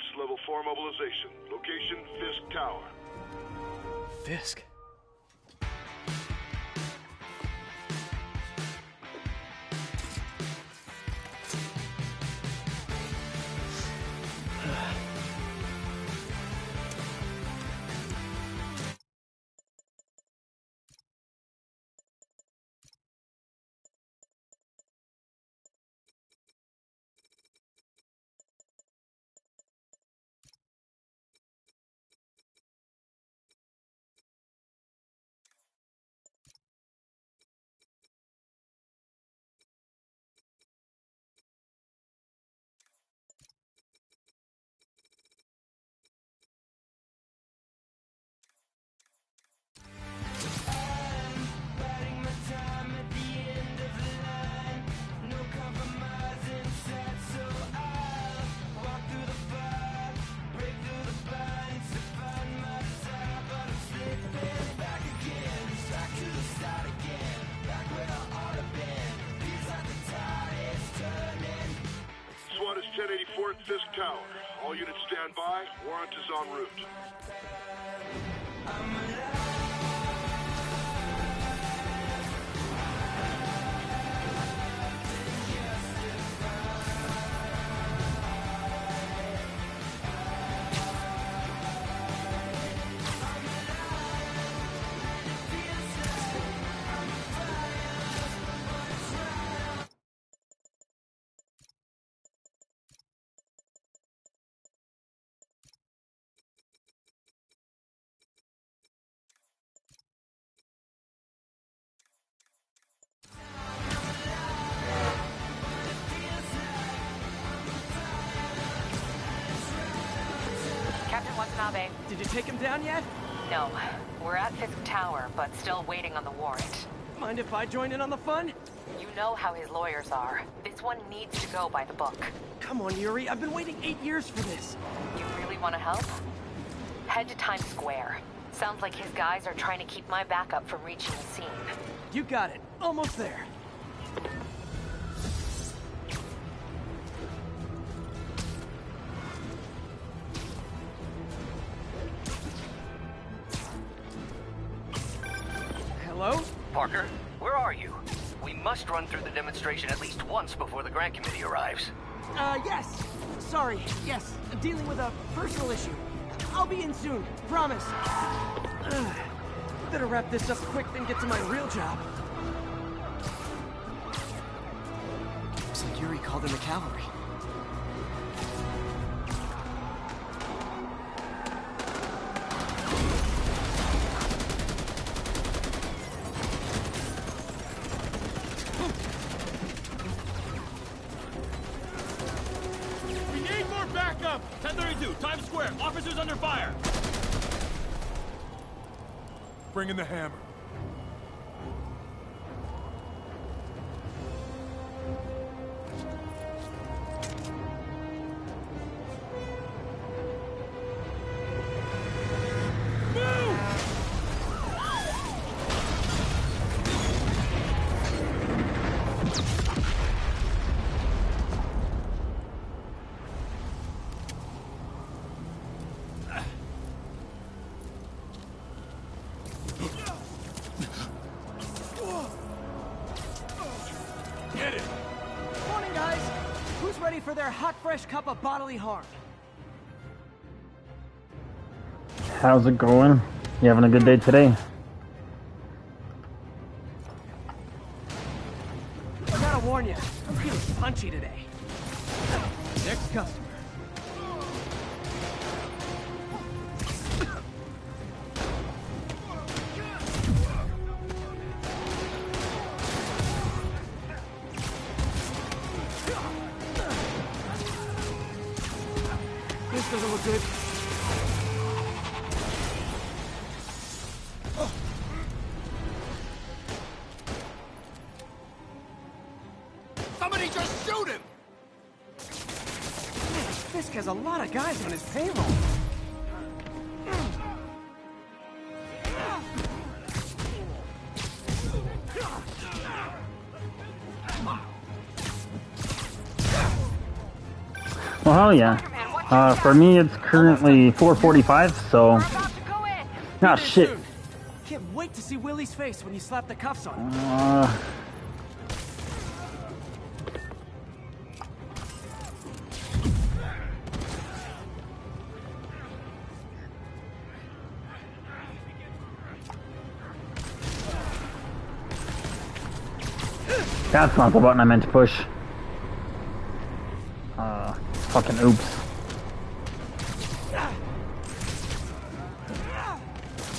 units, level 4 mobilization. Location, Fisk Tower. Fisk? SWAT is 1084 at Fisk Tower. All units stand by. Warrant is en route. Captain Watanabe. Did you take him down yet? No. We're at Fisk Tower, but still waiting on the warrant. Mind if I join in on the fun? You know how his lawyers are. This one needs to go by the book. Come on, Yuri. I've been waiting 8 years for this. You really want to help? Head to Times Square. Sounds like his guys are trying to keep my backup from reaching the scene. You got it. Almost there. Hello? Parker, where are you? We must run through the demonstration at least once before the grant committee arrives. Yes. Sorry. Yes. Dealing with a personal issue. I'll be in soon. Promise. Better wrap this up quick than get to my real job. Looks like Yuri called in the cavalry. Backup! 1032, Times Square. Officers under fire. Bring in the hammer. Morning, guys. Who's ready for their hot, fresh cup of bodily harm? How's it going? You having a good day today? I gotta warn you, I'm feeling punchy today. Next customer. This doesn't look good. Somebody just shoot him! Fisk has a lot of guys on his payroll. Oh, hell yeah. Spider-Man, what's For me, it's currently 4:45, so... We're about to go in. Ah, shit. Can't wait to see Willie's face when you slap the cuffs on him. That's not the button I meant to push. Fucking oops.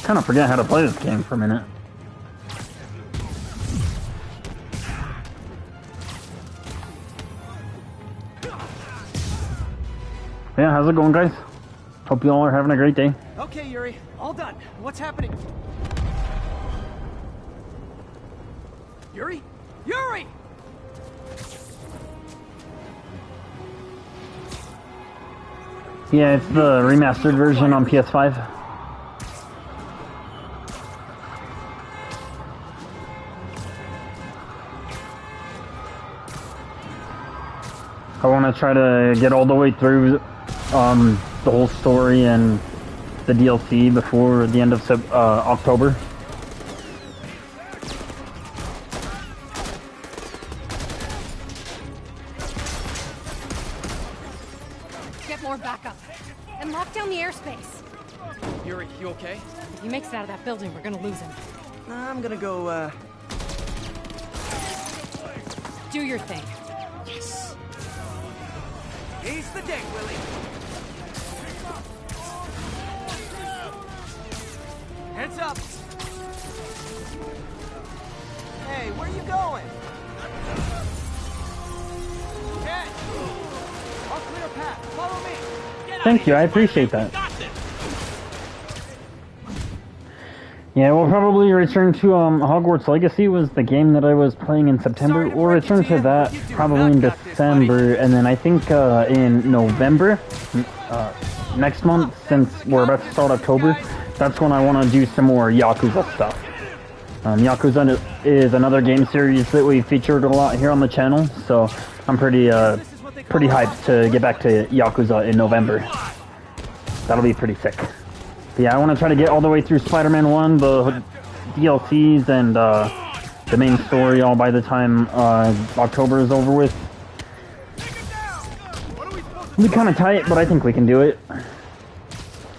Kind of forget how to play this game for a minute. Yeah, how's it going, guys? Hope you all are having a great day. Okay, Yuri, all done. What's happening? Yuri? Yuri! Yeah, it's the remastered version on PS5. I want to try to get all the way through the whole story and the DLC before the end of October. Get more backup. And lock down the airspace. Yuri, you okay? If he makes it out of that building, we're gonna lose him. I'm gonna go, Do your thing. Yes! He's the day, Willie! Heads up! Hey, where are you going? Head! I'll clear a path. Follow me! Thank you, I appreciate that. Yeah, we'll probably return to Hogwarts Legacy was the game that I was playing in September. We'll return to that probably in December, and then I think in November, next month, since we're about to start October, that's when I want to do some more Yakuza stuff. Yakuza is another game series that we featured a lot here on the channel, so I'm pretty hyped to get back to Yakuza in November. That'll be pretty sick. But yeah, I want to try to get all the way through Spider-Man 1, the DLCs, and the main story all by the time October is over with. It'll be kind of tight, but I think we can do it.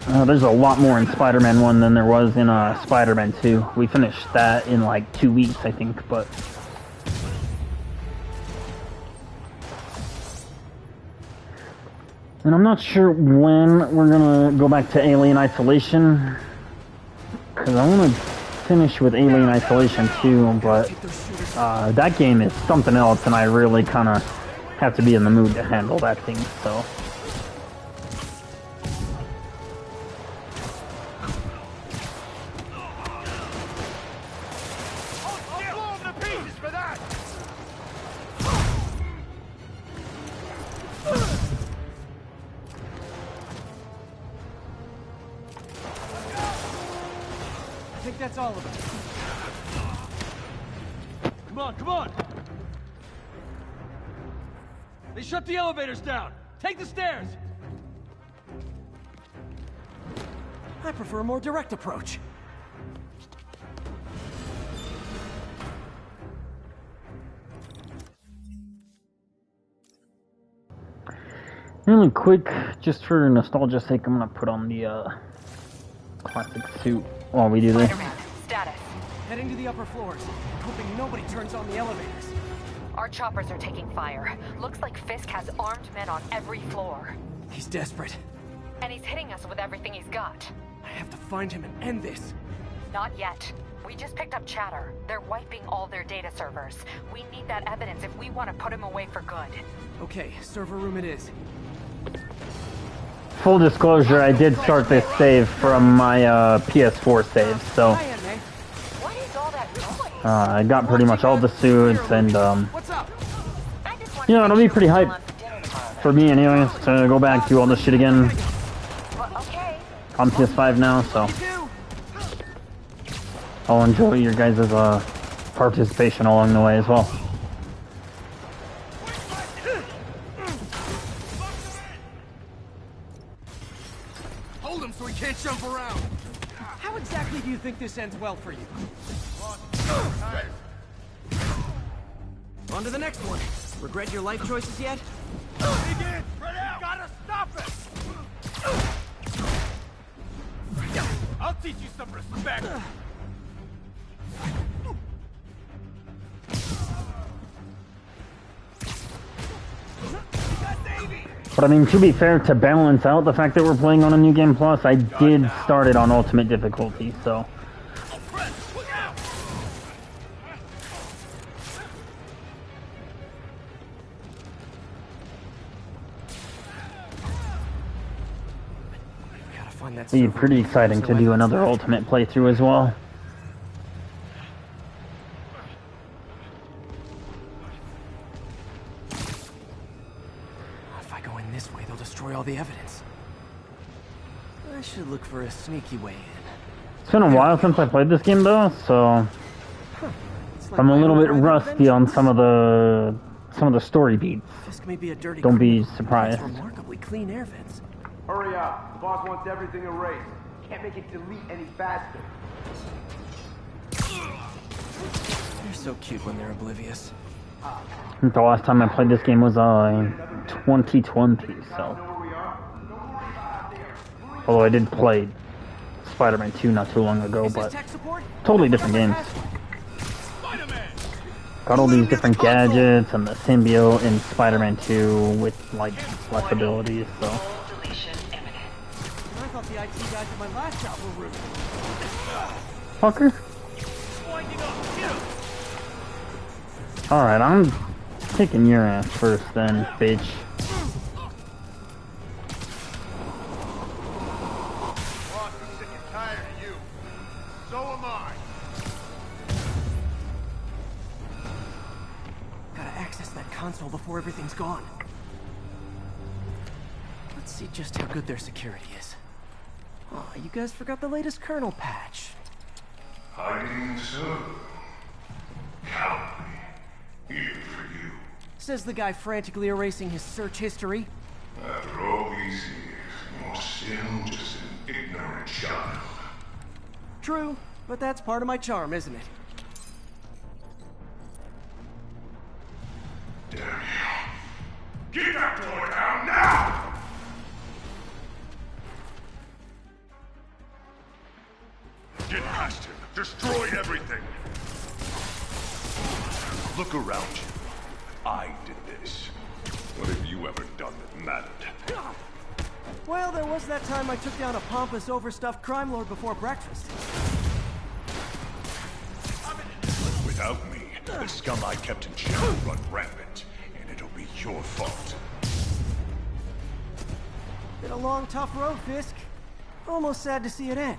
There's a lot more in Spider-Man 1 than there was in Spider-Man 2. We finished that in like 2 weeks, I think, but... And I'm not sure when we're gonna go back to Alien Isolation, because I want to finish with Alien Isolation 2, but that game is something else, and I really kind of have to be in the mood to handle that thing, so... I think that's all of it. Come on, come on! They shut the elevators down! Take the stairs! I prefer a more direct approach. Really quick, just for nostalgia's sake, I'm gonna put on the classic suit while we do this. Spider-Man, status. Heading to the upper floors, hoping nobody turns on the elevators. Our choppers are taking fire. Looks like Fisk has armed men on every floor. He's desperate. And he's hitting us with everything he's got. I have to find him and end this. Not yet. We just picked up chatter. They're wiping all their data servers. We need that evidence if we want to put him away for good. Okay, server room it is. Full disclosure, I did start this save from my PS4 save, so Hi, Aunt May. What is all that noise? I got pretty much all the suits, and What's up? I just want you know, to it'll make be pretty sure we're hype still on for dinner tomorrow. for me anyways, to go back to all this shit again Well, okay. on PS5 now, so You too. I'll enjoy your guys' participation along the way as well. him so he can't jump around. How exactly do you think this ends well for you? On to the next one. Regret your life choices yet? Begin! Spread out! Gotta stop it! I'll teach you some respect! But I mean, to be fair, to balance out the fact that we're playing on a New Game Plus, I did start it on Ultimate difficulty, so... It'd be pretty exciting to do another Ultimate playthrough as well. If I go in this way, they'll destroy all the evidence. I should look for a sneaky way in. It's been a while since I played this game though, so I'm a little bit rusty on some of the story beats. This may be a dirty Don't be criminal, surprised. but it's remarkably clean air vents. Hurry up. The boss wants everything erased. Can't make it delete any faster. They're so cute when they're oblivious. I think the last time I played this game was 2020, so... Although I did play Spider-Man 2 not too long ago, but totally different games. Got all these different gadgets and the symbiote in Spider-Man 2 with, like, less abilities, so... I thought the IT guys at my last job were rude. Fucker. Alright, I'm kicking your ass first then, bitch. Boss is sick and tired of you. So am I. Gotta access that console before everything's gone. Let's see just how good their security is. Oh, you guys forgot the latest kernel patch. Hiding so. Cowardly. Even for you. Says the guy frantically erasing his search history. After all these years, you're still just an ignorant child. True, but that's part of my charm, isn't it? Damn you. Get that door down now! Get past him. Destroy everything. Look around you. I did this. What have you ever done that mattered? Well, there was that time I took down a pompous, overstuffed crime lord before breakfast. Without me, the scum I kept in check will run rampant, and it'll be your fault. Been a long, tough road, Fisk. Almost sad to see it end.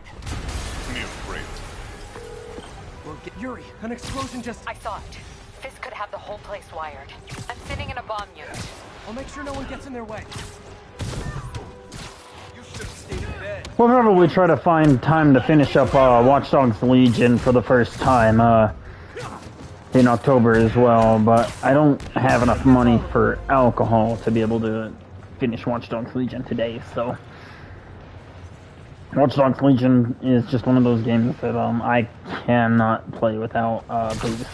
Me afraid. Well, get Yuri. An explosion just... I saw it. Fisk could have the whole place wired. I'm sitting in a bomb unit. I'll make sure no one gets in their way. You should have stayed in bed. We'll probably try to find time to finish up Watch Dogs Legion for the first time in October as well, but I don't have enough money for alcohol to be able to finish Watch Dogs Legion today, so... Watch Dogs Legion is just one of those games that I cannot play without booze.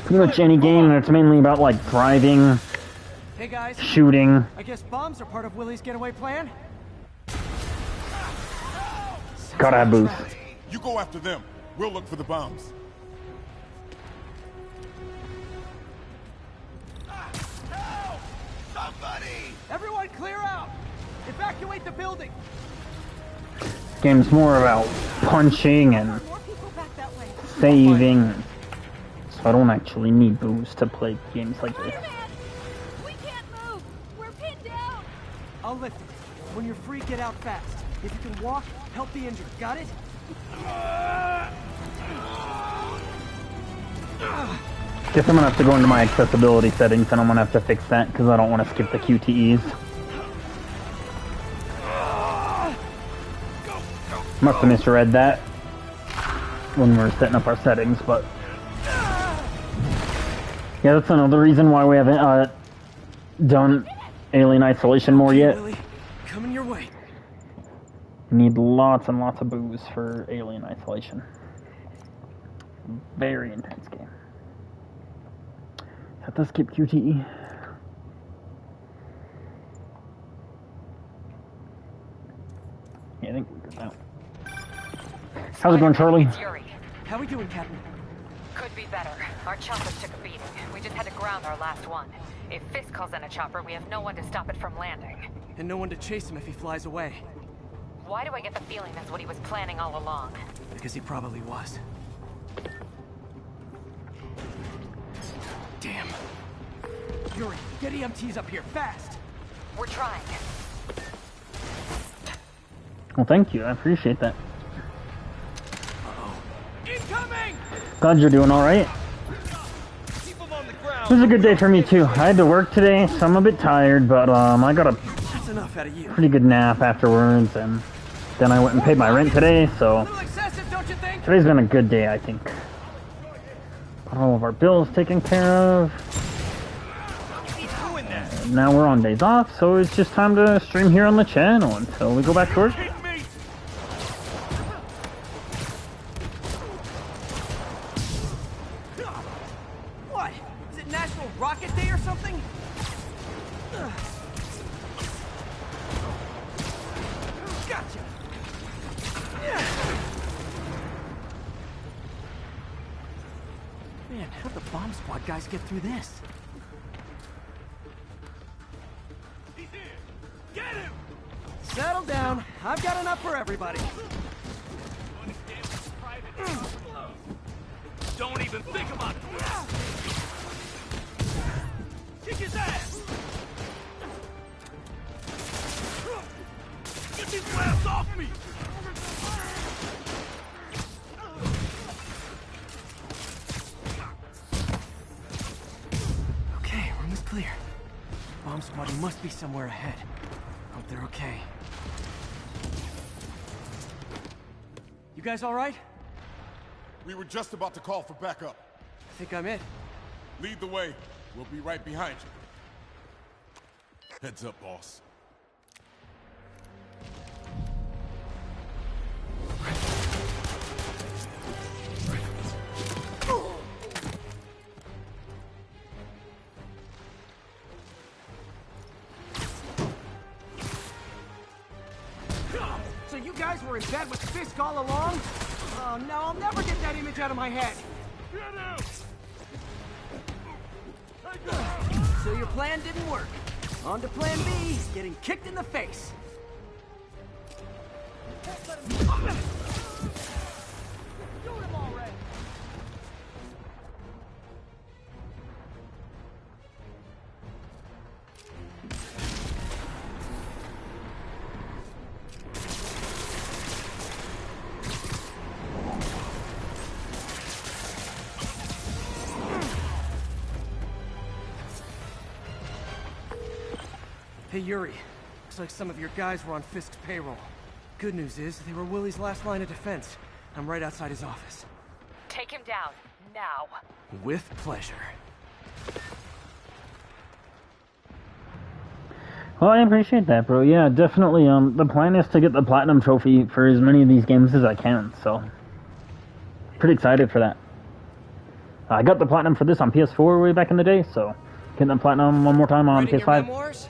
Pretty much any game that's mainly about like driving, Hey guys, shooting. I guess bombs are part of Willie's getaway plan? Gotta have booze. You go after them. We'll look for the bombs. Help! Somebody! Everyone clear out! Evacuate the building! Game's more about punching and More people back that way. saving. So I don't actually need booze to play games like this. Spider-Man! We can't move! We're pinned down! I'll lift it. When you're free, get out fast. If you can walk, help the injured. Got it? Guess I'm gonna have to go into my accessibility settings and I'm gonna have to fix that because I don't want to skip the QTEs. Must have misread that when we were setting up our settings, but yeah, that's another reason why we haven't done Alien Isolation more yet. Willie, coming your way. Need lots and lots of booze for Alien Isolation. Very intense game. Have to skip QTE. Yeah, I think we're good now. How's it going, Charlie? It's Yuri. How we doing, Captain? Could be better. Our choppers took a beating. We just had to ground our last one. If Fisk calls in a chopper, we have no one to stop it from landing. And no one to chase him if he flies away. Why do I get the feeling that's what he was planning all along? Because he probably was. Damn. Yuri, get EMTs up here, fast! We're trying. Well, thank you. I appreciate that. Incoming! Glad you're doing alright. Keep him on the ground. It was a good day for me, too. I had to work today, so I'm a bit tired, but I got a That's enough out of you. pretty good nap afterwards, and then I went and paid my rent today, so A little excessive, don't you think? today's been a good day, I think. Got all of our bills taken care of. Keep doing this. And now we're on days off, so it's just time to stream here on the channel until we go back to work. Hit me. What? Is it National Rocket Day or something? Gotcha! Man, how'd the bomb squad guys get through this? He's here. Get him. Settle down. I've got enough for everybody. Don't even think about it. Kick his ass. Get these laughs off me. Okay, room is clear. Bomb squad must be somewhere ahead. Hope they're okay. You guys all right? We were just about to call for backup. I think I'm it. Lead the way. We'll be right behind you. Heads up, boss. So you guys were in bed with Fisk all along? Oh no, I'll never get that image out of my head. So your plan didn't work. On to plan B, getting kicked in the face. Hey, Yuri. Looks like some of your guys were on Fisk's payroll. Good news is, they were Willie's last line of defense. I'm right outside his office. Take him down, now. With pleasure. Well, I appreciate that, bro. Yeah, definitely. The plan is to get the platinum trophy for as many of these games as I can, so pretty excited for that. I got the platinum for this on PS4 way back in the day, so getting the platinum one more time on Writing your PS5. memoirs?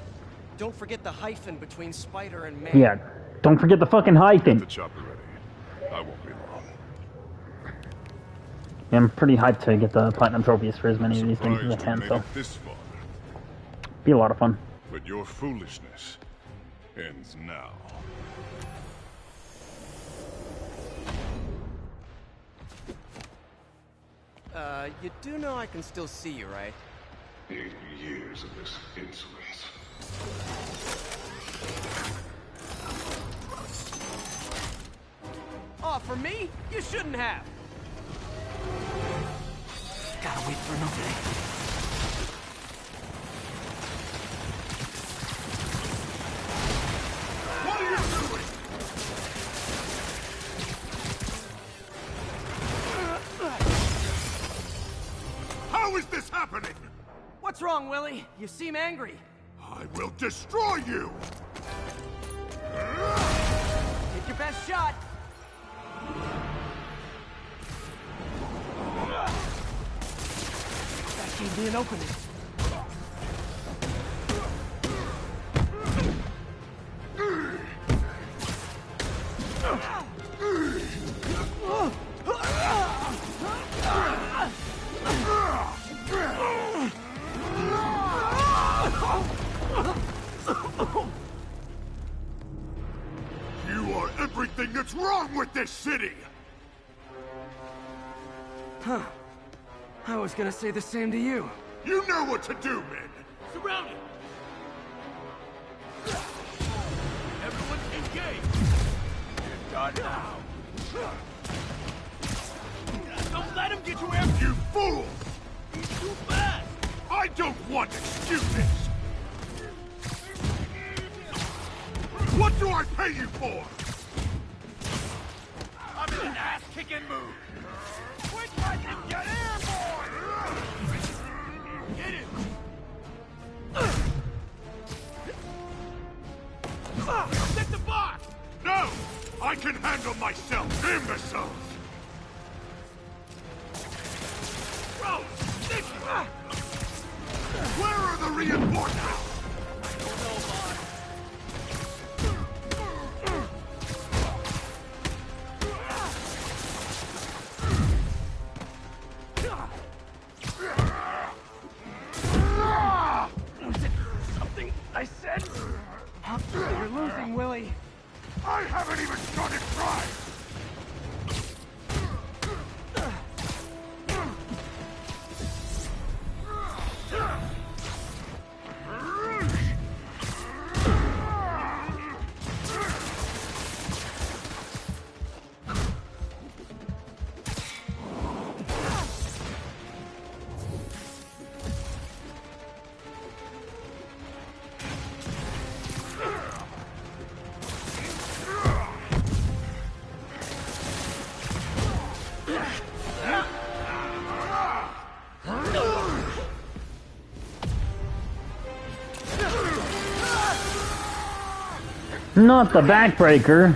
Don't forget the hyphen between spider and man. Yeah, don't forget the fucking The hyphen. chopper ready. I won't be long. Yeah, I'm pretty hyped to get the platinum trophies for as many of these games as I Surprised you can, made so it this far. be a lot of fun. But your foolishness ends now. You do know I can still see you, right? 8 years of this insolence. Oh, for me? You shouldn't have. Gotta wait for an opening. What are you doing? How is this happening? What's wrong, Willie? You seem angry. I will destroy you! Take your best shot. That gave me an opening. You are everything that's wrong with this city! Huh. I was gonna say the same to you. You know what to do, men! Surround it! Everyone engage! You're done now! Don't let him get you after You fool! He's too fast! I don't want excuses! What do I pay you for? I'm in an ass-kicking mood! Quick, I can get airborne! Hit him! Set the box! No! I can handle myself, imbeciles! Bro, stick it! Where are the reinforcements? I don't know, boss. Something I said? You're losing, Willie. I haven't even started trying! Not the backbreaker.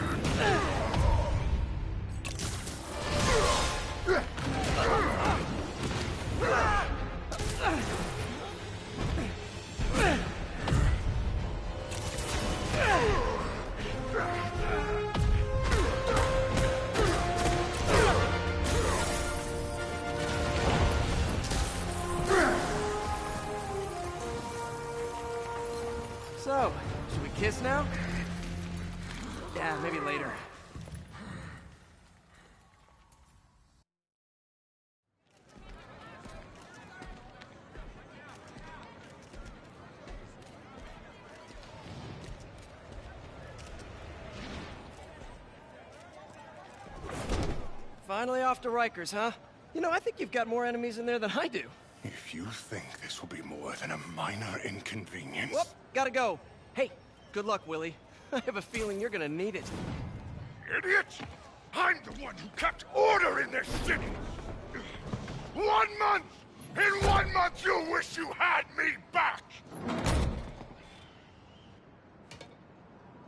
So, should we kiss now? Yeah, maybe later. Finally off to Rikers, huh? You know, I think you've got more enemies in there than I do. If you think this will be more than a minor inconvenience... Whoop, gotta go. Hey, good luck, Willie. I have a feeling you're gonna need it. Idiot! I'm the one who kept order in this city! 1 month! In 1 month you'll wish you had me back!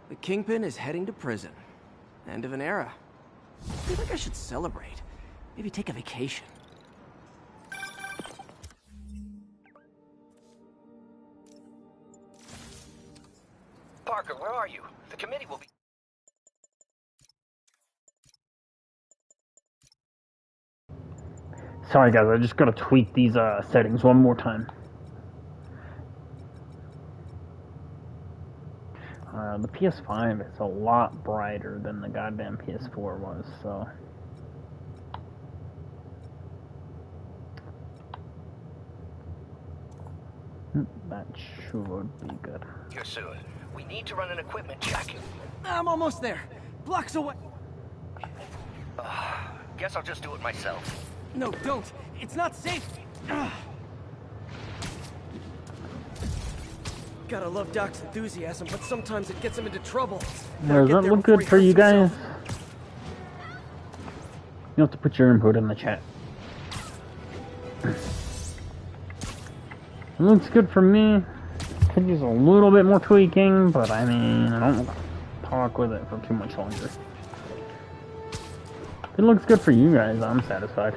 The Kingpin is heading to prison. End of an era. I feel like I should celebrate. Maybe take a vacation. Parker, where are you? The committee will be... Sorry guys, I just gotta tweak these settings one more time. The PS5 is a lot brighter than the goddamn PS4 was, so... That should be good. Here soon. We need to run an equipment check. I'm almost there. Blocks away. Guess I'll just do it myself. No, don't. It's not safe. Gotta love Doc's enthusiasm, but sometimes it gets him into trouble. Does that look good for you guys? You have to put your input in the chat. It looks good for me. Could use a little bit more tweaking, but I mean, I don't talk with it for too much longer. It looks good for you guys. I'm satisfied.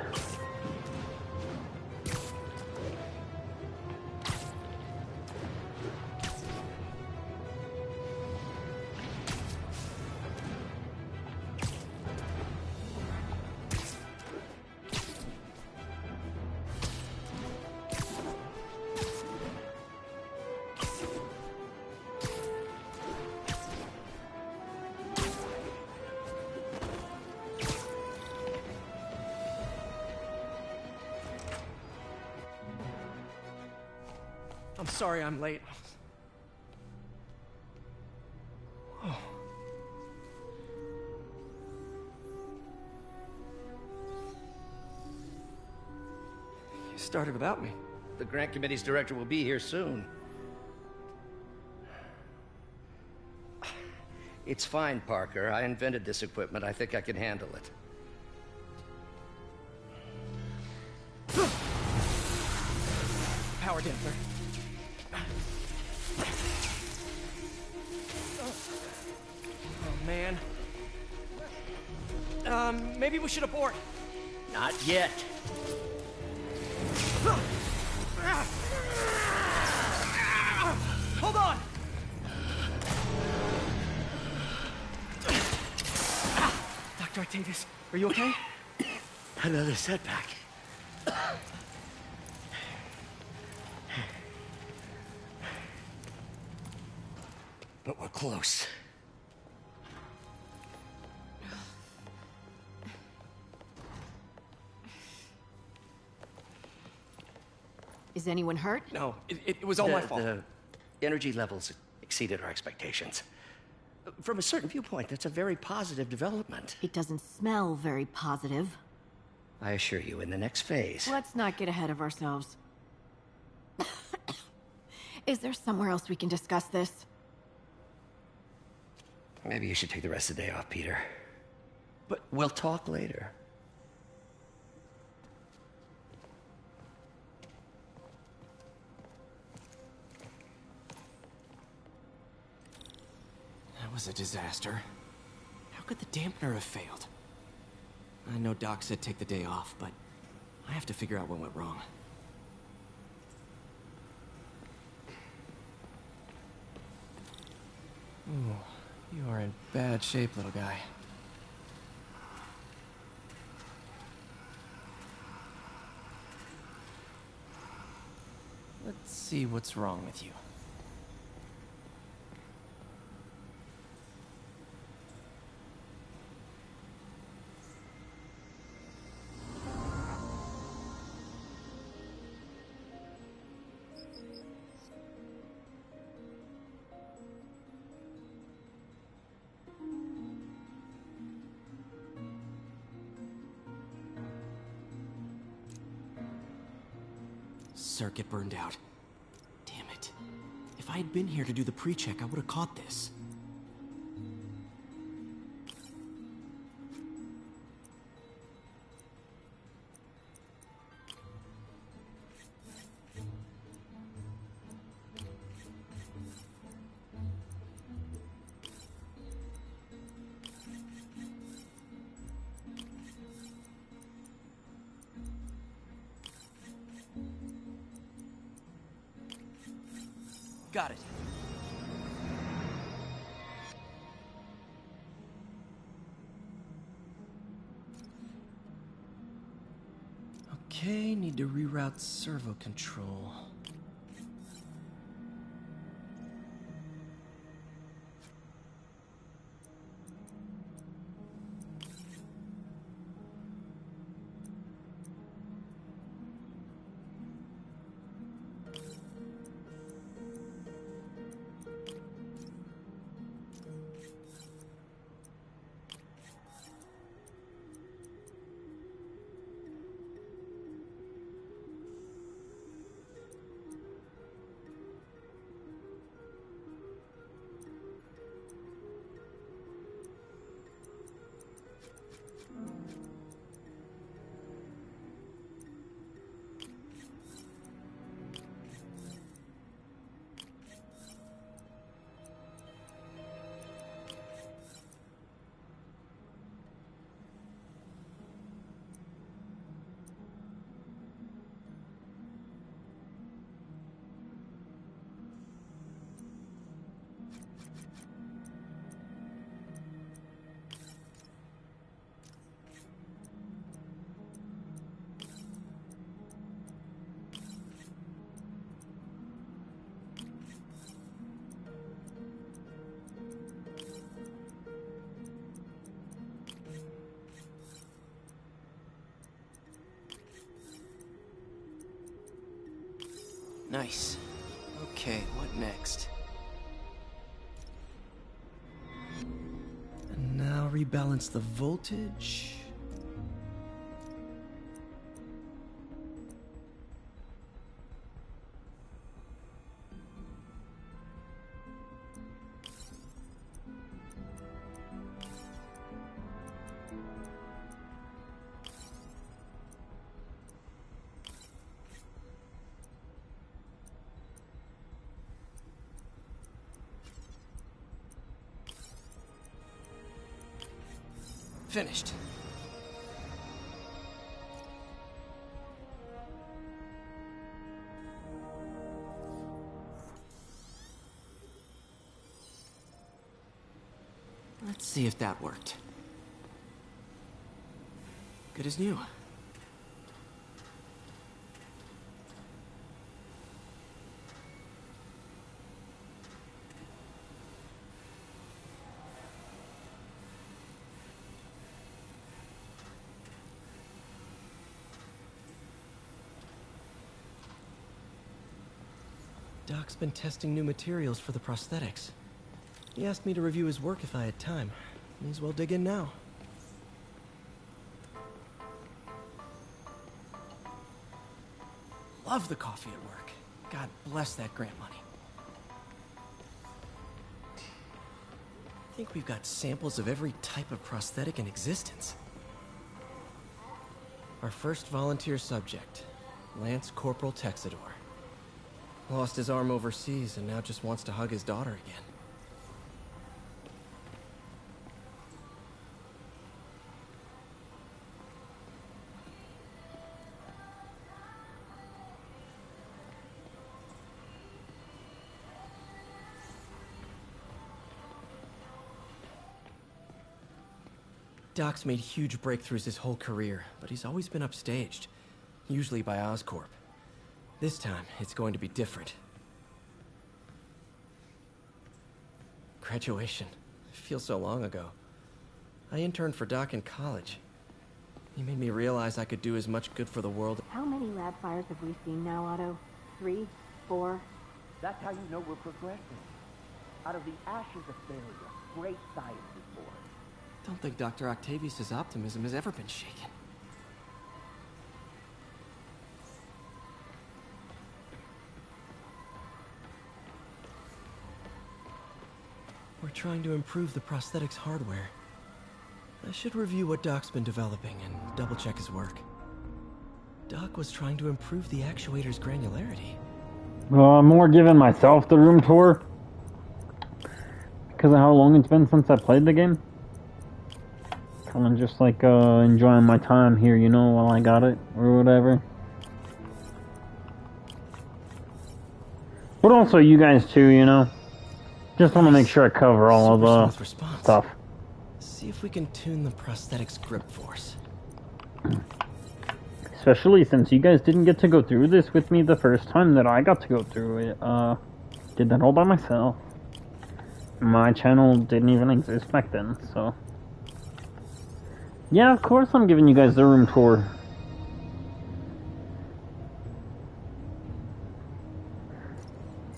I'm sorry I'm late. Oh. You started without me. The grant committee's director will be here soon. It's fine, Parker. I invented this equipment. I think I can handle it. Power damper. Oh, man. Maybe we should abort. Not yet. Hold on! Dr. Octavius, are you okay? Another setback. But we're close. Is anyone hurt? No, it was all my fault. The energy levels exceeded our expectations. From a certain viewpoint, that's a very positive development. It doesn't smell very positive. I assure you, in the next phase... Let's not get ahead of ourselves. Is there somewhere else we can discuss this? Maybe you should take the rest of the day off, Peter. But we'll talk later. That was a disaster. How could the dampener have failed? I know Doc said take the day off, but I have to figure out what went wrong. Ooh, you are in bad shape, little guy. Let's see what's wrong with you. Circuit burned out. Damn it. If I had been here to do the pre-check, I would have caught this. Got it. Okay, need to reroute servo control. Nice. Okay, what next? And now rebalance the voltage. Finished. Let's see if that worked. Good as new. Doc's been testing new materials for the prosthetics. He asked me to review his work if I had time. May as well dig in now. Love the coffee at work. God bless that grant money. I think we've got samples of every type of prosthetic in existence. Our first volunteer subject, Lance Corporal Texador. Lost his arm overseas and now just wants to hug his daughter again. Doc's made huge breakthroughs his whole career, but he's always been upstaged, usually by Oscorp. This time, it's going to be different. Graduation. It feels so long ago. I interned for Doc in college. He made me realize I could do as much good for the world. How many lab fires have we seen now, Otto? 3? 4? That's how you know we're progressing. Out of the ashes of failure, great science is born. Don't think Dr. Octavius's optimism has ever been shaken. We're trying to improve the prosthetics hardware. I should review what Doc's been developing and double-check his work. Doc was trying to improve the actuator's granularity. Well, I'm more giving myself the room tour because of how long it's been since I played the game. Kind of just like enjoying my time here, you know, while I got it or whatever. But also you guys too, you know. Just want to make sure I cover all of the stuff. See if we can tune the prosthetics grip force. Especially since you guys didn't get to go through this with me the first time that I got to go through it. Did that all by myself. My channel didn't even exist back then, so... Yeah, of course I'm giving you guys the room tour.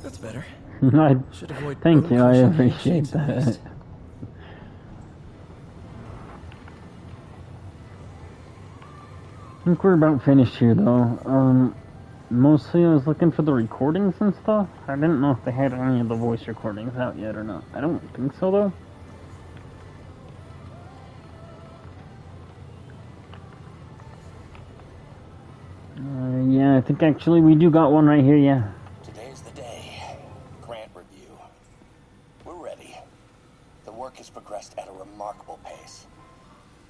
That's better. Thank you, I appreciate that. I think we're about finished here, though. Mostly I was looking for the recordings and stuff. I didn't know if they had any of the voice recordings out yet or not. I don't think so, though. Yeah, I think actually we do got one right here, yeah. Today's the day. Grant review. We're ready. The work has progressed at a remarkable pace.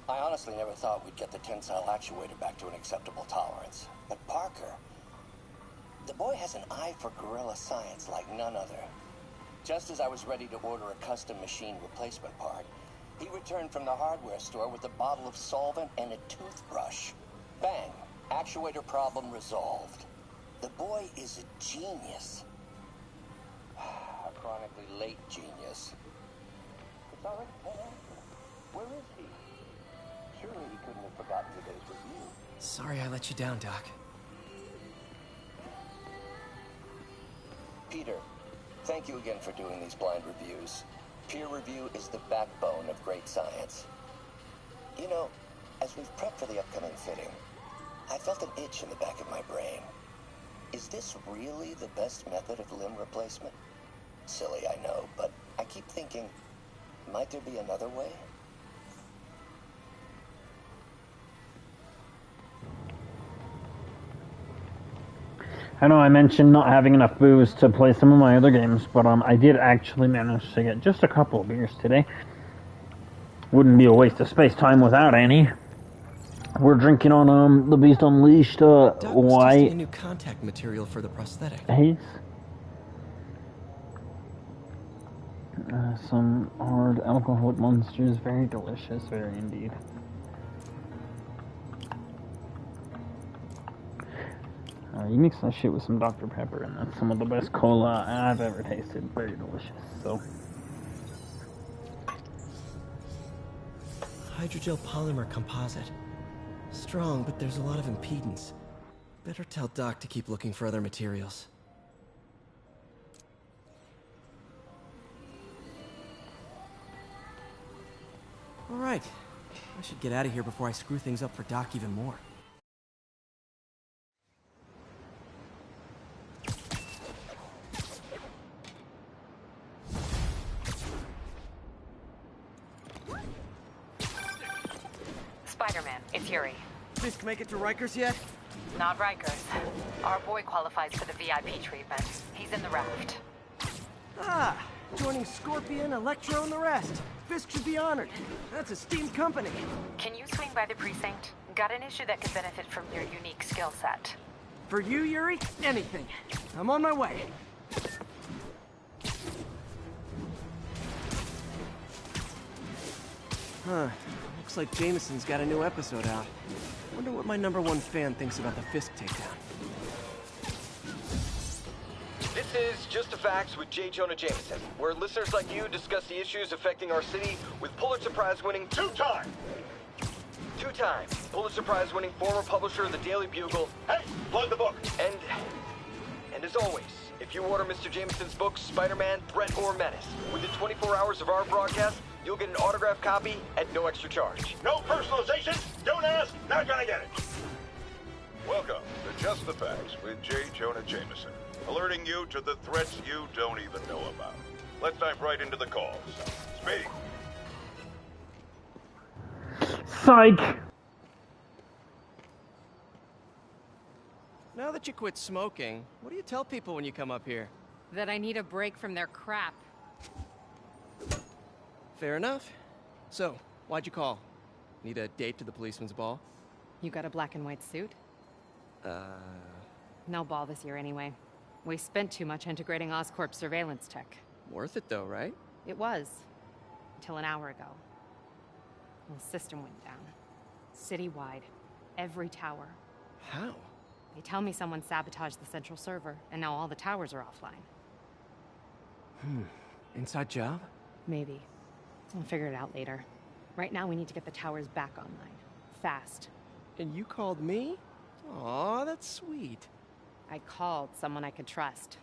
I honestly never thought we'd get the tensile actuator back to an acceptable tolerance. But Parker, the boy has an eye for guerrilla science like none other. Just as I was ready to order a custom machine replacement part, he returned from the hardware store with a bottle of solvent and a toothbrush. Bang! Actuator problem resolved. The boy is a genius. A chronically late genius. It's already 10 after. Where is he? Surely he couldn't have forgotten today's review. Sorry I let you down, Doc. Peter, thank you again for doing these blind reviews. Peer review is the backbone of great science. You know, as we've prepped for the upcoming fitting, I felt an itch in the back of my brain. Is this really the best method of limb replacement? Silly, I know, but I keep thinking, might there be another way? I know I mentioned not having enough booze to play some of my other games, but I did actually manage to get just a couple of beers today. Wouldn't be a waste of space time without any. We're drinking on the Beast Unleashed Doc was white testing a new contact material for the prosthetic. haze. Some hard alcoholic monsters, very delicious, very indeed. You mix that shit with some Dr. Pepper, and that's some of the best cola I've ever tasted. Very delicious. So, Hydrogel polymer composite. Strong, but there's a lot of impedance. Better tell Doc to keep looking for other materials. Alright. I should get out of here before I screw things up for Doc even more. Spider-Man, it's Yuri. Fisk make it to Rikers yet? Not Rikers. Our boy qualifies for the VIP treatment. He's in the raft. Ah, joining Scorpion, Electro, and the rest. Fisk should be honored. That's a steamed company. Can you swing by the precinct? Got an issue that could benefit from your unique skill set. For you, Yuri, anything. I'm on my way. Huh. Looks like Jameson's got a new episode out. Wonder what my #1 fan thinks about the Fisk takedown. This is Just the Facts with J. Jonah Jameson, where listeners like you discuss the issues affecting our city with Pulitzer Prize-winning two-time Pulitzer Prize-winning former publisher of the Daily Bugle. Hey, plug the book. And as always, if you order Mr. Jameson's book, Spider-Man, Threat or Menace, within 24 hours of our broadcast, you'll get an autographed copy at no extra charge. No personalization. Don't ask. Not gonna get it. Welcome to Just the Facts with J. Jonah Jameson, alerting you to the threats you don't even know about. Let's dive right into the calls. Speak. psych! Now that you quit smoking, what do you tell people when you come up here? That I need a break from their crap. Fair enough. So, why'd you call? Need a date to the policeman's ball? You got a black and white suit? No ball this year anyway. We spent too much integrating Oscorp's surveillance tech. Worth it though, right? It was. Until an hour ago. The system went down. Citywide. Every tower. How? They tell me someone sabotaged the central server, and now all the towers are offline. Inside job? Maybe. We'll figure it out later. Right now, we need to get the towers back online. Fast. And you called me? Aw, that's sweet. I called someone I could trust.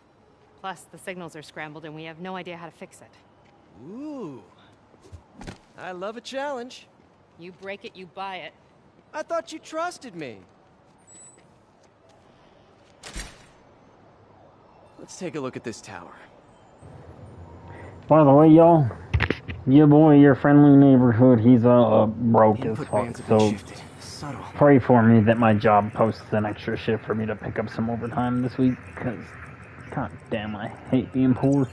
Plus, the signals are scrambled and we have no idea how to fix it. Ooh. I love a challenge. You break it, you buy it. I thought you trusted me. Let's take a look at this tower. By the way, y'all, your boy, your friendly neighborhood, he's broke as fuck, so pray for me that my job posts an extra shift for me to pick up some overtime this week, because, god damn, I hate being poor.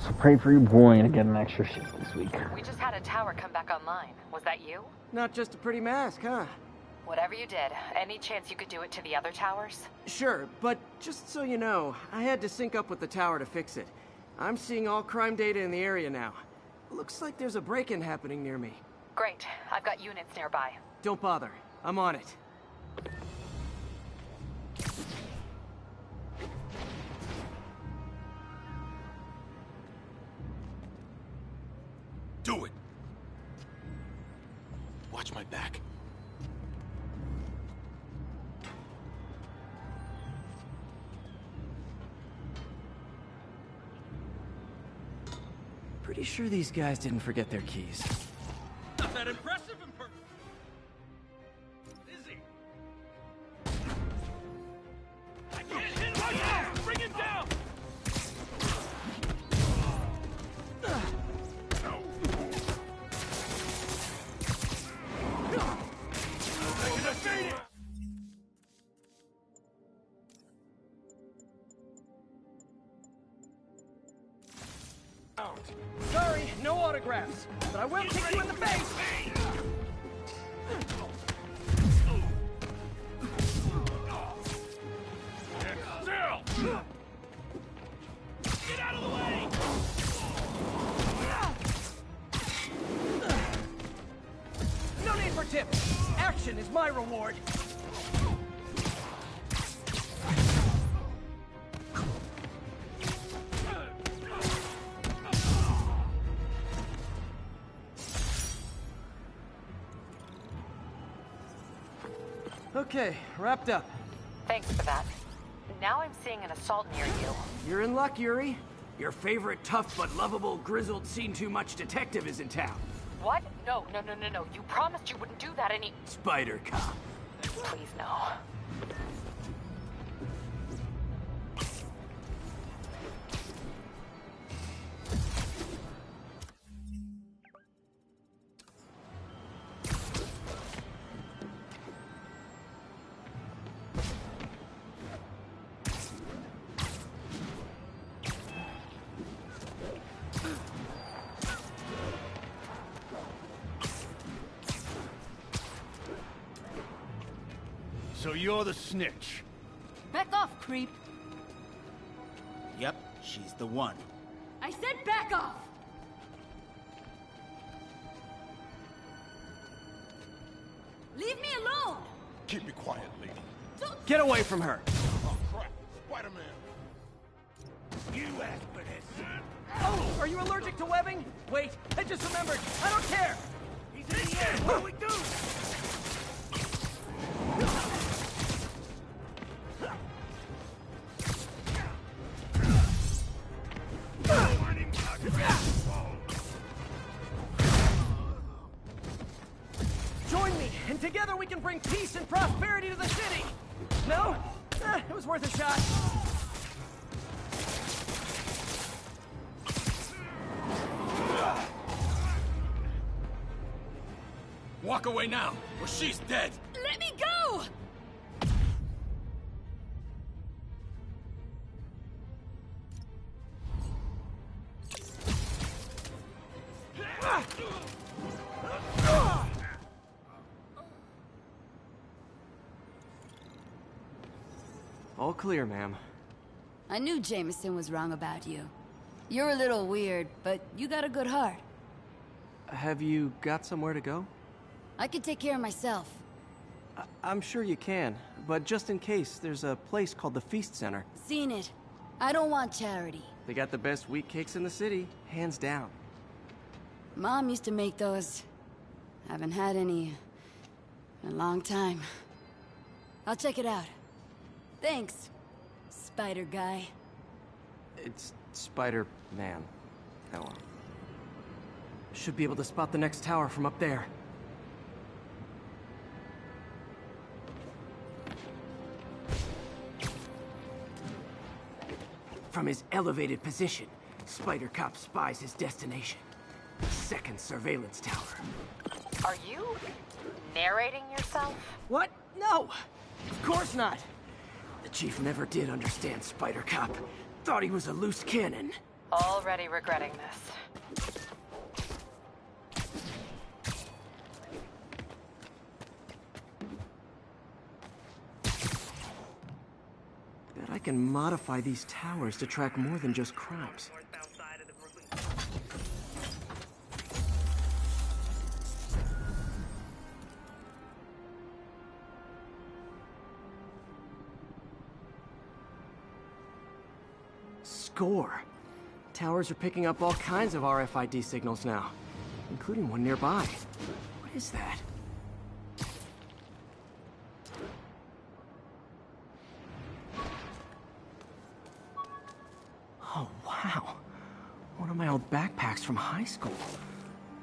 So pray for your boy to get an extra shift this week. We just had a tower come back online. Was that you? Not just a pretty mask, huh? Whatever you did, any chance you could do it to the other towers? Sure, but just so you know, I had to sync up with the tower to fix it. I'm seeing all crime data in the area now. Looks like there's a break-in happening near me. Great. I've got units nearby. Don't bother. I'm on it. Watch my back. Pretty sure these guys didn't forget their keys. Not that impressive is he? I can't hit him right now! Bring him down! Sorry, no autographs, but I will kick you in the face! Get out of the way! No need for tips. Action is my reward. Okay, wrapped up. Thanks for that. Now I'm seeing an assault near you. You're in luck, Yuri. Your favorite tough but lovable, grizzled, seen-too-much detective is in town. What? No. You promised you wouldn't do that any— Spider Cop. Please, no. So you're the snitch. Back off, creep. Yep, she's the one. I said back off! Leave me alone! Keep me quiet, lady. Get away from her! Oh, crap. Spider-Man. You asked for this. Oh, are you allergic to webbing? Wait, I just remembered. I don't care. He's in the air. What do we do? Join me, and together we can bring peace and prosperity to the city. No? It was worth a shot. Walk away now, or she's dead. Let me go! All clear, ma'am. I knew Jameson was wrong about you. You're a little weird, but you got a good heart. Have you got somewhere to go? I can take care of myself. I'm sure you can, but just in case, there's a place called the Feast Center. Seen it. I don't want charity. They got the best wheat cakes in the city, hands down. Mom used to make those. Haven't had any in a long time. I'll check it out. Thanks, Spider Guy. It's Spider-Man. Oh well. Should be able to spot the next tower from up there. From his elevated position, Spider Cop spies his destination. The second surveillance tower. Are you narrating yourself? What? No! Of course not! The Chief never did understand Spider Cop. Thought he was a loose cannon. Already regretting this. Bet I can modify these towers to track more than just crimes. Score. Towers are picking up all kinds of RFID signals now, including one nearby. What is that? Oh, wow. One of my old backpacks from high school.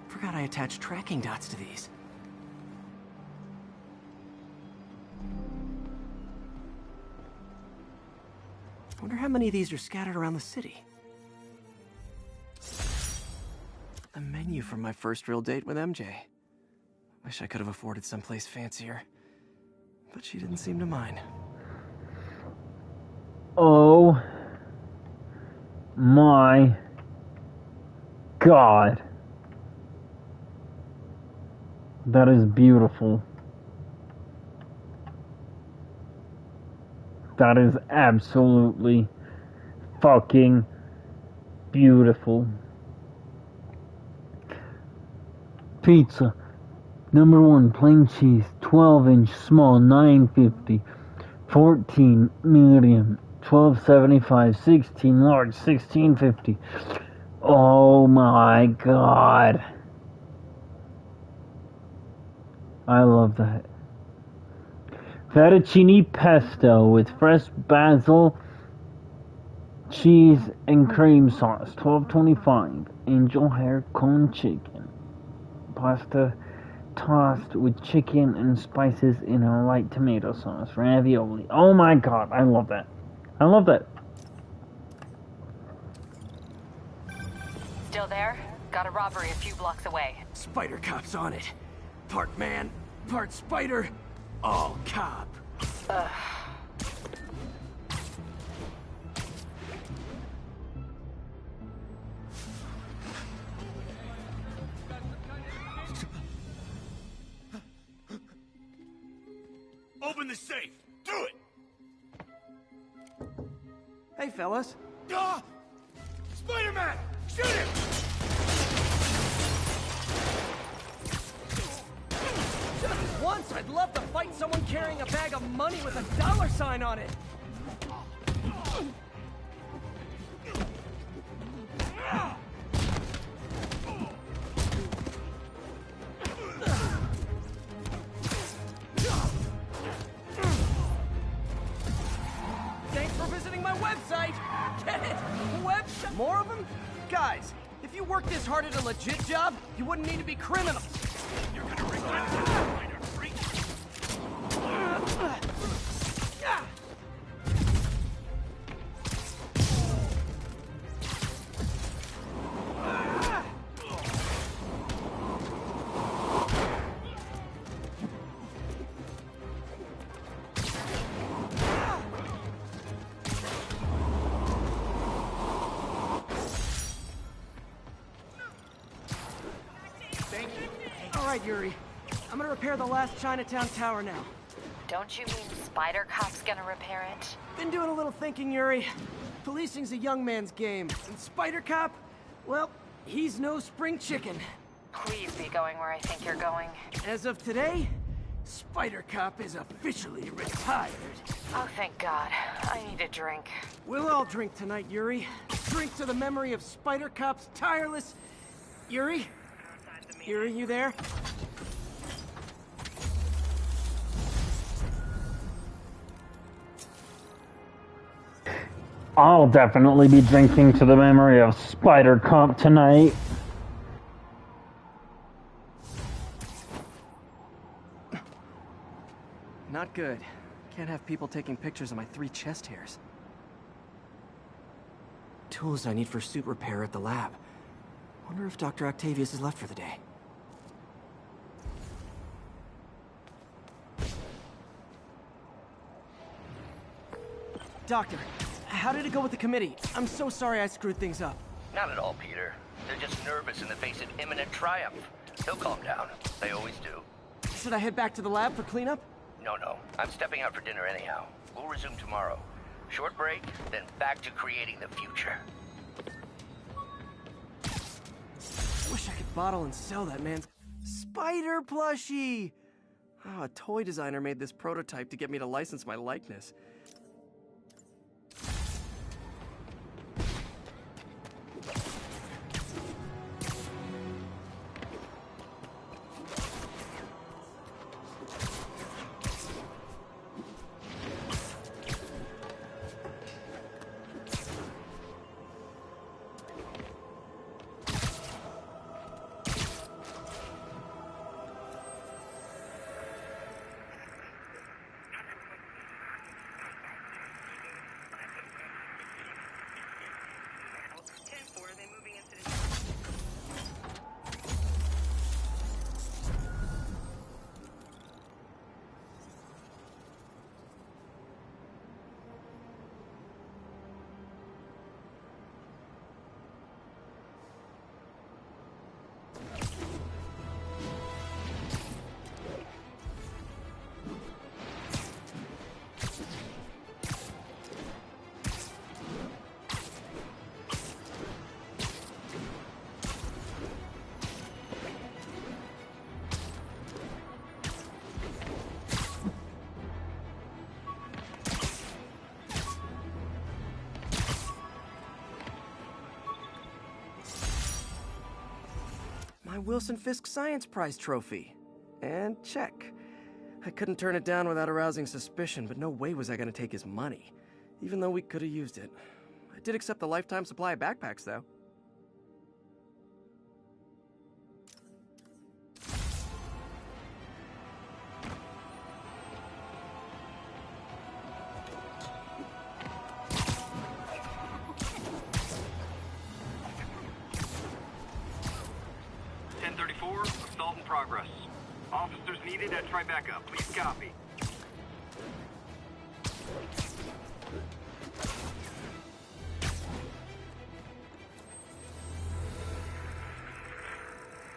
Forgot I attached tracking dots to these. Wonder how many of these are scattered around the city. The menu from my first real date with MJ. Wish I could have afforded someplace fancier. But she didn't seem to mind. Oh my God. That is beautiful. That is absolutely fucking beautiful. Pizza. Number 1, plain cheese, 12-inch small, $9.50. 14 medium, $12.75. 16 large, $16.50. Oh my God. I love that. Fettuccine pesto with fresh basil, cheese, and cream sauce, $12.25. Angel hair cone chicken. Pasta tossed with chicken and spices in a light tomato sauce. Ravioli. Oh my God, I love that. I love that. Still there? Got a robbery a few blocks away. Spider Cop's on it. Part man, part spider, all cop. Open the safe! Do it! Hey, fellas. Ah! Spider-Man! Shoot him! Just once, I'd love to fight someone carrying a bag of money with a $sign on it. Thanks for visiting my website. Get it? Website? More of them? Guys, if you worked this hard at a legit job, you wouldn't need to be criminals. You're gonna regret this, spider freak! All right, Yuri. I'm gonna repair the last Chinatown tower now. Don't you mean Spider Cop's gonna repair it? Been doing a little thinking, Yuri. Policing's a young man's game, and Spider Cop, well, he's no spring chicken. Please be going where I think you're going. As of today, Spider Cop is officially retired. Oh, thank God. I need a drink. We'll all drink tonight, Yuri. Drink to the memory of Spider Cop's tireless... Yuri? Yuri, you there? I'll definitely be drinking to the memory of Spider Cop tonight. Not good. Can't have people taking pictures of my 3 chest hairs. Tools I need for suit repair at the lab. Wonder if Dr. Octavius has left for the day. Doctor, how did it go with the committee? I'm so sorry I screwed things up. Not at all, Peter. They're just nervous in the face of imminent triumph. They'll calm down. They always do. Should I head back to the lab for cleanup? No. I'm stepping out for dinner anyhow. We'll resume tomorrow. Short break, then back to creating the future. Wish I could bottle and sell that man's spider plushie. Oh, a toy designer made this prototype to get me to license my likeness. My Wilson Fisk Science Prize trophy. And check. I couldn't turn it down without arousing suspicion, but no way was I gonna take his money, even though we could have used it. I did accept the lifetime supply of backpacks, though. Assault in progress. Officers needed at Tribeca. Please copy.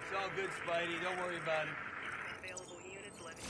It's all good, Spidey. Don't worry about it. Available units limited.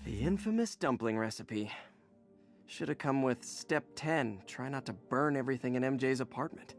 The infamous dumpling recipe. Should have come with step 10. Try not to burn everything in MJ's apartment.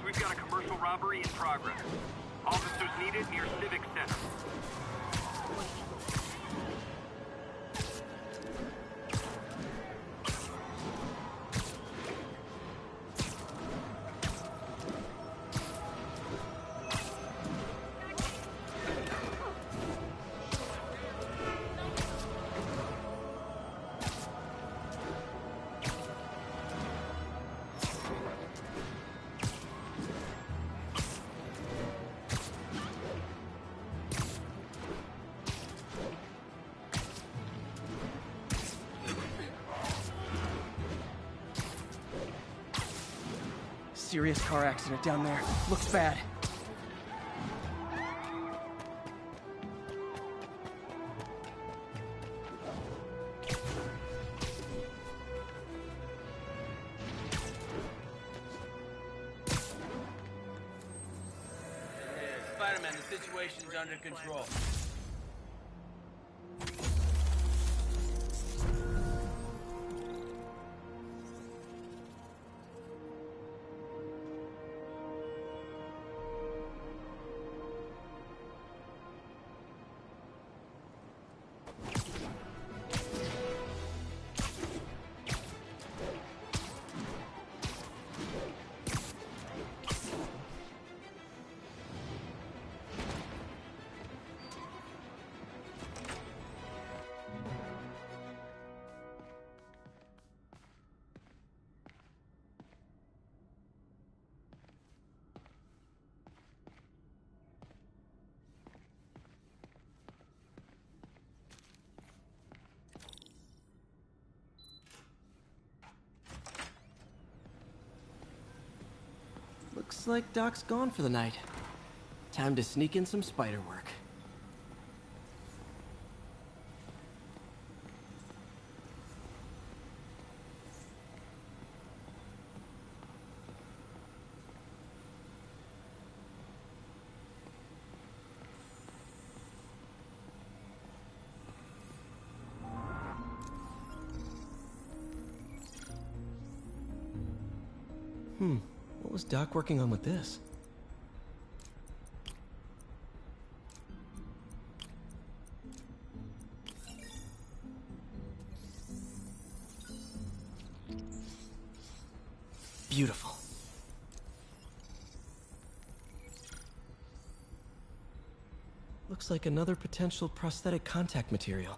We've got a commercial robbery in progress. Officers needed near Civic Center. serious car accident down there. Looks bad. Spider-Man, the situation's under control. Looks like Doc's gone for the night. Time to sneak in some spider work. What was Doc working on with this? Beautiful. Looks like another potential prosthetic contact material.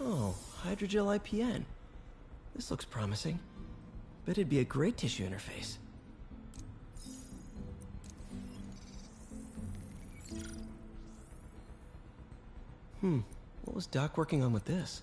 Oh, hydrogel IPN. This looks promising. Bet it'd be a great tissue interface. What was Doc working on with this?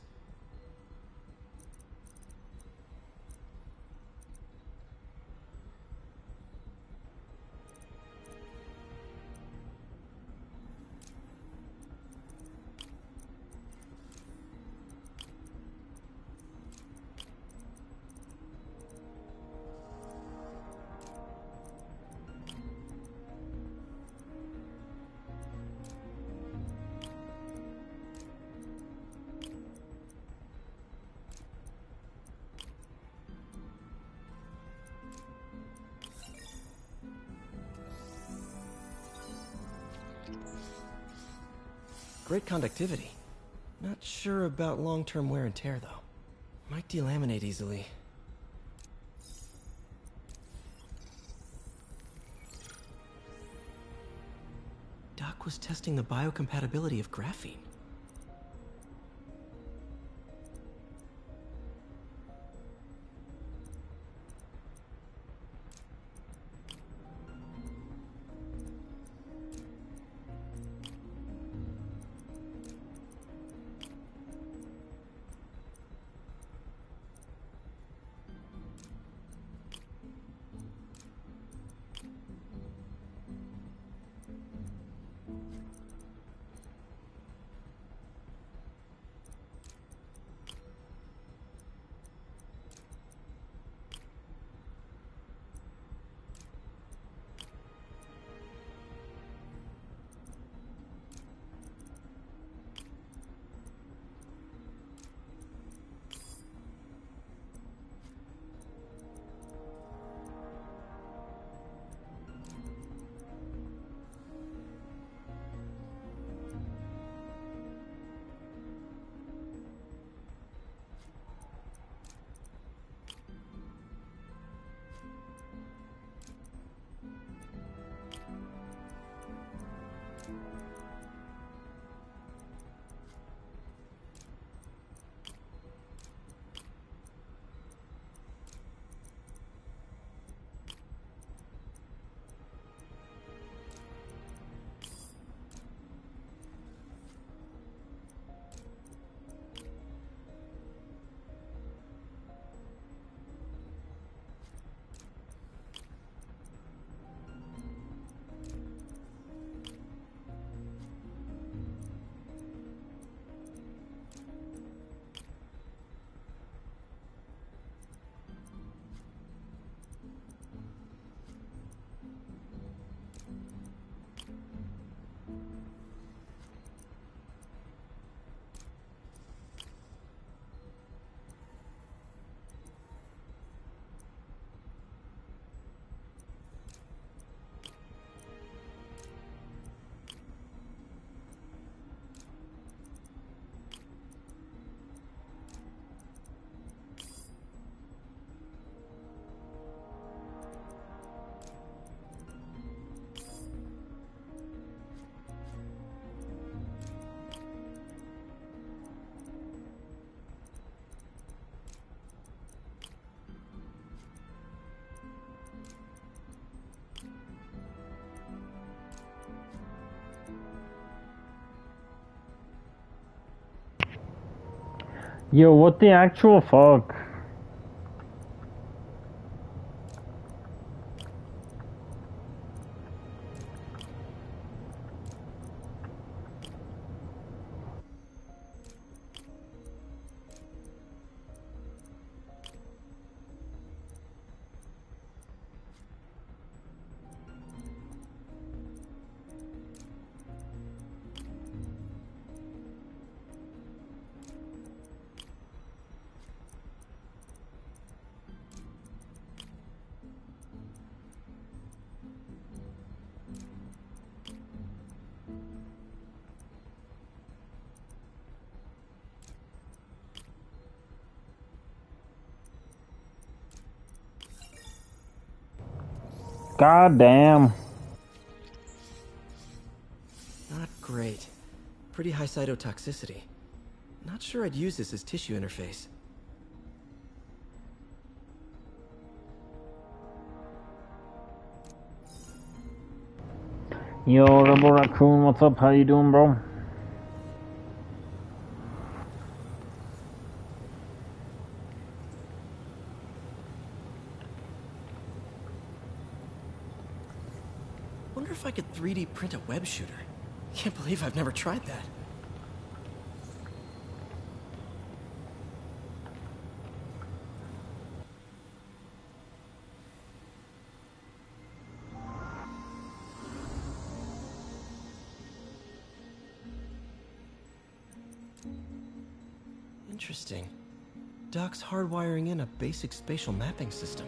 Great conductivity. Not sure about long-term wear and tear, though. Might delaminate easily. Doc was testing the biocompatibility of graphene. Yo, what the actual fuck? God damn. Not great. Pretty high cytotoxicity. Not sure I'd use this as tissue interface. Yo, Rebel Raccoon, what's up? How you doing, bro? Wonder if I could 3D print a web shooter. Can't believe I've never tried that. Interesting. Doc's hardwiring in a basic spatial mapping system.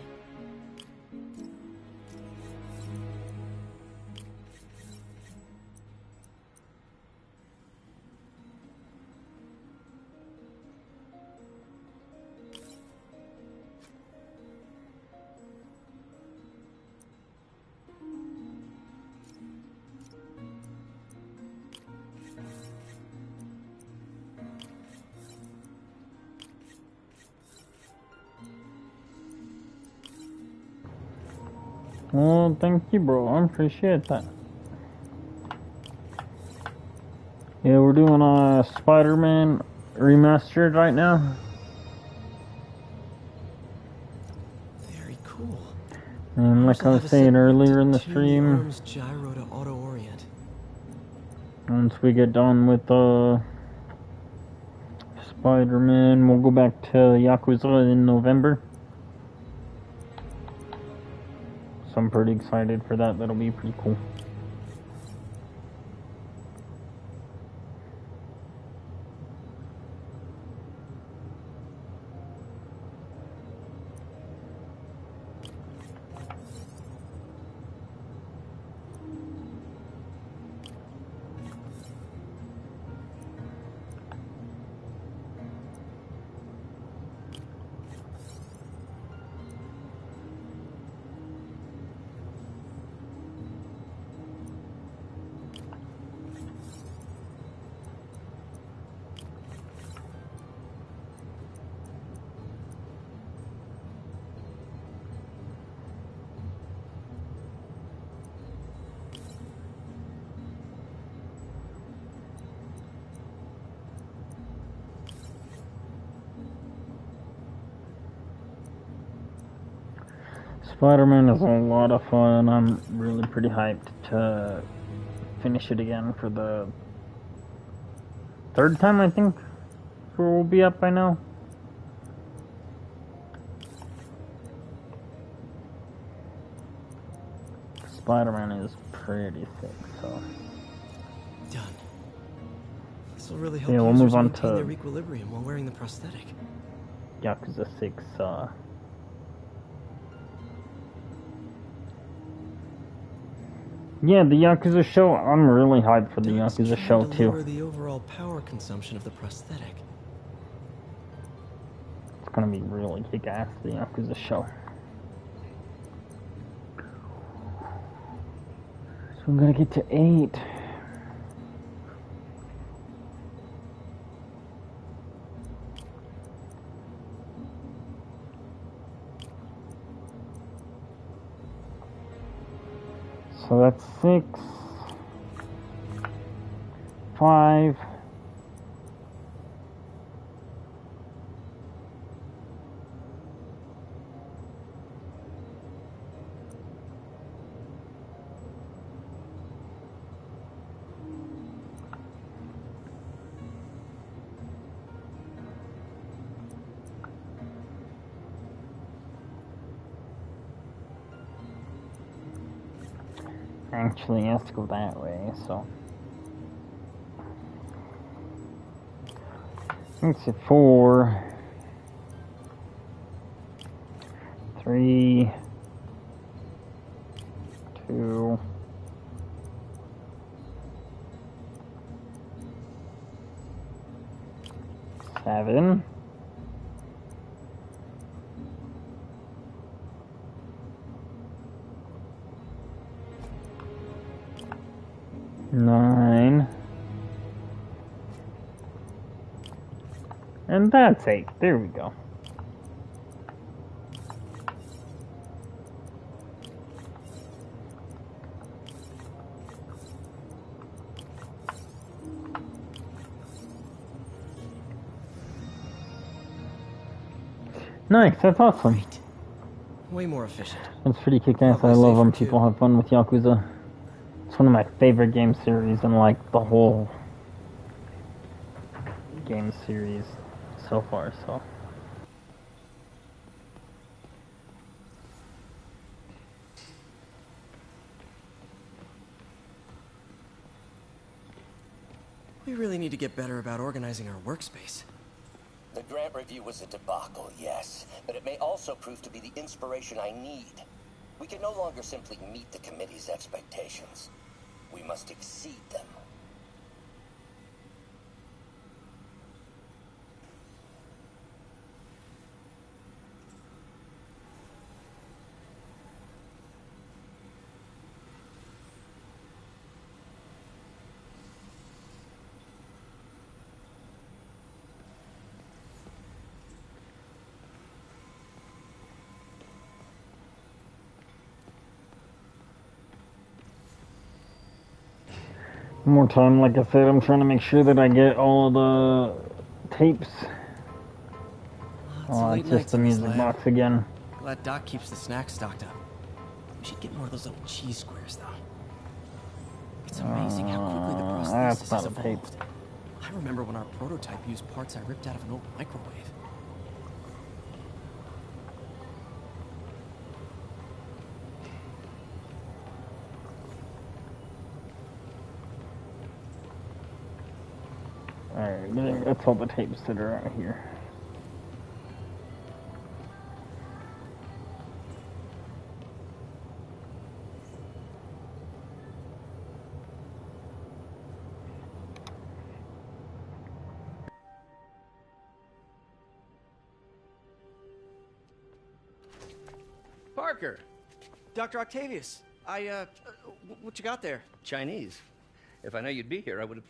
Well, thank you, bro. I appreciate that. Yeah, we're doing Spider-Man Remastered right now. Very cool. And like I was saying earlier in the stream, arms gyro to auto orient. once we get done with Spider-Man, we'll go back to Yakuza in November. So I'm pretty excited for that. That'll be pretty cool. Spider-Man is a lot of fun. I'm really pretty hyped to finish it again for the third time, I think. We'll be up by now. Spider-Man is pretty sick, so. Done. This will really help yeah, we'll users move on maintain to their equilibrium while wearing the prosthetic. Yakuza 6, yeah, the Yakuza show. I'm really hyped for the Yakuza show To too. lower the overall power consumption of the prosthetic. It's gonna be really kick-ass, the Yakuza show. So I'm gonna get to 8. So that's 6, 5, Actually, it has to go that way, so. Let's see, 4, 3, 2, 7. Nine. And that's 8. There we go. Nice, that's awesome. Way more efficient. That's pretty kick-ass. I love when people have fun with Yakuza. It's one of my favorite game series in like the whole game series so far, so. We really need to get better about organizing our workspace. The grant review was a debacle, yes, but it may also prove to be the inspiration I need. We can no longer simply meet the committee's expectations. We must exceed them. One more time, like I said, I'm trying to make sure that I get all of the tapes. Oh, it's just the music box again. Glad Doc keeps the snacks stocked up. We should get more of those little cheese squares, though. It's amazing how quickly the prosthesis has evolved. I remember when our prototype used parts I ripped out of an old microwave. Alright, that's all the tapes that are out here. Parker! Dr. Octavius, what you got there? Chinese. If I know you'd be here, I would have...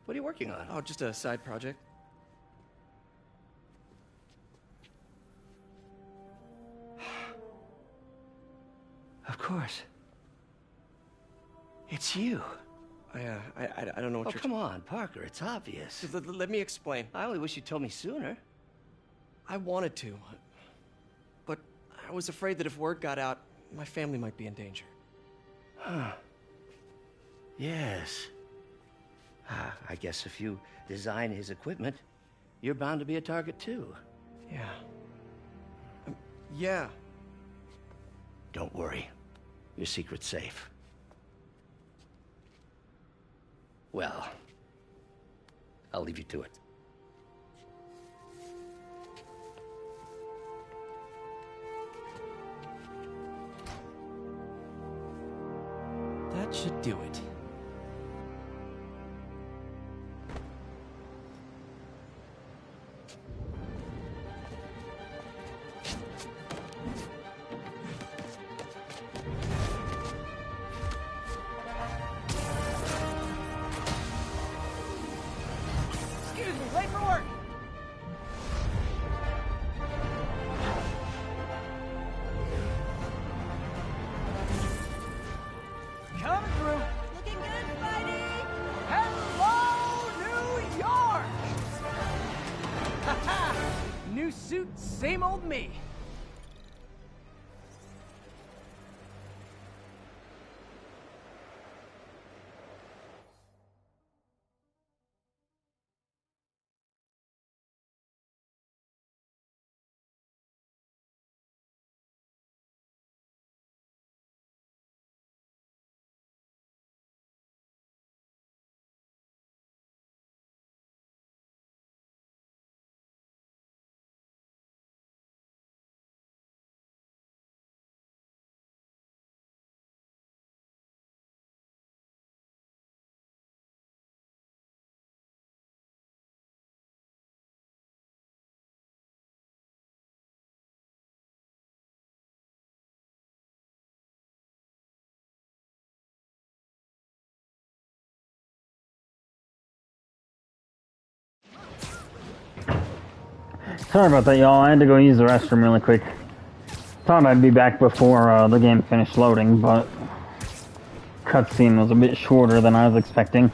What are you working on? Oh, just a side project. Of course. It's you. I don't know what you're... Oh, come on, Parker, it's obvious. Let me explain. I only wish you'd told me sooner. I wanted to, but I was afraid that if word got out, my family might be in danger. Huh. Yes. I guess if you design his equipment, you're bound to be a target too. Yeah. Yeah. Don't worry. Your secret's safe. Well, I'll leave you to it. That should do it. Late for work! Coming through! Looking good, Spidey! Hello, New York! Ha-ha! New suit, same old me. Sorry about that, y'all. I had to go use the restroom really quick. Thought I'd be back before the game finished loading, but cutscene was a bit shorter than I was expecting.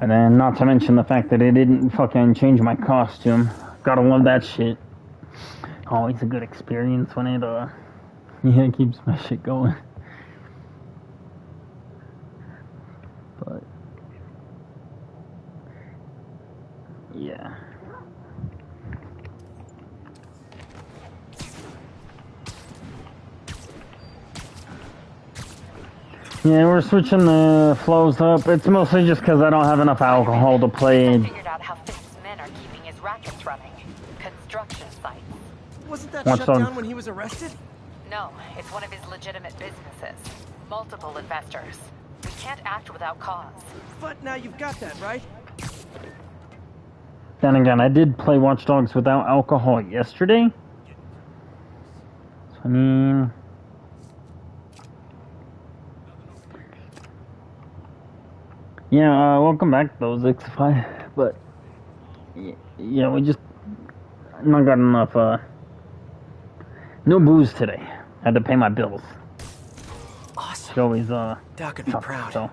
And then, not to mention the fact that it didn't fucking change my costume. Gotta love that shit. Always a good experience when it, yeah, it keeps my shit going. But, yeah. Yeah, we're switching the flows up. It's mostly just because I don't have enough alcohol to play. I figured out how Fisk's men are keeping his rackets running. Construction sites. Wasn't that What's shut on? down when he was arrested? No, it's one of his legitimate businesses. Multiple investors. We can't act without cause. But now you've got that, right? Then again, I did play Watch Dogs without alcohol yesterday. So, I mean... Yeah, welcome back, though, Zixify. But, yeah, we just not got enough, no booze today. Had to pay my bills. Awesome. She always, Doc could be tough, proud. So.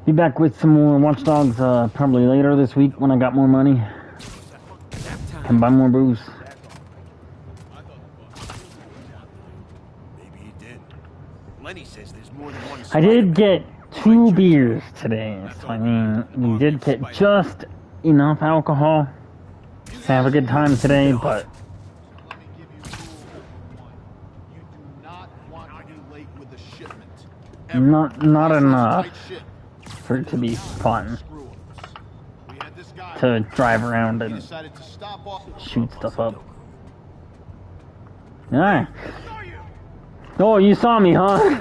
Be back with some more Watch Dogs, probably later this week when I got more money. Can buy more booze. Lenny says there's more than one. I did get 2 beers today, so I mean, we did get just enough alcohol to have a good time today, but not enough for it to be fun to drive around and shoot stuff up. Alright. Oh, you saw me, huh?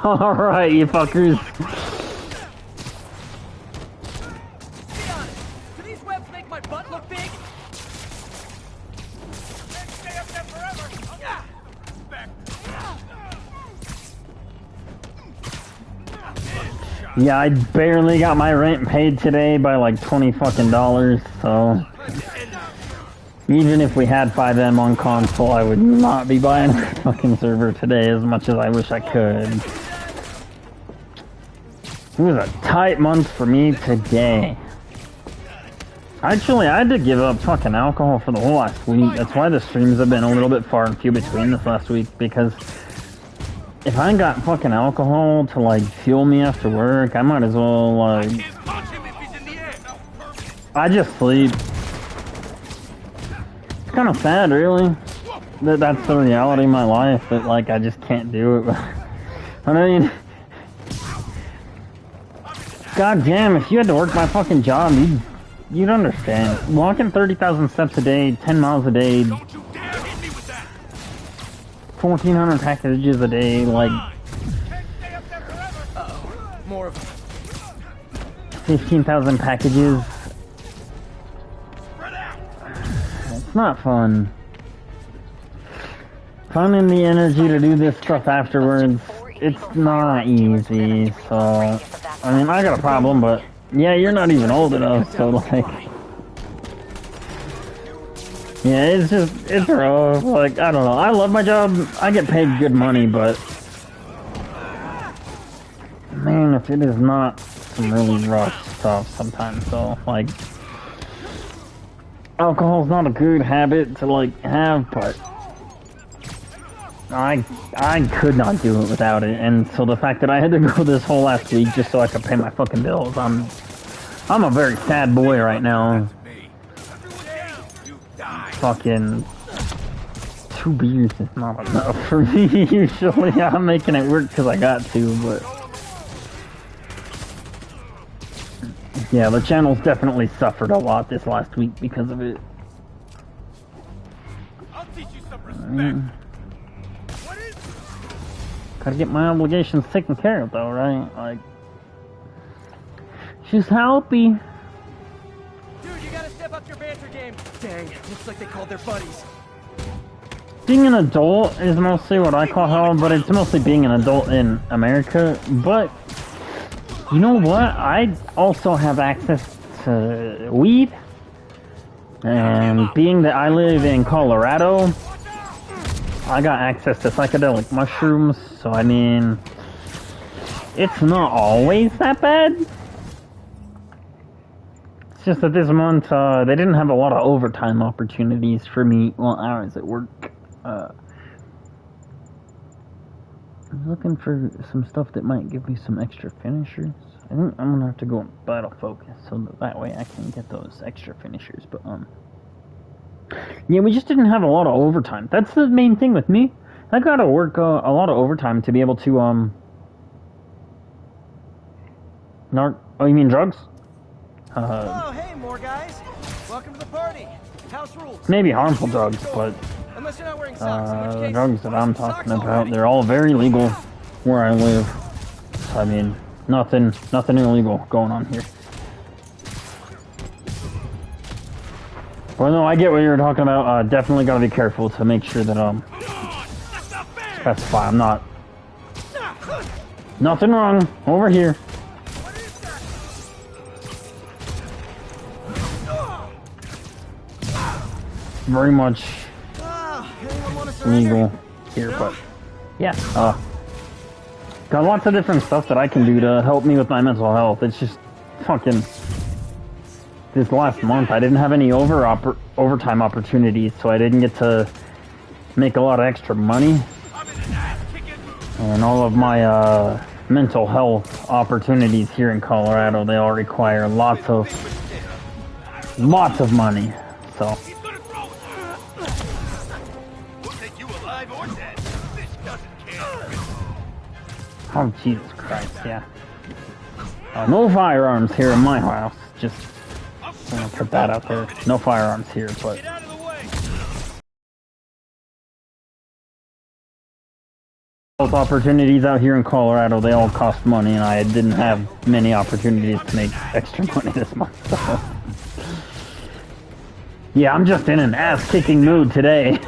Alright, you fuckers. Be honest, do these webs make my butt look big? Stay up there forever. Yeah, I barely got my rent paid today by like $20 fucking, so... Even if we had 5M on console, I would not be buying a fucking server today as much as I wish I could. It was a tight month for me today. Actually, I had to give up fucking alcohol for the whole last week. That's why the streams have been a little bit far and few between this last week, because if I got fucking alcohol to like fuel me after work, I might as well like... I just sleep. Kind of sad, really, that that's the reality of my life, that like I just can't do it. I mean, god damn, if you had to work my fucking job, you'd understand. Walking 30,000 steps a day, 10 miles a day, 1,400 packages a day, like More of 15,000 packages. It's not fun. Finding the energy to do this stuff afterwards, it's not easy, so... I mean, I got a problem, but... Yeah, you're not even old enough, so like... Yeah, it's just... It's rough, like, I don't know. I love my job, I get paid good money, but... Man, if it is not some really rough stuff sometimes, so, like... Alcohol's not a good habit to, like, have, but... I could not do it without it, and so the fact that I had to go this whole last week just so I could pay my fucking bills, I'm a very sad boy right now. Fucking... 2 beers is not enough for me, usually. I'm making it work because I got to, but... Yeah, the channel's definitely suffered a lot this last week because of it. I'll teach you some respect. Gotta get my obligations taken care of though, right? Like... She's happy. Dude, you gotta step up your banter game. Dang, looks like they called their buddies. Being an adult is mostly what I call hell, but it's mostly being an adult in America, but... You know what? I also have access to weed. And being that I live in Colorado, I got access to psychedelic mushrooms. So, I mean, it's not always that bad. It's just that this month, they didn't have a lot of overtime opportunities for me while I was at work. I'm looking for some stuff that might give me some extra finishers. I think I'm gonna have to go on battle focus so that way I can get those extra finishers. But yeah, we just didn't have a lot of overtime. That's the main thing with me. I gotta work a lot of overtime to be able to Oh, you mean drugs? Oh, hey, more guys. Welcome to the party. House rules. Maybe harmful drugs, but Unless you're not wearing socks, in which the case, drugs that I'm talking about, they're all very legal where I live. So, I mean, nothing illegal going on here. Well, no, I get what you're talking about. Definitely gotta be careful to make sure that specify I'm not. Nothing wrong over here. Very much legal here, but yeah, got lots of different stuff that I can do to help me with my mental health. It's just fucking this last month I didn't have any overtime opportunities, so I didn't get to make a lot of extra money, and all of my mental health opportunities here in Colorado, they all require lots of money, so. Oh, Jesus Christ, yeah. No firearms here in my house. Just want to put that out there. No firearms here, but... Those opportunities out here in Colorado, they all cost money, and I didn't have many opportunities to make extra money this month, so... Yeah, I'm just in an ass-kicking mood today.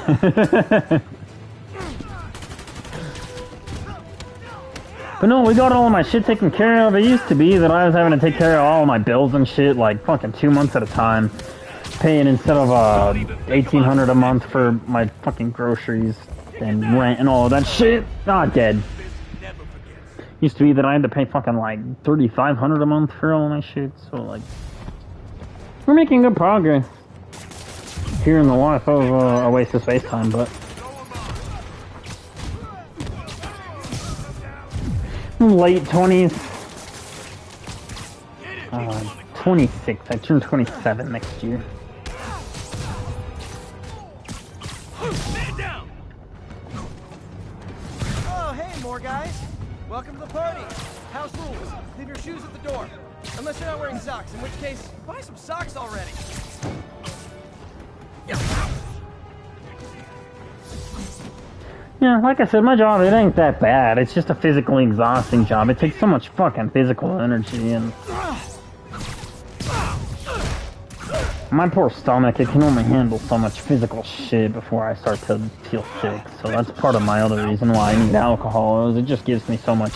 But no, we got all of my shit taken care of. It used to be that I was having to take care of all of my bills and shit, like, fucking 2 months at a time. Paying instead of, $1,800 a month for my fucking groceries and rent and all of that shit. Not dead. Used to be that I had to pay fucking, like, $3,500 a month for all of my shit, so, like... We're making good progress here in the life of, a waste of space-time, but... Late 20s. 26. I turn 27 next year. Oh, hey, more guys. Welcome to the party. House rules. Leave your shoes at the door. Unless you're not wearing socks, in which case, buy some socks already. Yeah, like I said, my job, it ain't that bad. It's just a physically exhausting job. It takes so much fucking physical energy, and... my poor stomach, it can only handle so much physical shit before I start to feel sick. So that's part of my other reason why I need alcohol, is it just gives me so much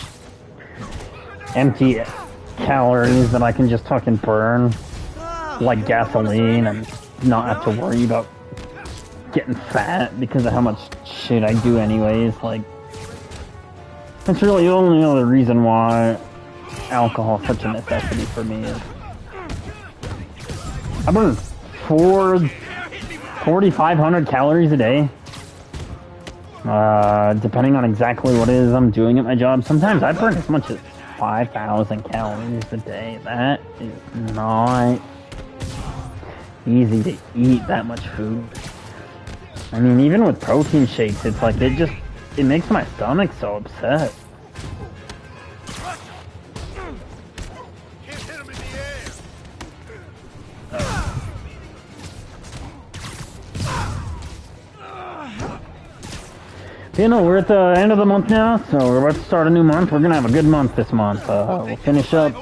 empty calories that I can just fucking burn like gasoline and not have to worry about getting fat because of how much shit I do anyways. Like, that's really the only other reason why alcohol is such a necessity for me. Is I burn 4,500 calories a day, depending on exactly what it is I'm doing at my job. Sometimes I burn as much as 5,000 calories a day. That is not easy to eat that much food. I mean, even with protein shakes, it's like, it makes my stomach so upset. You know, we're at the end of the month now, so we're about to start a new month. We're gonna have a good month this month. We'll finish up.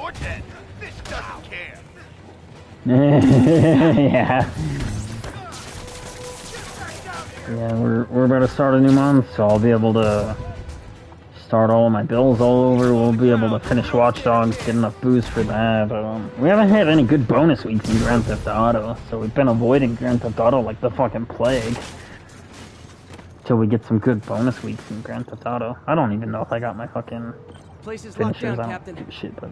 Yeah. Yeah, we're about to start a new month, so I'll be able to start all my bills all over. We'll be able to finish Watch Dogs, get enough booze for that. We haven't had any good bonus weeks in Grand Theft Auto, so we've been avoiding Grand Theft Auto like the fucking plague. Till we get some good bonus weeks in Grand Theft Auto. I don't even know if I got my fucking finishers. I don't give a shit, but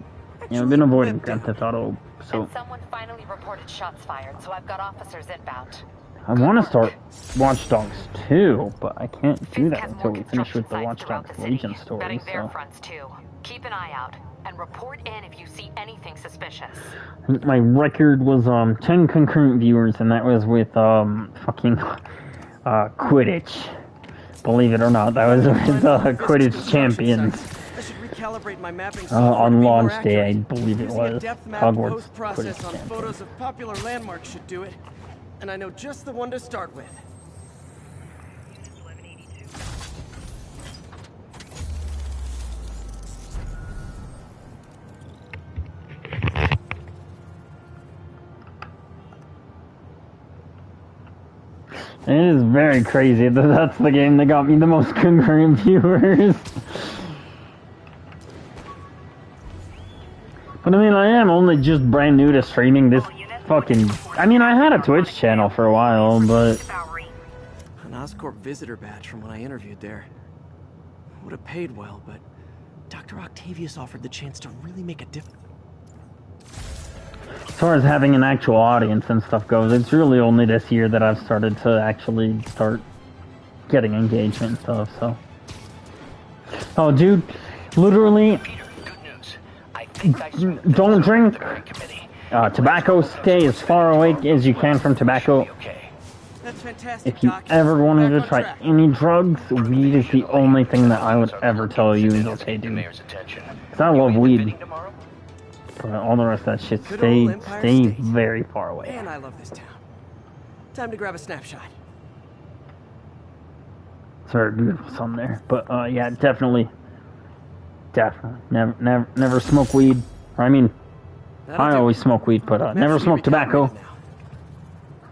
yeah, I've been avoiding Grand Theft Auto, so... And someone finally reported shots fired, so I've got officers inbound. I want to start Watch Dogs 2, but I can't do that until we finish with the Watch Dogs Legion story, so... fronts too. Keep an eye out, and report in if you see anything suspicious. I think my record was 10 concurrent viewers, and that was with fucking Quidditch. Believe it or not, that was with Quidditch Champions. On launch day, I believe it was. Hogwarts Quidditch Champions. Photos of popular landmarks should do it, and I know just the one to start with. It is very crazy that that's the game that got me the most concurrent viewers. But I mean, I am only just brand new to streaming this fucking... I mean, I had a Twitch channel for a while, but... An Oscorp visitor badge from when I interviewed there. Would have paid well, but Dr. Octavius offered the chance to really make a difference. As far as having an actual audience and stuff goes, it's really only this year that I've started to actually start getting engagement and stuff, so... Oh, dude, literally... Don't drink tobacco. Stay as far away as you can from tobacco. If you ever wanted to try any drugs, weed is the only thing that I would ever tell you is okay, dude. Because I love weed. But all the rest of that shit, stay very far away. Man, I love this town. Time to grab a snapshot. It's very beautiful sun there. But yeah, definitely. Never smoke weed. I mean, I always smoke weed, but never smoke tobacco.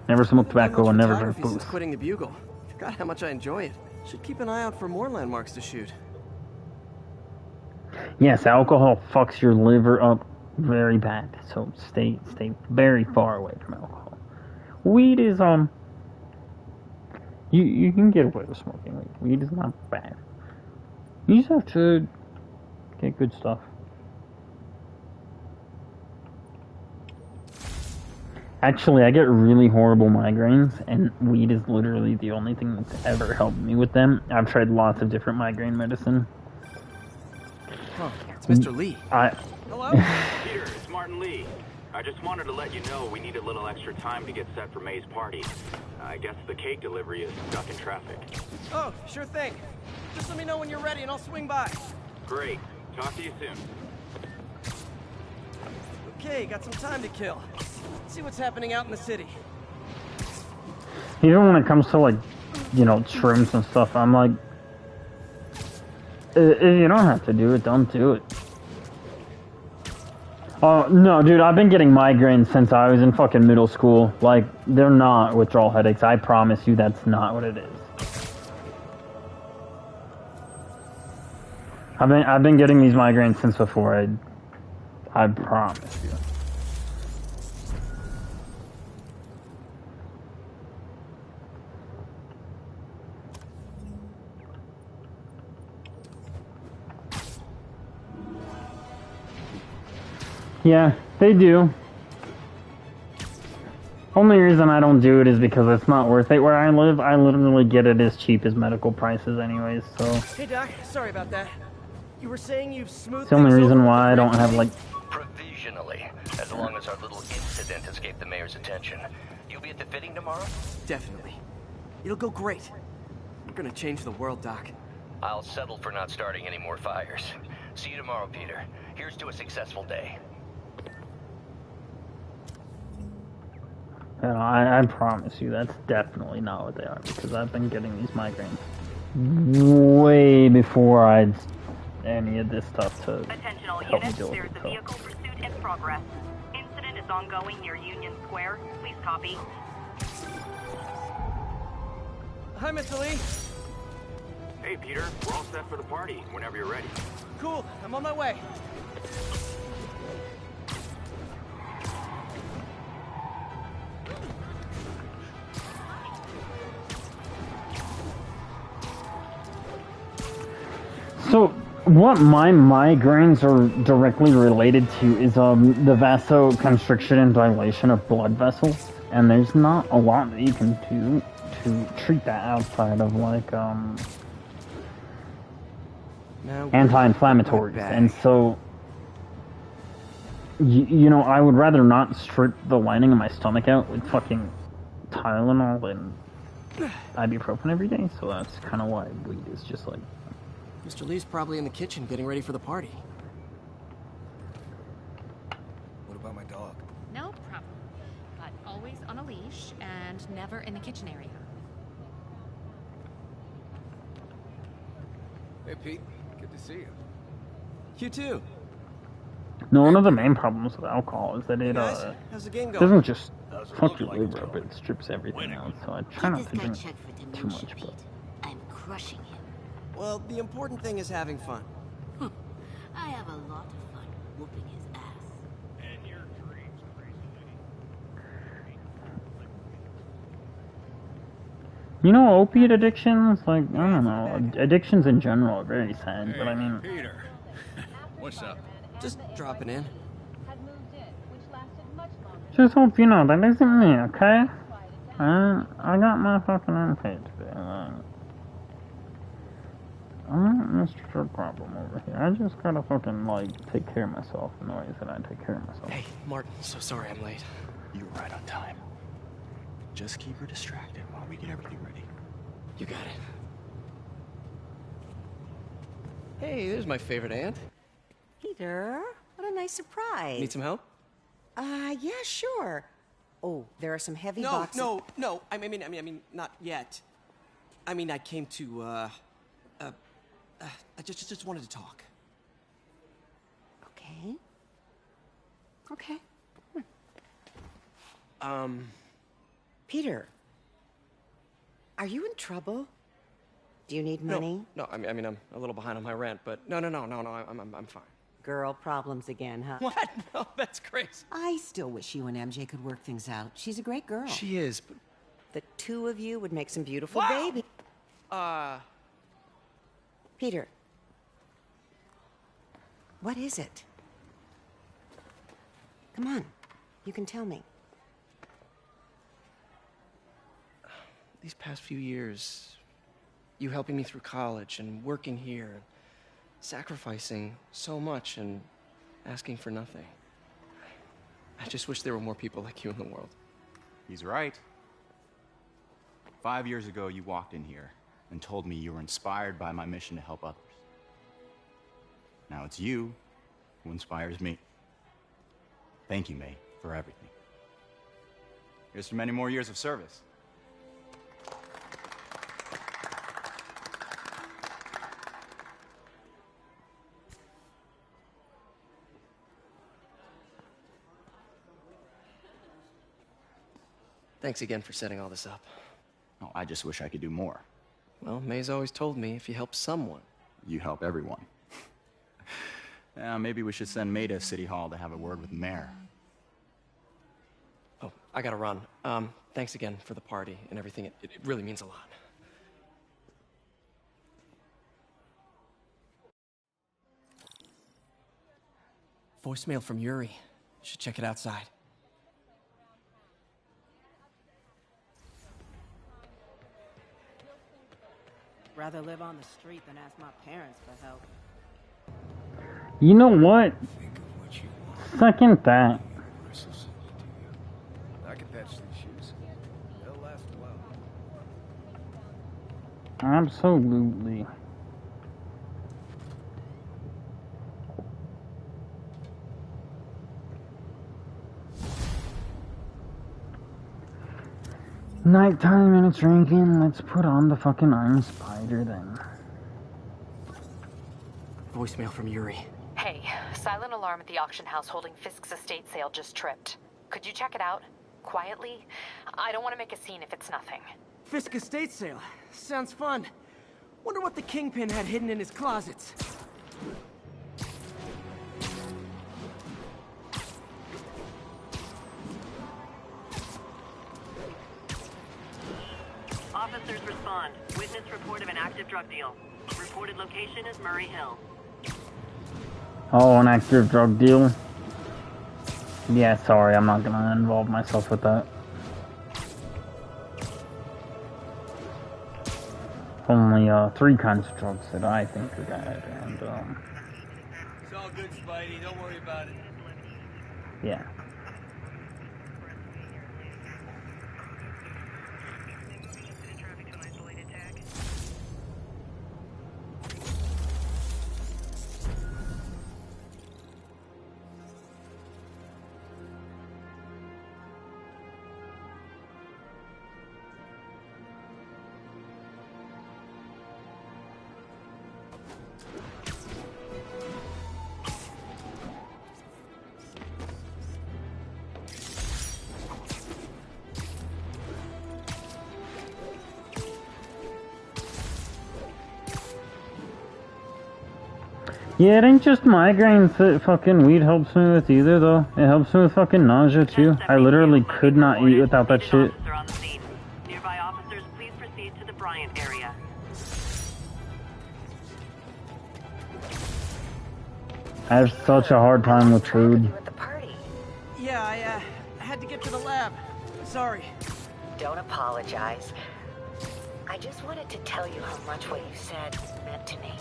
Never smoke tobacco and never drink booze. Quitting the Bugle. Forgot how much I enjoy it. Should keep an eye out for more landmarks to shoot. Yes, alcohol fucks your liver up very bad, so stay very far away from alcohol. Weed is you can get away with smoking weed. Weed is not bad. You just have to get good stuff. Actually, I get really horrible migraines, and weed is literally the only thing that's ever helped me with them. I've tried lots of different migraine medicine. Oh, it's Mr. Lee. Hello? Peter, it's Martin Lee. I just wanted to let you know we need a little extra time to get set for May's party. I guess the cake delivery is stuck in traffic. Oh, sure thing. Just let me know when you're ready and I'll swing by. Great. Talk to you soon. Okay, got some time to kill. Let's see what's happening out in the city. Even when it comes to, like, you know, shrooms and stuff, I'm like, if you don't have to do it, don't do it. Oh, no, dude, I've been getting migraines since I was in fucking middle school. Like, they're not withdrawal headaches. I promise you that's not what it is. I've been getting these migraines since before. I promise you. Yeah, they do. Only reason I don't do it is because it's not worth it. Where I live, I literally get it as cheap as medical prices anyways, so... Hey, Doc, sorry about that. You were saying you've smoothed it's the only reason why I don't have, like... Provisionally, as long as our little incident escaped the mayor's attention. You'll be at the fitting tomorrow? Definitely. It'll go great. We're gonna change the world, Doc. I'll settle for not starting any more fires. See you tomorrow, Peter. Here's to a successful day. You know, I promise you that's definitely not what they are, because I've been getting these migraines way before I'd any of this stuff to Attention all help me units, deal with there's it. a vehicle pursuit in progress. Incident is ongoing near Union Square. Please copy. Hi, Mr. Lee. Hey, Peter, we're all set for the party whenever you're ready. Cool, I'm on my way. So, what my migraines are directly related to is the vasoconstriction and dilation of blood vessels, and there's not a lot that you can do to treat that outside of like anti-inflammatories, and so you know, I would rather not strip the lining of my stomach out with fucking Tylenol and ibuprofen every day, so that's kind of why weed is just like... Mr. Lee's probably in the kitchen getting ready for the party. What about my dog? No problem. But always on a leash and never in the kitchen area. Hey, Pete. Good to see you. You too. No, one of the main problems with alcohol is that it how's the game going? doesn't just fuck your liver up, it strips everything out, so I try not to drink too much. But... I'm crushing him. Well, the important thing is having fun. I have a lot of fun whooping his ass. And your dreams, crazy lady. You know, opiate addictions, like, I don't know, addictions in general are very sad, but I mean... Peter. What's up? Just dropping in. Just hope you know that isn't me, okay? I got my fucking unpaid today. I'm not Mr. Problem over here. I just gotta fucking, like, take care of myself in the ways that I take care of myself. Hey, Martin, so sorry I'm late. You were right on time. Just keep her distracted while we get everything ready. You got it. Hey, there's my favorite aunt. Peter, what a nice surprise. Need some help? Yeah, sure. Oh, there are some heavy No, boxes. no, I mean, not yet. I mean, I came to, I just wanted to talk. Okay. Okay. Peter, are you in trouble? Do you need money? No, I mean, I'm a little behind on my rent, but no, I'm fine. Girl problems again, huh? What? No, that's crazy. I still wish you and MJ could work things out. She's a great girl. She is, but... The two of you would make some beautiful baby. Peter. What is it? Come on. You can tell me. These past few years, you helping me through college and working here, sacrificing so much and asking for nothing. I just wish there were more people like you in the world. He's right. 5 years ago, you walked in here and told me you were inspired by my mission to help others. Now it's you who inspires me. Thank you, May, for everything. Here's to many more years of service. Thanks again for setting all this up. Oh, I just wish I could do more. Well, May's always told me if you help someone, you help everyone. Maybe we should send May to City Hall to have a word with the mayor. Oh, I gotta run. Thanks again for the party and everything. It really means a lot. Voicemail from Yuri. Should check it outside. Rather live on the street than ask my parents for help. You know what? Second that. I can patch these shoes. They'll last a while. Absolutely. Nighttime and it's drinking. Let's put on the fucking Iron Spider then. Voicemail from Yuri. Hey, silent alarm at the auction house holding Fisk's estate sale just tripped. Could you check it out? Quietly? I don't want to make a scene if it's nothing. Fisk estate sale. Sounds fun. Wonder what the Kingpin had hidden in his closets. Officers respond. Witness report of an active drug deal. Reported location is Murray Hill. Oh, an active drug deal? Yeah, sorry, I'm not gonna involve myself with that. Only 3 kinds of drugs that I think are bad, and It's all good, Spidey. Don't worry about it. yeah. Yeah, it ain't just migraines that fucking weed helps me with either, though. It helps me with fucking nausea, too. I literally could not eat without that shit. Nearby officers, please proceed to the Bryant area. I have such a hard time with food. Yeah, I had to get to the lab. Sorry. Don't apologize. I just wanted to tell you how much what you said meant to me.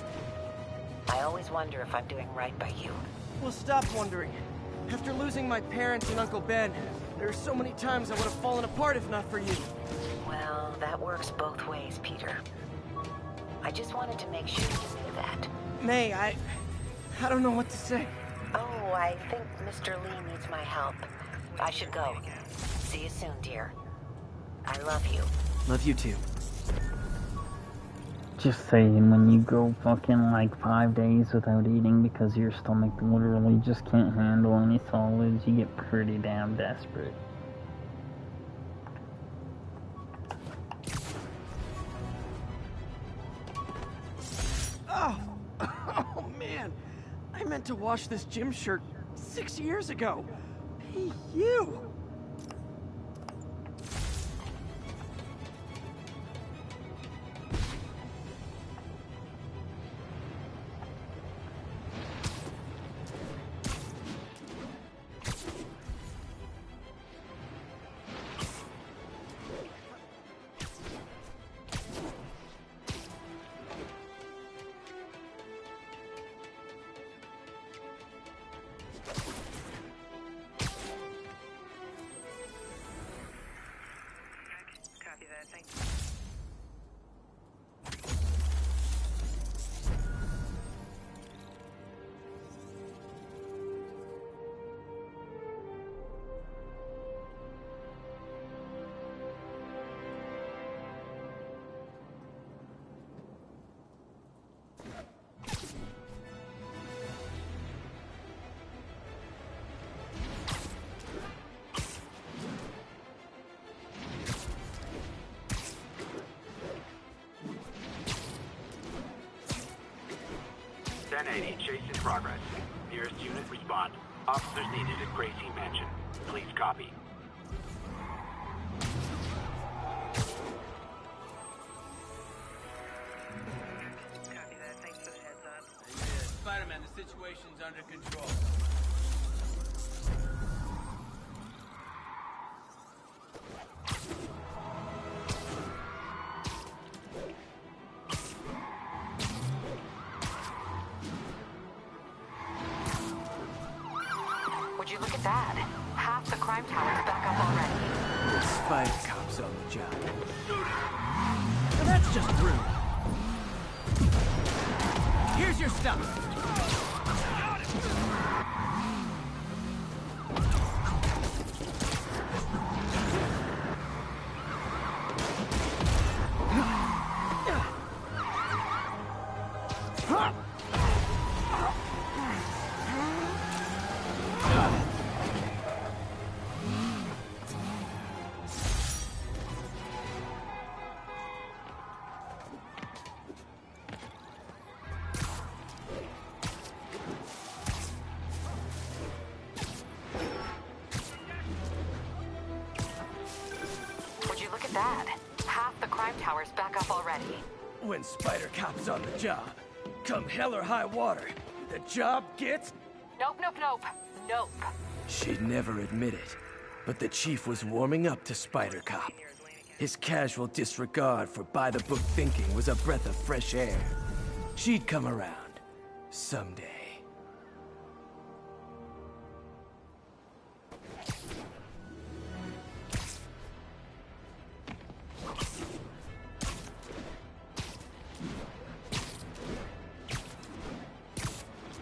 I always wonder if I'm doing right by you. Well, stop wondering. After losing my parents and Uncle Ben, there are so many times I would have fallen apart if not for you. Well, that works both ways, Peter. I just wanted to make sure you knew that. May, I don't know what to say. Oh, I think Mr. Lee needs my help. I should go. See you soon, dear. I love you. Love you too. Just saying, when you go fucking like 5 days without eating because your stomach literally just can't handle any solids, you get pretty damn desperate. Oh, oh man. I meant to wash this gym shirt 6 years ago. Hey, you! Chase in progress. Nearest unit respond. Officers needed at Gracie Mansion. Please copy. Copy that. Thanks for the heads up. Spider-Man, the situation's under control. Would you look at that? Half the crime tower's back up already. Spider cops on the job. Now that's just rude. Here's your stuff. When Spider Cop's on the job, come hell or high water, the job gets... Nope, nope, nope. Nope. She'd never admit it, but the chief was warming up to Spider Cop. His casual disregard for by-the-book thinking was a breath of fresh air. She'd come around. Someday.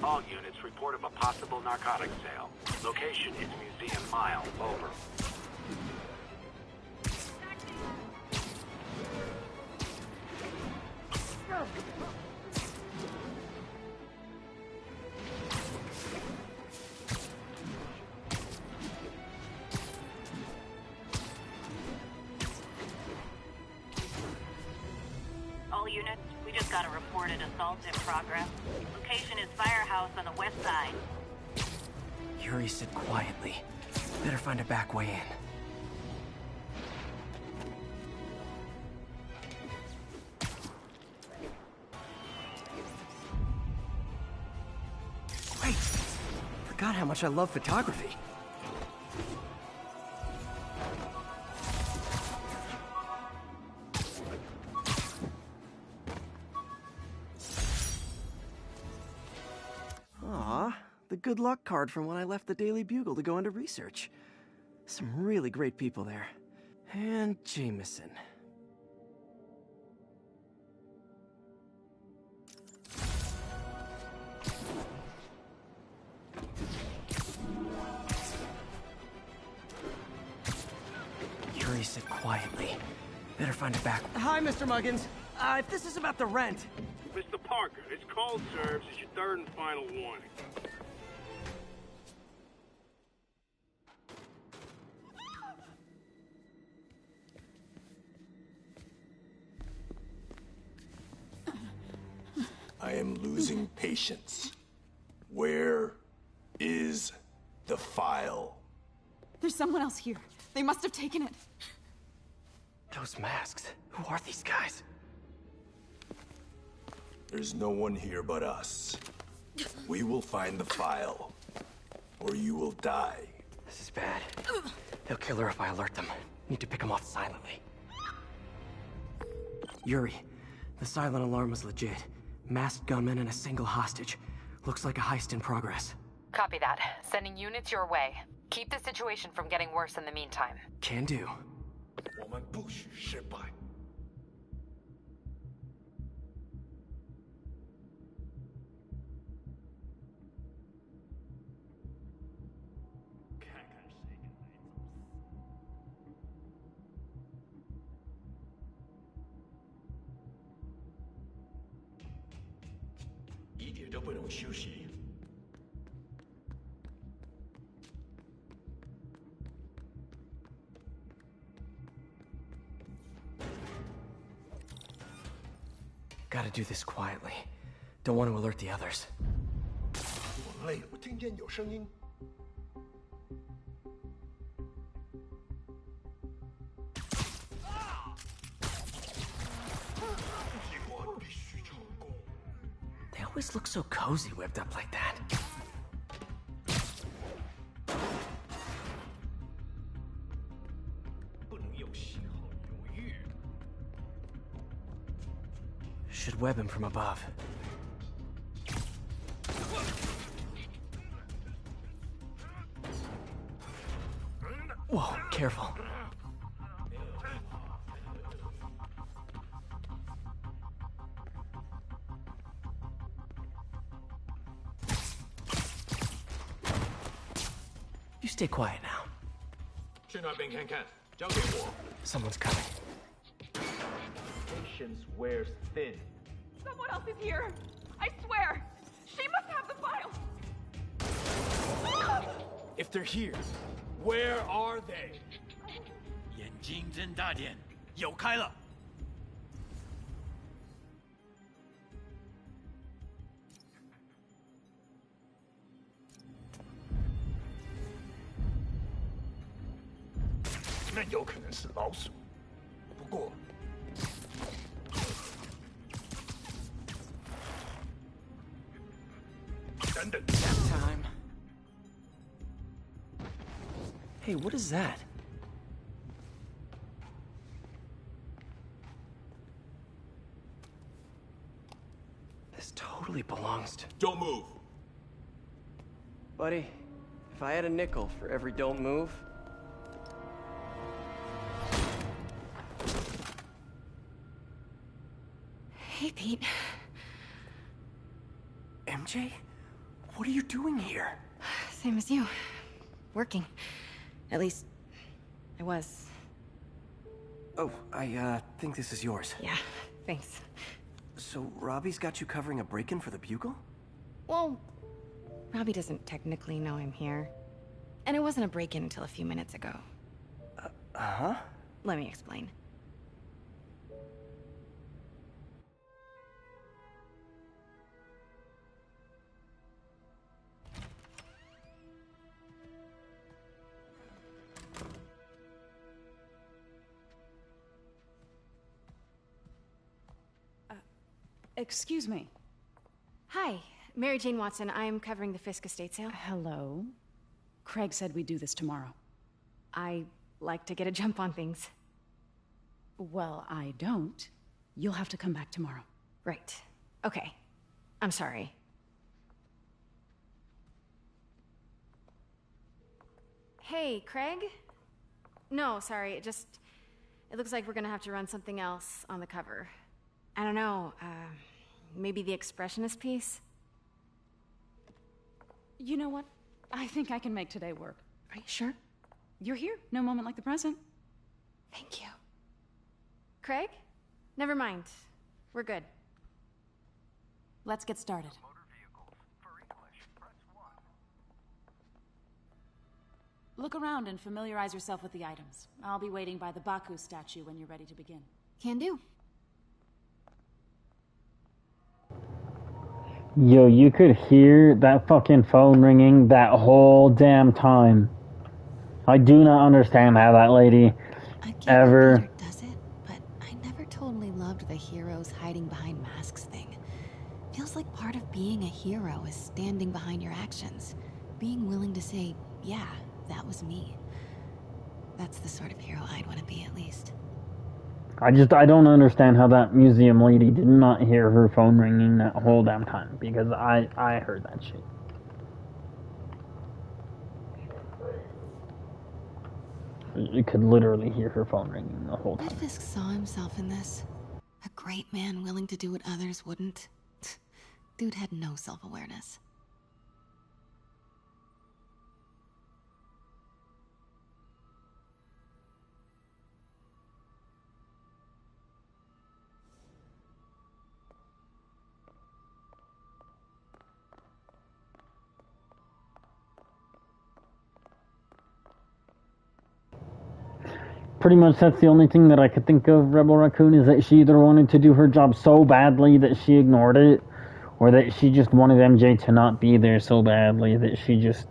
All units report of a possible narcotics sale. Location is Museum Mile. Over. All units, we just got a reported assault in progress. Location is Firehouse on the west side. Yuri said quietly. Better find a back way in. Wait! Forgot how much I love photography. Aw, the good luck card from when I left the Daily Bugle to go into research. Some really great people there. And Jameson. Yuri said quietly. Better find a back... Hi, Mr. Muggins. If this is about the rent... Mr. Parker, this cold serves is your third and final warning. I am losing patience. Where is the file? There's someone else here. They must have taken it. Those masks. Who are these guys? There's no one here but us. We will find the file, or you will die. This is bad. They'll kill her if I alert them. Need to pick them off silently. Yuri, the silent alarm was legit. Masked gunmen and a single hostage. Looks like a heist in progress. Copy that. Sending units your way. Keep the situation from getting worse in the meantime. Can do. 我们不许失败。一点都不能休息。Gotta do this quietly. Don't want to alert the others. 我累了，我听见有声音。计划必须成功。They always look so cozy whipped up like that. Should web him from above. Whoa, careful. You stay quiet now. 去那边看看，交给我。 Someone's coming. Patience wears thin. Someone else is here. I swear. She must have the file. If they're here, where are they? 眼睛睁大点，有开了。那有可能是老鼠，不过 splendid. Time. Hey, what is that? This totally belongs to... Don't move! Buddy, if I had a nickel for every don't move... Hey, Pete. MJ? What are you doing here? Same as you. Working. At least, I was. Oh, I think this is yours. Yeah, thanks. So, Robbie's got you covering a break-in for the Bugle? Well, Robbie doesn't technically know I'm here. And it wasn't a break-in until a few minutes ago. Huh? Let me explain. Excuse me. Hi, Mary Jane Watson. I'm covering the Fisk estate sale. Hello. Craig said we'd do this tomorrow. I like to get a jump on things. Well, I don't. You'll have to come back tomorrow. Right. Okay. I'm sorry. Hey, Craig? No, sorry. It looks like we're gonna have to run something else on the cover. I don't know, maybe the expressionist piece? You know what? I think I can make today work. Are you sure? You're here. No moment like the present. Thank you. Craig? Never mind. We're good. Let's get started. Look around and familiarize yourself with the items. I'll be waiting by the Baku statue when you're ready to begin. Can do. Yo, you could hear that fucking phone ringing that whole damn time. I do not understand how that lady ever... does it, but I never totally loved the heroes hiding behind masks thing. Feels like part of being a hero is standing behind your actions. Being willing to say, yeah, that was me. That's the sort of hero I'd want to be, at least. I don't understand how that museum lady did not hear her phone ringing that whole damn time, because I heard that shit. You could literally hear her phone ringing the whole time. Red Fisk saw himself in this. A great man willing to do what others wouldn't. Dude had no self-awareness. Pretty much that's the only thing that I could think of, Rebel Raccoon, is that she either wanted to do her job so badly that she ignored it, or that she just wanted MJ to not be there so badly that she just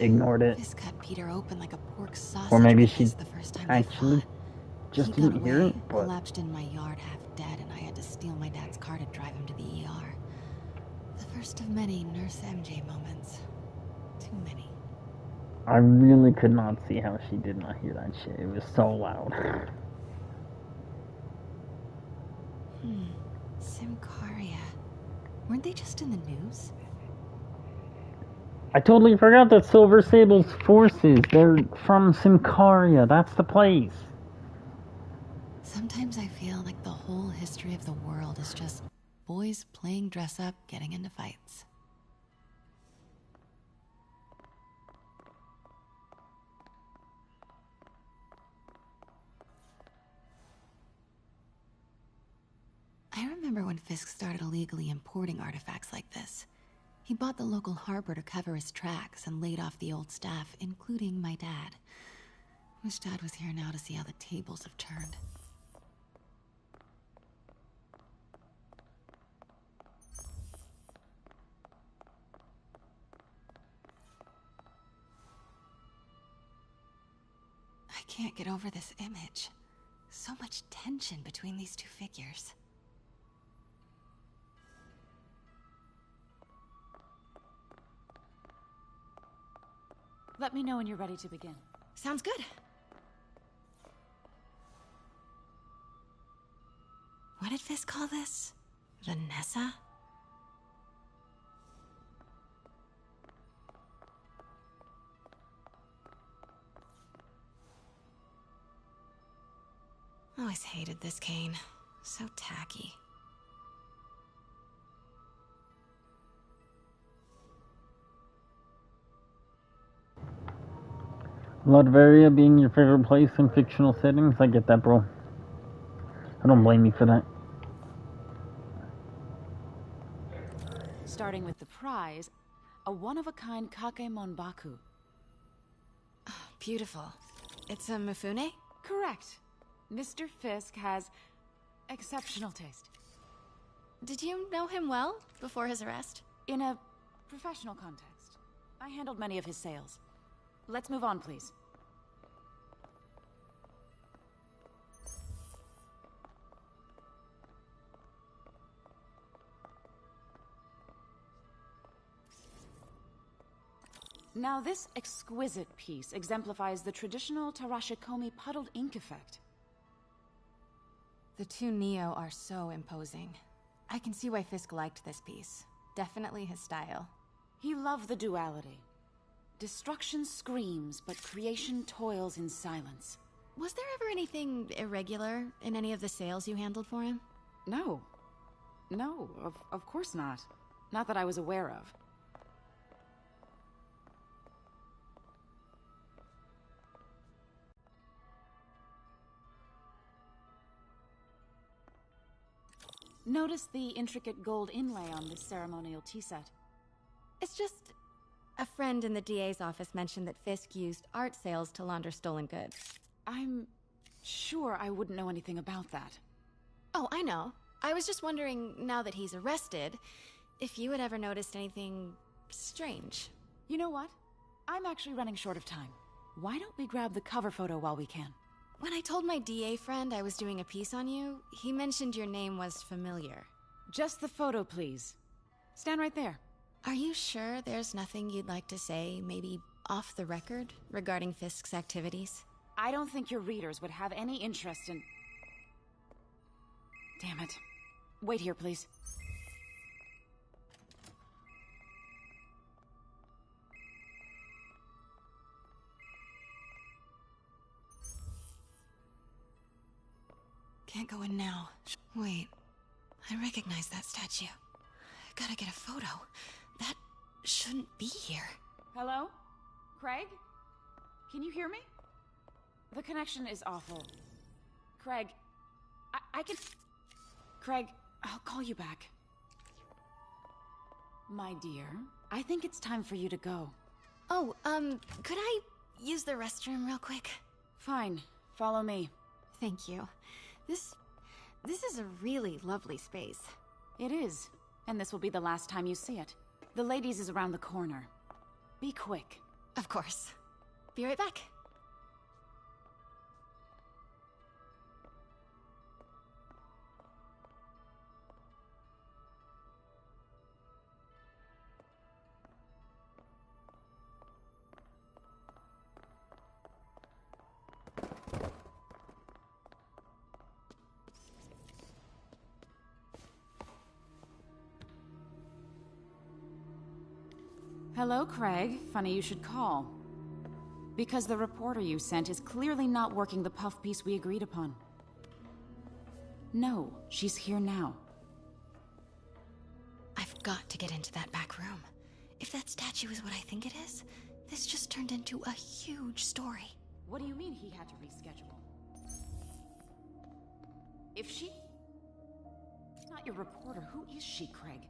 ignored it. Fisk cut Peter open like a pork sausage. Or maybe she the first time actually just he didn't hear it, but... collapsed in my yard half dead, and I had to steal my dad's car to drive him to the ER. The first of many Nurse MJ moments. Too many. I really could not see how she did not hear that shit. It was so loud. Symkaria. Weren't they just in the news? I totally forgot that Silver Sable's forces, they're from Symkaria. That's the place. Sometimes I feel like the whole history of the world is just boys playing dress up, getting into fights. I remember when Fisk started illegally importing artifacts like this. He bought the local harbor to cover his tracks and laid off the old staff, including my dad. Wish Dad was here now to see how the tables have turned. I can't get over this image. So much tension between these two figures. Let me know when you're ready to begin. Sounds good. What did Fisk call this? Vanessa? Always hated this cane. So tacky. Latveria being your favorite place in fictional settings, I get that, bro. I don't blame you for that. Starting with the prize, a one-of-a-kind Kakemon Baku. Beautiful. It's a Mifune? Correct. Mr. Fisk has exceptional taste. Did you know him well before his arrest? In a professional context. I handled many of his sales. Let's move on, please. Now, this exquisite piece exemplifies the traditional Tarashikomi puddled ink effect. The two Neo are so imposing. I can see why Fisk liked this piece. Definitely his style. He loved the duality. Destruction screams, but creation toils in silence. Was there ever anything irregular in any of the sales you handled for him? No. No, of course not. Not that I was aware of. Notice the intricate gold inlay on this ceremonial tea set. It's just... a friend in the DA's office mentioned that Fisk used art sales to launder stolen goods. I'm sure I wouldn't know anything about that. Oh, I know. I was just wondering, now that he's arrested, if you had ever noticed anything strange. You know what? I'm actually running short of time. Why don't we grab the cover photo while we can? When I told my DA friend I was doing a piece on you, he mentioned your name was familiar. Just the photo, please. Stand right there. Are you sure there's nothing you'd like to say, maybe off the record, regarding Fisk's activities? I don't think your readers would have any interest in... Damn it. Wait here, please. Can't go in now. Wait. I recognize that statue. Gotta get a photo. That shouldn't be here. Hello? Craig? Can you hear me? The connection is awful. Craig, I can... Craig, I'll call you back. My dear, I think it's time for you to go. Oh, could I use the restroom real quick? Fine. Follow me. Thank you. This is a really lovely space. It is. And this will be the last time you see it. The ladies is around the corner. Be quick. Of course. Be right back. Hello, Craig. Funny you should call. Because the reporter you sent is clearly not working the puff piece we agreed upon. No, she's here now. I've got to get into that back room. If that statue is what I think it is, this just turned into a huge story. What do you mean he had to reschedule? If she's not your reporter, who is she, Craig?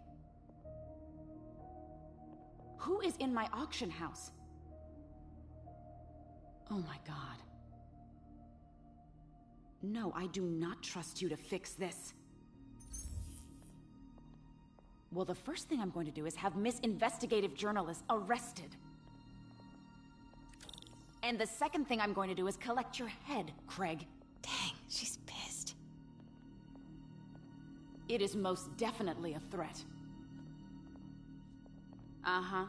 Who is in my auction house? Oh my God. No, I do not trust you to fix this. Well, the first thing I'm going to do is have Miss Investigative Journalist arrested. And the second thing I'm going to do is collect your head, Craig. Dang, she's pissed. It is most definitely a threat. Uh-huh.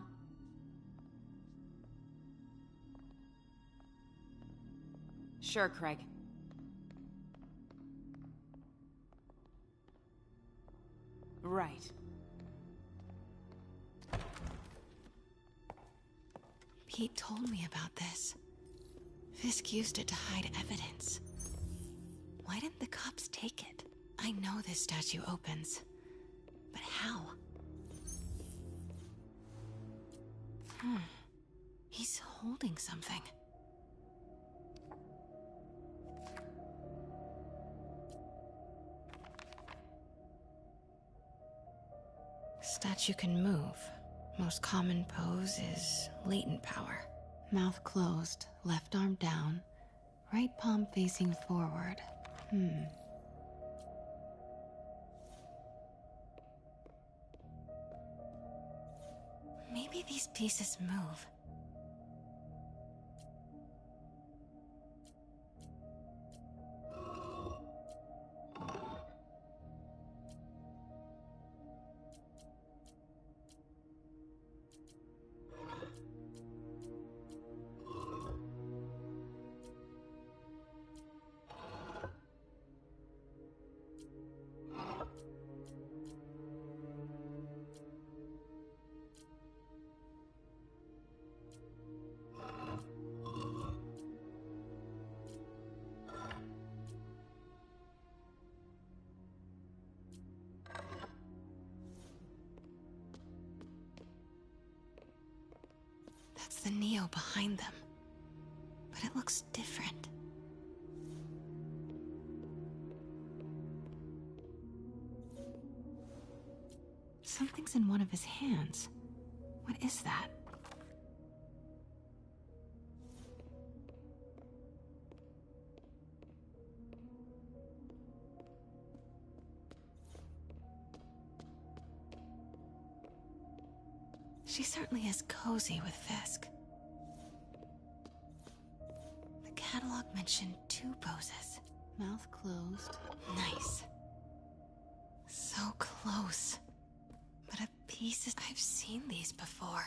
Sure, Craig. Right. Pete told me about this. Fisk used it to hide evidence. Why didn't the cops take it? I know this statue opens, but how? He's holding something. Statue can move. Most common pose is latent power. Mouth closed, left arm down, right palm facing forward. Maybe these pieces move. That's the Neo behind them. But it looks different. Something's in one of his hands. What is that? She certainly is cozy with Fisk. The catalog mentioned 2 poses. Mouth closed. Nice. So close. But a piece is... I've seen these before.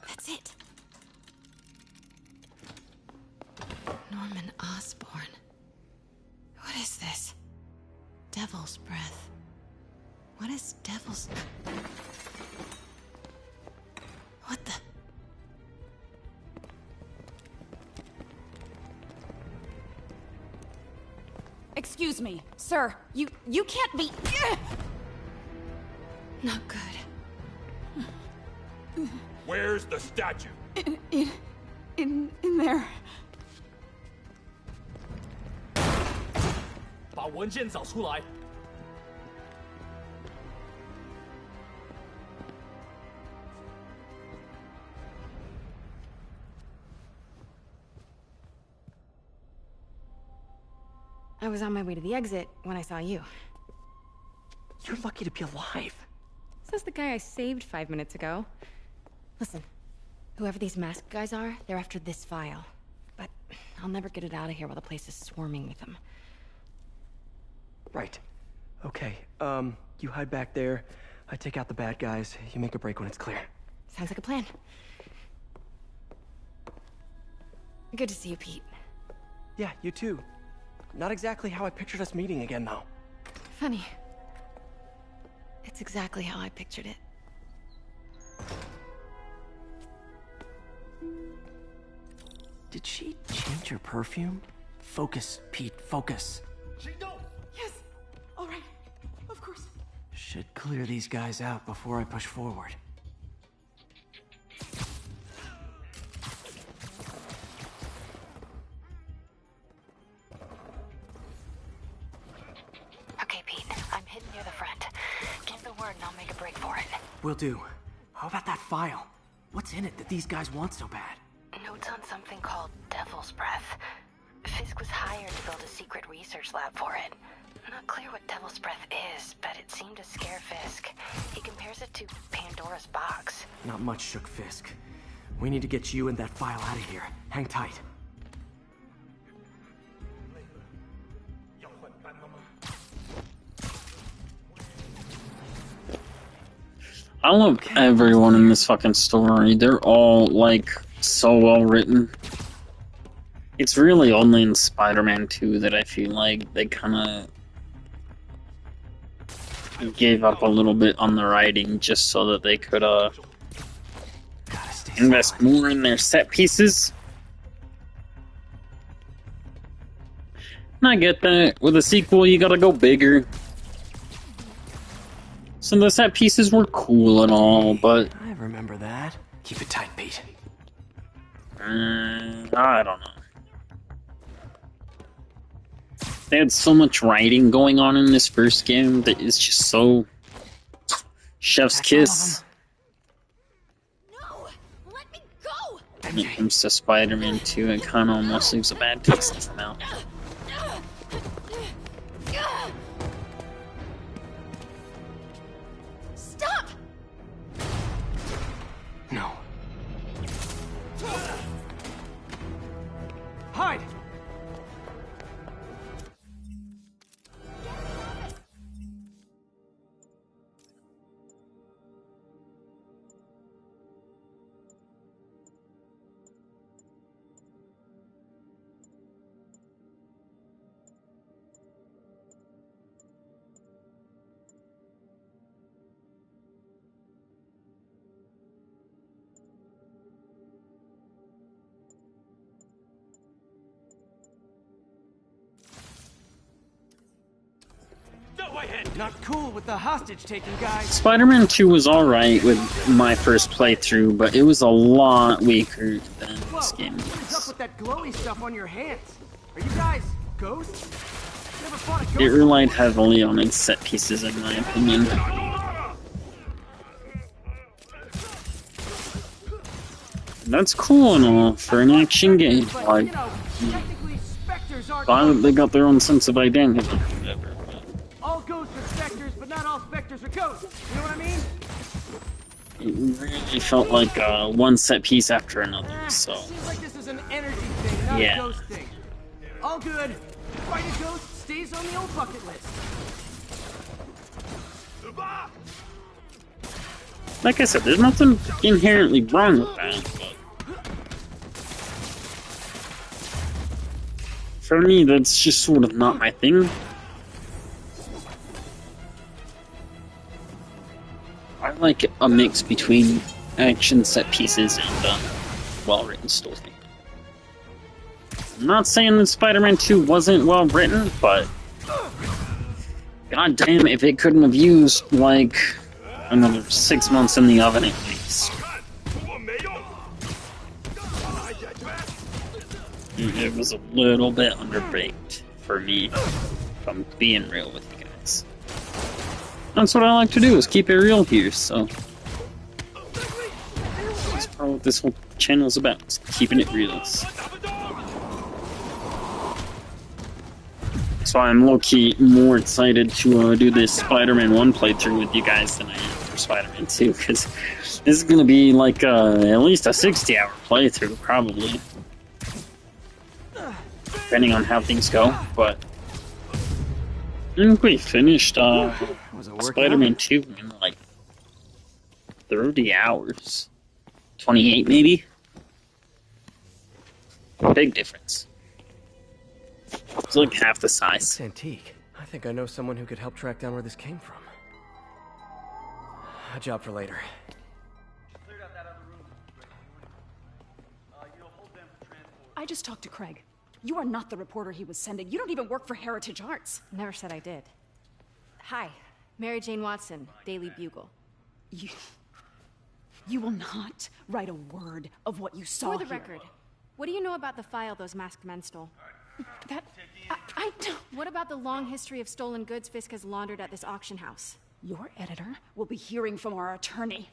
That's it. Norman Osborn. What is this? Devil's breath. What is devil's... What the... Excuse me, sir. You can't be... Not good. Where's the statue? In there. 把文件找出来。 I was on my way to the exit when I saw you. You're lucky to be alive. Says the guy I saved 5 minutes ago. Listen, whoever these masked guys are, they're after this file. But I'll never get it out of here while the place is swarming with them. Right. Okay, you hide back there. I take out the bad guys. You make a break when it's clear. Sounds like a plan. Good to see you, Pete. Yeah, you too. Not exactly how I pictured us meeting again, though. Funny. It's exactly how I pictured it. Did she change her perfume? Focus, Pete, focus. Yes. All right. Of course. Should clear these guys out before I push forward. Okay, Pete. I'm hidden near the front. Give the word and I'll make a break for it. Will do. How about that file? What's in it that these guys want so bad? Notes on something called Devil's Breath. Fisk was hired to build a secret research lab for it. Not clear what Devil's Breath is, but it seemed to scare Fisk. He compares it to Pandora's box. Not much shook Fisk. We need to get you and that file out of here. Hang tight. I love everyone in this fucking story. They're all, like, so well written. It's really only in Spider-Man 2 that I feel like they kind of gave up a little bit on the writing just so that they could invest more in their set pieces. And I get that. With a sequel, you gotta go bigger. So the set pieces were cool and all, but... I remember that. Keep it tight, Pete. I don't know. They had so much writing going on in this first game that it's just so... Chef's kiss. No! Let me go! When it comes to Spider-Man 2, it kind of almost leaves a bad taste in my mouth. Stop! No. Hide! Not cool with the hostage-taking guys. Spider-Man 2 was alright with my first playthrough, but it was a lot weaker than this game What is up was. with that glowy stuff on your hands? Are you guys ghosts? Never fought a ghost? It relied heavily on its set pieces, in my opinion. That's cool and all for an action game. Like, glad they got their own sense of identity. All ghosts are specters, but not all specters are ghosts. You know what I mean? It really felt like one set piece after another, so... Seems like this is an energy thing, not a ghost thing. All good. Fight a ghost stays on the old bucket list. Like I said, there's nothing inherently wrong with that, but... For me, that's just sort of not my thing. I like a mix between action set pieces and well-written story. I'm not saying that Spider-Man 2 wasn't well-written, but... God damn, if it couldn't have used, like, another 6 months in the oven at least. It was a little bit underbaked for me, if I'm being real with you guys. That's what I like to do, is keep it real here, so... That's probably what this whole channel is about, is keeping it real. So I'm low-key more excited to do this Spider-Man 1 playthrough with you guys than I am for Spider-Man 2, because this is going to be like at least a 60-hour playthrough, probably. Depending on how things go, but... I think we finished Spider-Man 2 in like 30 hours. 28 maybe? Big difference. It's like half the size. It's antique. I think I know someone who could help track down where this came from. A job for later. I just talked to Craig. You are not the reporter he was sending. You don't even work for Heritage Arts. Never said I did. Hi, Mary Jane Watson, Daily Bugle. You will not write a word of what you saw For the here. record, what do you know about the file those masked men stole? I don't... What about the long history of stolen goods Fisk has laundered at this auction house? Your editor will be hearing from our attorney.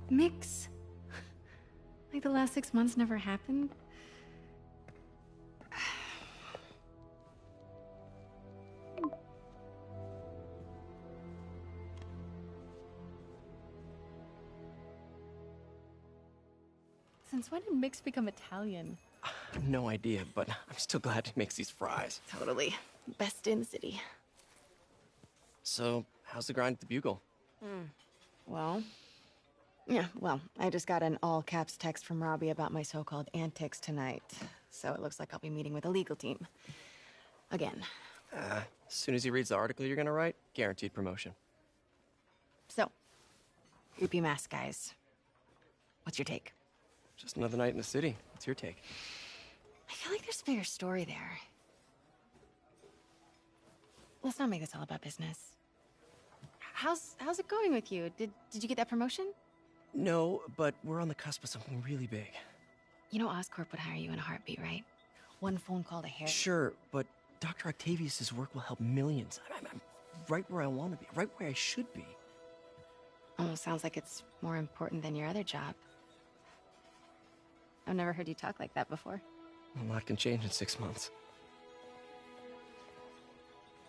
Mix? Like the last 6 months never happened? Since when did Mix become Italian? No idea, but I'm still glad he makes these fries. Totally. Best in the city. So, how's the grind at the Bugle? Well, I just got an all-caps text from Robbie about my so-called antics tonight. So it looks like I'll be meeting with a legal team. Again. As soon as he reads the article you're gonna write, guaranteed promotion. So, groupie mask guys. What's your take? Just another night in the city. What's your take? I feel like there's a bigger story there. Let's not make this all about business. How's it going with you? Did you get that promotion? No, but we're on the cusp of something really big. You know Oscorp would hire you in a heartbeat, right? One phone call to Harry. Sure, but Dr. Octavius's work will help millions. I'm right where I want to be, right where I should be. Almost sounds like it's more important than your other job. I've never heard you talk like that before. A lot can change in 6 months.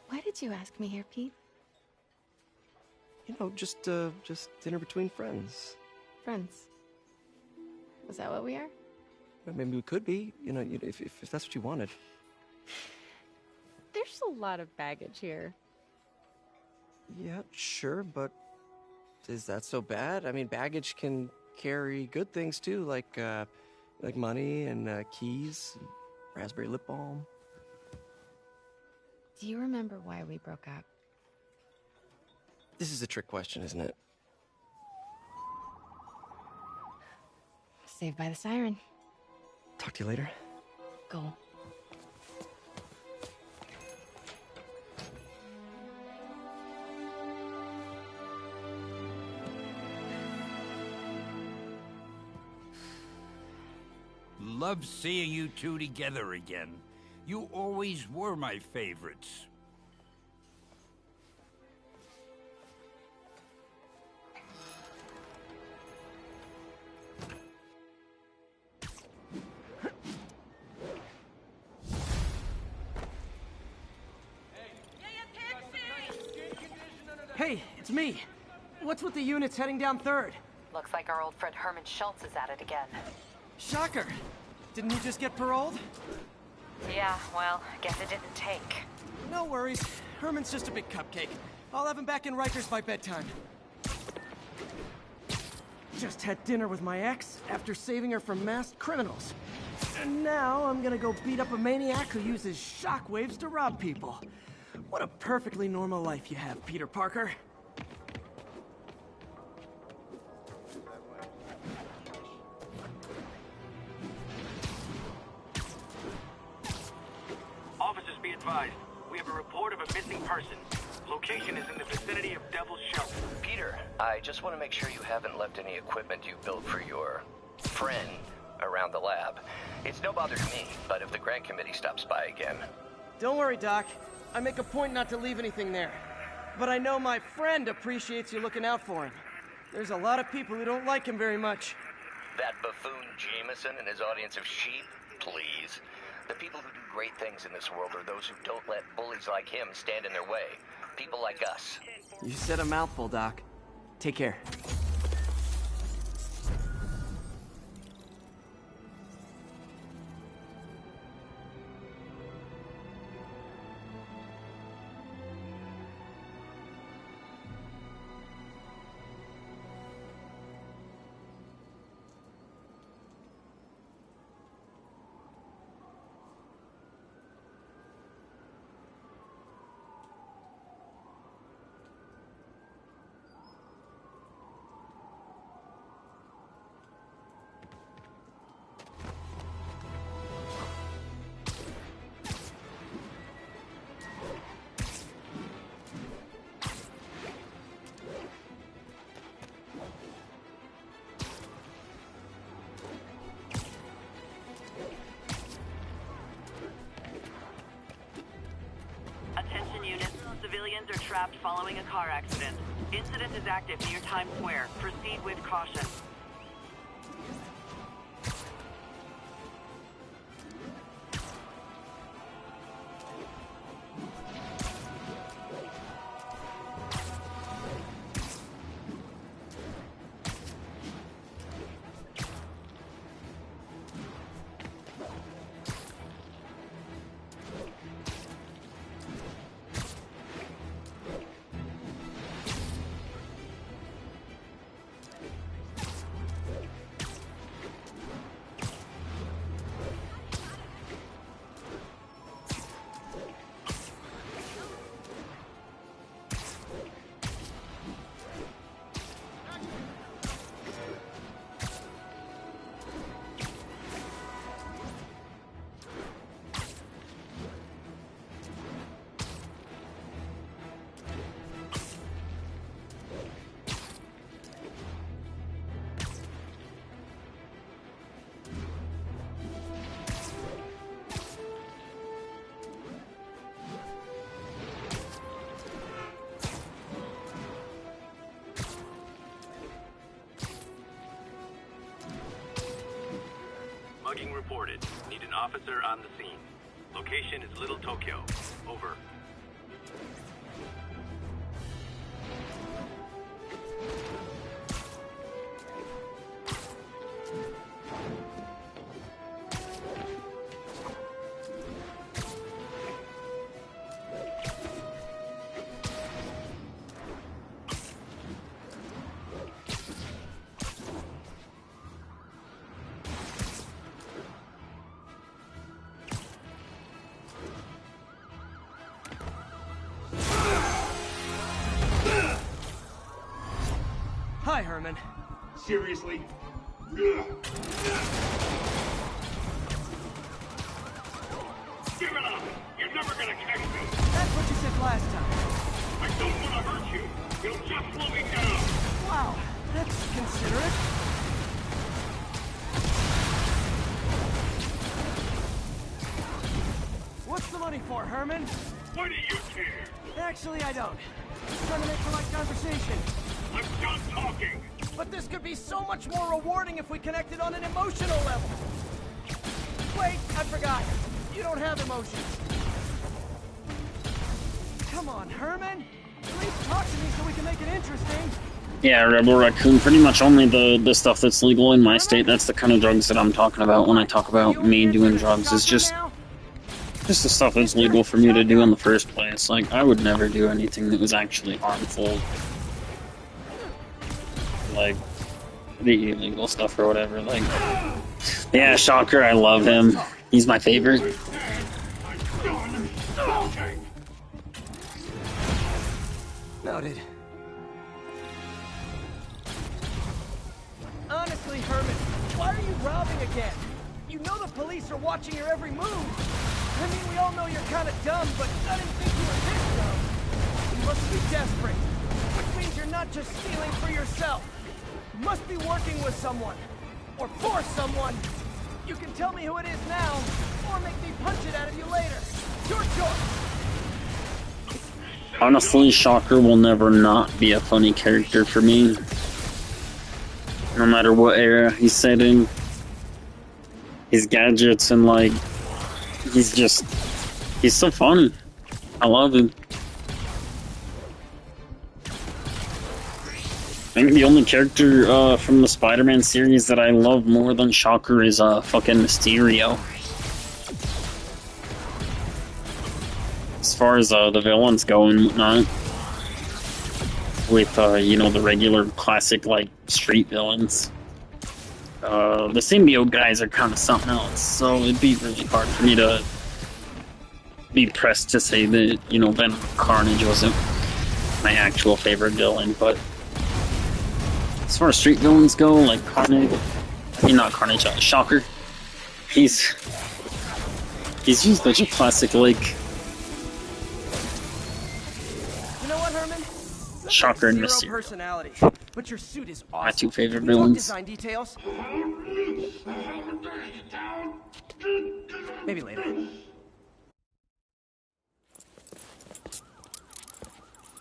Why did you ask me here, Pete? You know, just dinner between friends. Friends. Is that what we are? Well, maybe we could be, you know, if that's what you wanted. There's a lot of baggage here. Yeah, sure, but is that so bad? I mean, baggage can carry good things too, like money and keys, and raspberry lip balm. Do you remember why we broke up? This is a trick question, isn't it? Saved by the siren. Talk to you later. Go. Love seeing you two together again. You always were my favorites. Hey, it's me. What's with the units heading down 3rd? Looks like our old friend Herman Schultz is at it again. Shocker! Didn't you just get paroled? Yeah, well, guess it didn't take. No worries. Herman's just a big cupcake. I'll have him back in Rikers by bedtime. Just had dinner with my ex after saving her from masked criminals. And now I'm gonna go beat up a maniac who uses shockwaves to rob people. What a perfectly normal life you have, Peter Parker. Officers, be advised. We have a report of a missing person. Location is in the vicinity of Devil's Shelter. Peter, I just want to make sure you haven't left any equipment you built for your friend around the lab. It's no bother to me, but if the grant committee stops by again... Don't worry, Doc. I make a point not to leave anything there. But I know my friend appreciates you looking out for him. There's a lot of people who don't like him very much. That buffoon Jameson and his audience of sheep? Please. The people who do great things in this world are those who don't let bullies like him stand in their way. People like us. You said a mouthful, Doc. Take care. Attention units. Civilians are trapped following a car accident. Incident is active near Times Square. Proceed with caution. reported. Need an officer on the scene. Location is Little Tokyo. Over. Hi, Herman. Seriously? Give it up! You're never gonna catch me! That's what you said last time. I don't want to hurt you! You'll just slow me down! Wow, that's considerate. What's the money for, Herman? Why do you care? Actually, I don't. I'm trying to make polite conversation. I'm done talking! But this could be so much more rewarding if we connected on an emotional level. Wait, I forgot. You don't have emotions. Come on, Herman. At least talk to me so we can make it interesting. Yeah, Rebel Raccoon, pretty much only the stuff that's legal in my state. That's the kind of drugs that I'm talking about when I talk about me doing drugs. It's just the stuff that's legal for me to do in the first place. Like, I would never do anything that was actually harmful. Like, the illegal stuff or whatever. Like, yeah, Shocker, I love him. He's my favorite. Noted. Honestly, Herman, why are you robbing again? You know the police are watching your every move. I mean, we all know you're kind of dumb, but I didn't think you were this dumb. You must be desperate, which means you're not just stealing for yourself. You must be working with someone, or for someone. You can tell me who it is now, or make me punch it out of you later. Your choice. Honestly, Shocker will never not be a funny character for me. No matter what era he's set in. His gadgets and, like, he's so funny. I love him. I think the only character from the Spider-Man series that I love more than Shocker is fucking Mysterio. As far as the villains go and whatnot, with you know, the regular classic like street villains, the symbiote guys are kind of something else. So it'd be really hard for me to be pressed to say that, you know, Venom Carnage wasn't my actual favorite villain. But as far as street villains go, like Carnage, I mean not Carnage, Shocker. He's just such a classic, like. Shocker and Mysterio. Personality, but your suit is awesome. My two favorite villains. Design details. Maybe later.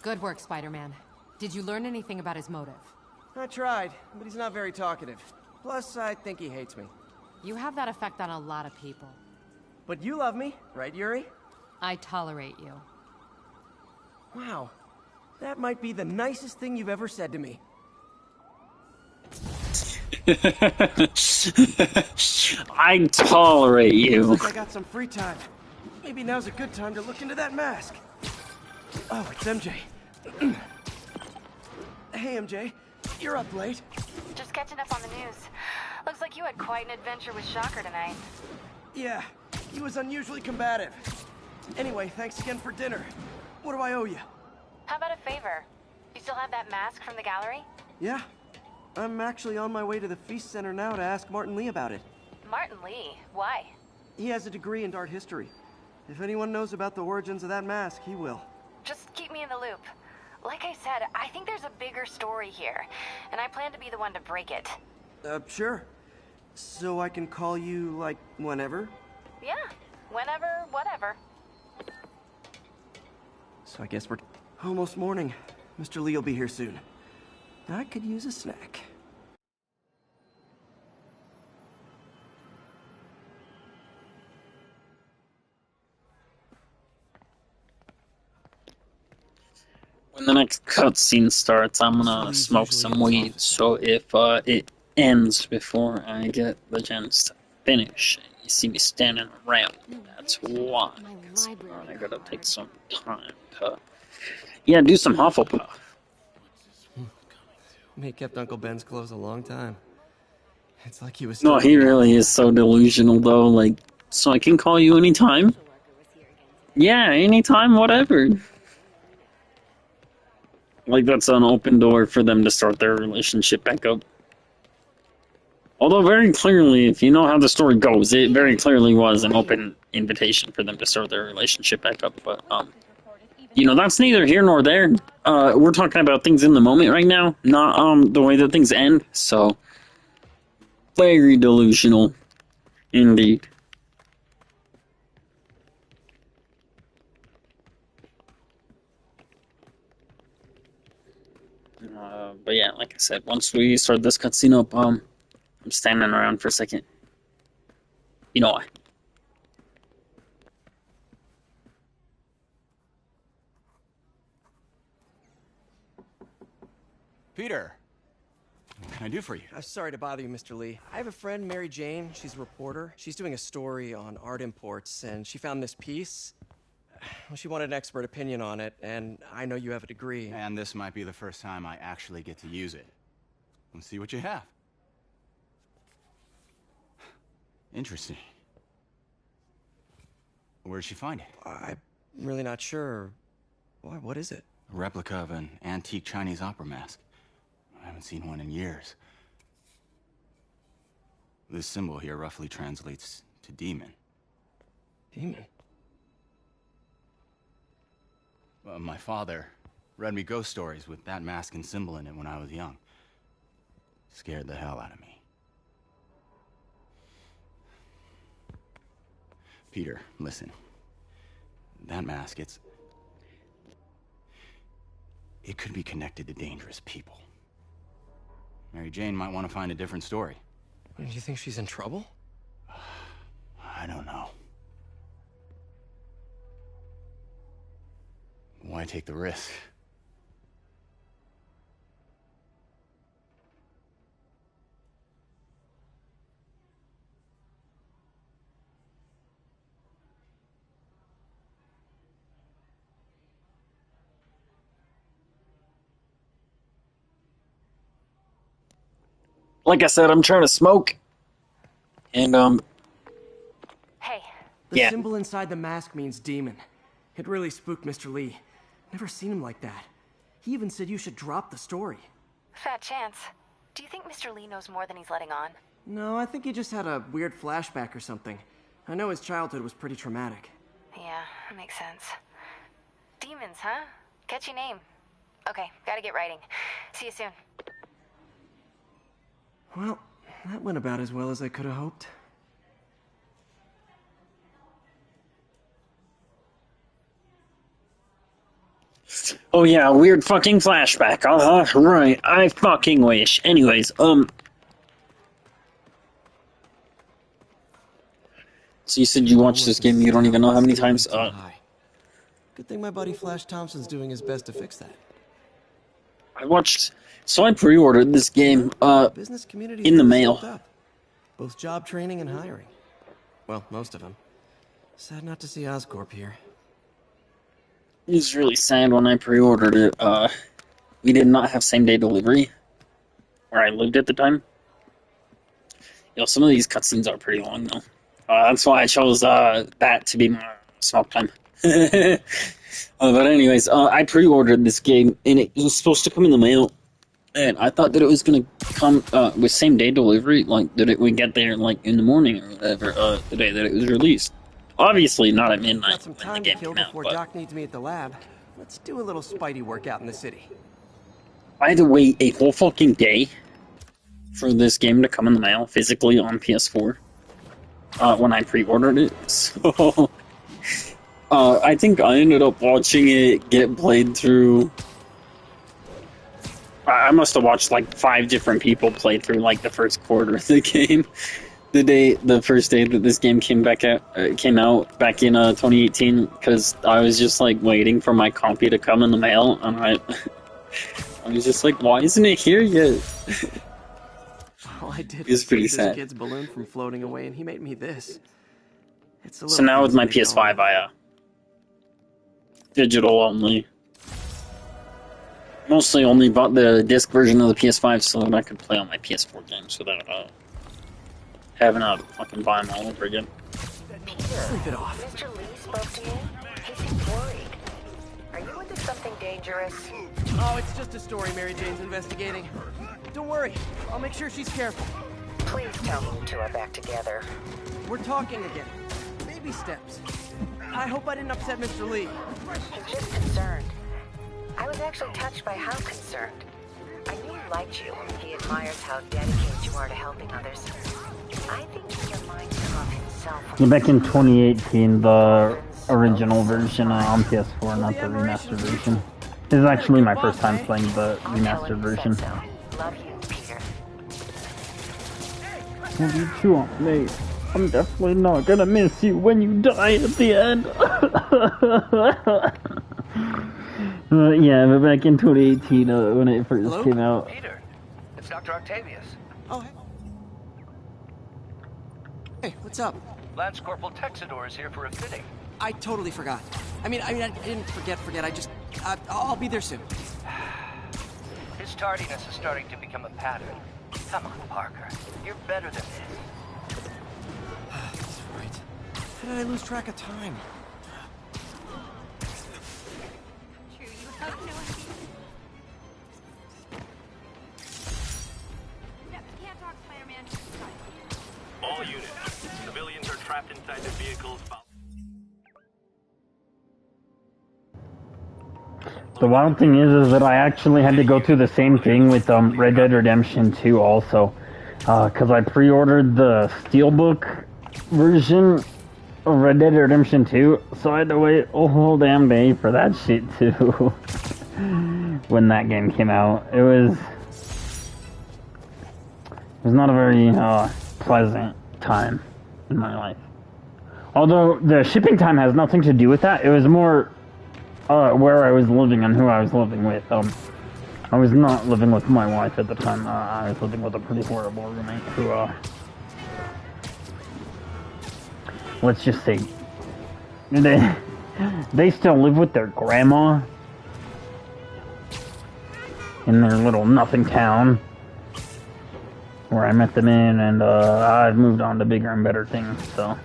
Good work, Spider-Man. Did you learn anything about his motive? I tried, but he's not very talkative. Plus, I think he hates me. You have that effect on a lot of people. But you love me, right, Yuri? I tolerate you. Wow. That might be the nicest thing you've ever said to me. I tolerate you. Looks like I got some free time. Maybe now's a good time to look into that mask. Oh, it's MJ. Hey, MJ. You're up late. Just catching up on the news. Looks like you had quite an adventure with Shocker tonight. Yeah, he was unusually combative. Anyway, thanks again for dinner. What do I owe you? How about a favor? You still have that mask from the gallery? Yeah. I'm actually on my way to the Feast Center now to ask Martin Lee about it. Martin Lee? Why? He has a degree in art history. If anyone knows about the origins of that mask, he will. Just keep me in the loop. Like I said, I think there's a bigger story here, and I plan to be the one to break it. Sure. So I can call you, like, whenever? Yeah, whenever, whatever. So I guess we're almost morning. Mr. Lee will be here soon. I could use a snack. When the next cutscene starts, I'm gonna smoke some weed, so if it ends before I get the chance to finish, you see me standing around, that's why. 'Cause I gotta take some time to, yeah, do some Hufflepuff. May kept Uncle Ben's clothes a long time. It's like he was No, he really is so delusional, though, like, so I can call you anytime? Yeah, anytime, whatever. Like, that's an open door for them to start their relationship back up. Although, very clearly, if you know how the story goes, it very clearly was an open invitation for them to start their relationship back up. But, you know, that's neither here nor there. We're talking about things in the moment right now, not, the way that things end. So, very delusional, indeed. But yeah, like I said, once we start this cutscene up, I'm standing around for a second. You know why. Peter, what can I do for you? I'm sorry to bother you, Mr. Lee. I have a friend, Mary Jane. She's a reporter. She's doing a story on art imports, and she found this piece. Well, she wanted an expert opinion on it, and I know you have a degree. And this might be the first time I actually get to use it. Let's see what you have. Interesting. Where'd she find it? I'm really not sure. Why, what is it? A replica of an antique Chinese opera mask. I haven't seen one in years. This symbol here roughly translates to demon. Demon? My father read me ghost stories with that mask and symbol in it when I was young. Scared the hell out of me. Peter, listen. That mask, it could be connected to dangerous people. Mary Jane might want to find a different story. Do you think she's in trouble? I don't know. Why take the risk? Like I said, I'm trying to smoke. And, Hey. The symbol inside the mask means demon. It really spooked Mr. Lee. Never seen him like that. He even said you should drop the story. Fat chance. Do you think Mr. Lee knows more than he's letting on? No, I think he just had a weird flashback or something. I know his childhood was pretty traumatic. Yeah, that makes sense. Demons, huh? Catchy name. Okay, gotta get writing. See you soon. Well, that went about as well as I could have hoped. oh yeah, weird fucking flashback. Right. I fucking wish. Anyways, So you said you watched this game, you don't even know how many times? Good thing my buddy Flash Thompson's doing his best to fix that. So I pre-ordered this game, Business community in the mail. up. Both job training and hiring. Well, most of them. Sad not to see Oscorp here. It was really sad when I pre-ordered it. We did not have same-day delivery where I lived at the time. You know, some of these cutscenes are pretty long, though. That's why I chose that to be my smoke time. But anyways, I pre-ordered this game, and it was supposed to come in the mail. And I thought that it was going to come with same-day delivery, like, that it would get there, like, in the morning or whatever, the day that it was released. Obviously not at midnight Got some when the time game to kill came out, before but Doc needs me at the lab. Let's do a little Spidey workout in the city. I had to wait a whole fucking day for this game to come in the mail physically on PS4 when I pre-ordered it. So I think I ended up watching it get played through. I must have watched like 5 different people play through like the first quarter of the game the first day that this game came out back in 2018, because I was just like waiting for my copy to come in the mail, and I was just like, why isn't it here yet? All I did It was pretty save this sad. kid's balloon from floating away, and he made me this. It's a So little now with things my that make it all PS5, I digital only. Mostly only bought the disc version of the PS5 so that I could play on my PS4 games without having to fucking buy them all over again. Sleep it off. Mr. Lee spoke to me. He seemed worried. Are you into something dangerous? Oh, it's just a story Mary Jane's investigating. Don't worry, I'll make sure she's careful. Please tell me you two are back together. We're talking again. Baby steps. I hope I didn't upset Mr. Lee. He's just concerned. I was actually touched by how concerned. I knew he liked you. He admires how dedicated you are to helping others. I think he reminds him of himself. Yeah, back in 2018, the original version on PS4, not the remastered version. This is actually my first time playing the remastered version. Love you, Peter. What do you want, mate? I'm definitely not gonna miss you when you die at the end. Yeah, but back in 2018, when it first came out. Peter, it's Dr. Octavius. Oh, hey. Hey, what's up? Lance Corporal Texador is here for a fitting. I totally forgot. I didn't forget. I'll be there soon. His tardiness is starting to become a pattern. Come on, Parker. You're better than this. That's right. How did I lose track of time? True, you have no idea. No, you can't talk, Spider-Man. All units. Civilians are trapped inside the vehicles. The wild thing is that I actually had to go through the same thing with Red Dead Redemption 2 also, because I pre-ordered the Steelbook version of Red Dead Redemption 2, so I had to wait a whole damn day for that shit too. When that game came out, it was not a very pleasant time in my life. Although the shipping time has nothing to do with that, it was more where I was living and who I was living with. I was not living with my wife at the time. I was living with a pretty horrible roommate who, let's just say, they still live with their grandma in their little nothing town where I met them in, and I've moved on to bigger and better things, so.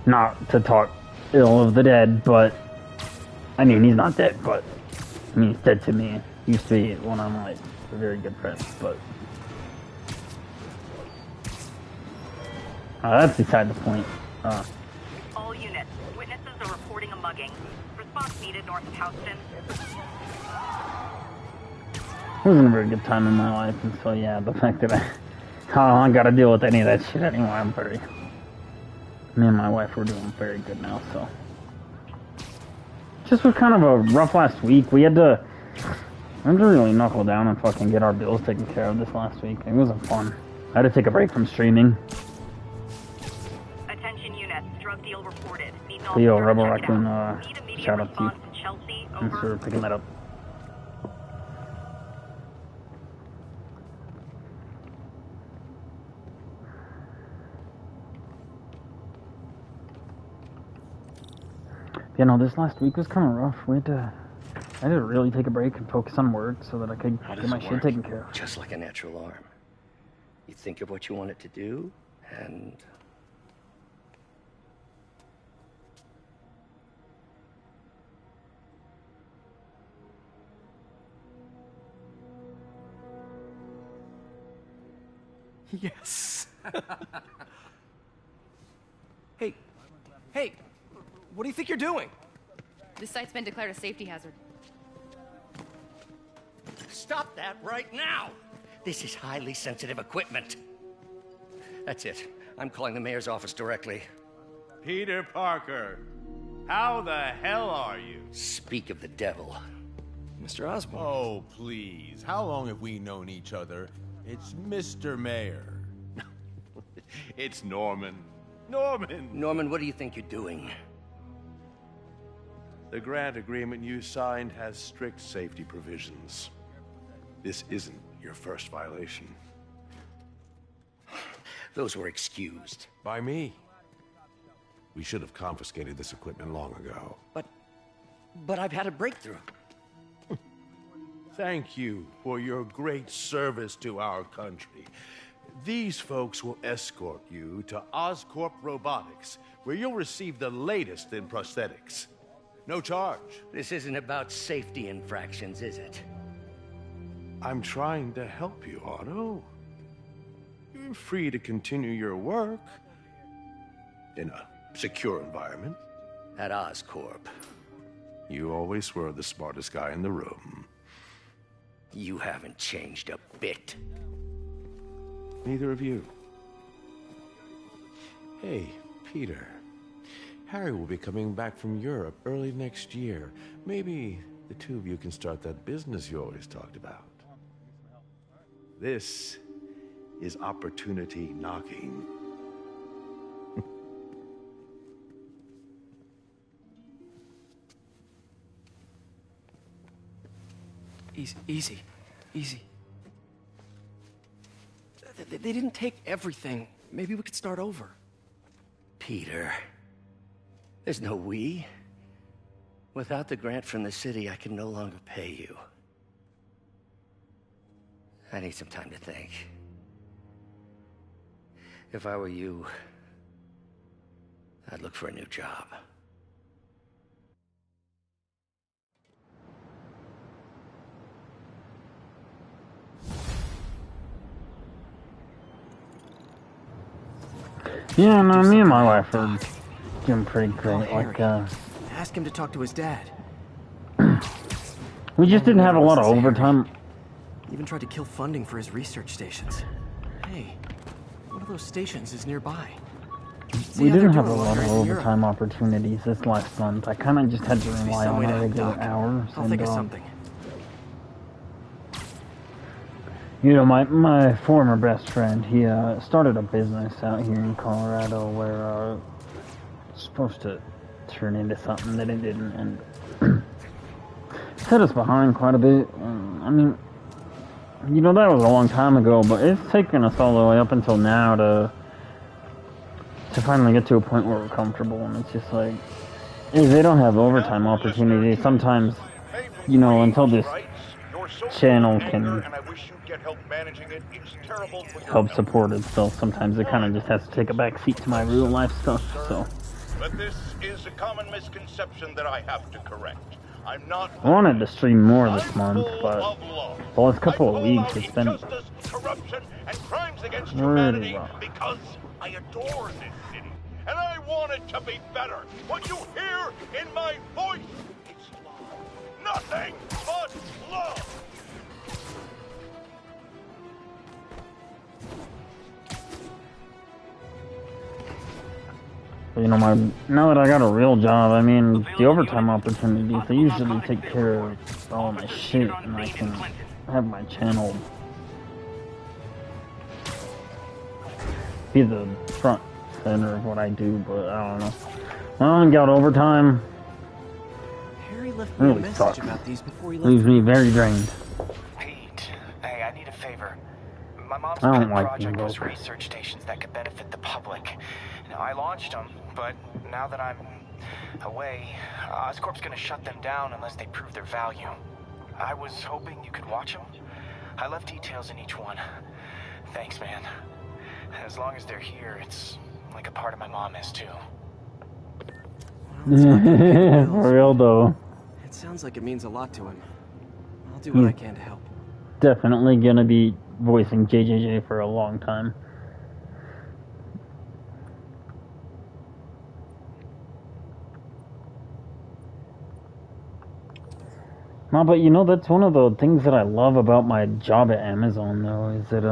Not to talk ill of the dead, but I mean, he's not dead, but I mean, he's dead to me. He used to be one of my very good friends, but that's beside the point. All units, witnesses are reporting a mugging. Response needed north of Houston. It wasn't a very good time in my life, and so yeah, the fact that I gotta deal with any of that shit anymore, me and my wife were doing very good now, so. Just was kind of a rough last week. We had to really knuckle down and fucking get our bills taken care of this last week. It wasn't fun. I had to take a break from streaming. Attention units, drug deal reported. Need an So yo, officer Rebel to check it Raccoon, out. Need immediate shout out to you. response to Chelsea, Thanks over. for picking that up. You know, this last week was kind of rough. I had to really take a break and focus on work so that I could How get does my it shit work? taken care of. Just like a natural arm. You think of what you want it to do, and Yes. Hey, what do you think you're doing? This site's been declared a safety hazard. stop that right now! This is highly sensitive equipment. That's it. I'm calling the mayor's office directly. Peter Parker, how the hell are you? Speak of the devil. Mr. Osborn. Oh, please. How long have we known each other? It's Mr. Mayor. It's Norman. Norman! Norman, what do you think you're doing? The grant agreement you signed has strict safety provisions. This isn't your first violation. Those were excused. By me. We should have confiscated this equipment long ago. But I've had a breakthrough. Thank you for your great service to our country. These folks will escort you to Oscorp Robotics, where you'll receive the latest in prosthetics. No charge. This isn't about safety infractions, is it? I'm trying to help you, Otto. You're free to continue your work in a secure environment. At Oscorp. You always were the smartest guy in the room. You haven't changed a bit. Neither of you. Hey, Peter. Harry will be coming back from Europe early next year. Maybe the two of you can start that business you always talked about. This is opportunity knocking. Easy. They didn't take everything. Maybe we could start over. Peter. There's no we. Without the grant from the city, I can no longer pay you. I need some time to think. If I were you, I'd look for a new job. Yeah, no, me and my wife are doing pretty great. Like, ask him to talk to his dad. we just didn't have a lot of overtime. Even tried to kill funding for his research stations. Hey, one of those stations is nearby. We didn't have a lot of overtime opportunities this last month. I kind of just had to rely on our regular hours. I'll think of something. You know, my former best friend, he started a business out here in Colorado where it's supposed to turn into something that it didn't, and set us behind quite a bit. I mean, you know, that was a long time ago, but it's taken us all the way up until now to finally get to a point where we're comfortable, and it's just like, if they don't have overtime opportunities, sometimes, you know, until this channel can help support itself, sometimes it kind of just has to take a back seat to my real life stuff, so. But this is a common misconception that I have to correct. I'm not. I wanted to stream more this month, but the last couple of weeks it's been corruption and crimes against pretty humanity rough. because I adore this city and I want it to be better. What you hear in my voice is love. Nothing but love. You know, now that I got a real job, I mean, the overtime opportunities, they usually take care of all my shit, and I can have my channel be the front center of what I do, but I don't know. When I only got overtime, Harry left me a really message sucks. about these before he left. Leaves me very drained. Pete, hey, I need a favor. My mom's I don't pet like project being was broke. research stations that could benefit the public. Now, I launched them, but now that I'm away, Oscorp's gonna shut them down unless they prove their value. I was hoping you could watch them. I left details in each one. Thanks, man. As long as they're here, it's like a part of my mom is too. For real though. It sounds like it means a lot to him. I'll do what I can to help. Definitely gonna be voicing JJJ for a long time. No, but you know, that's one of the things that I love about my job at Amazon, though, is that,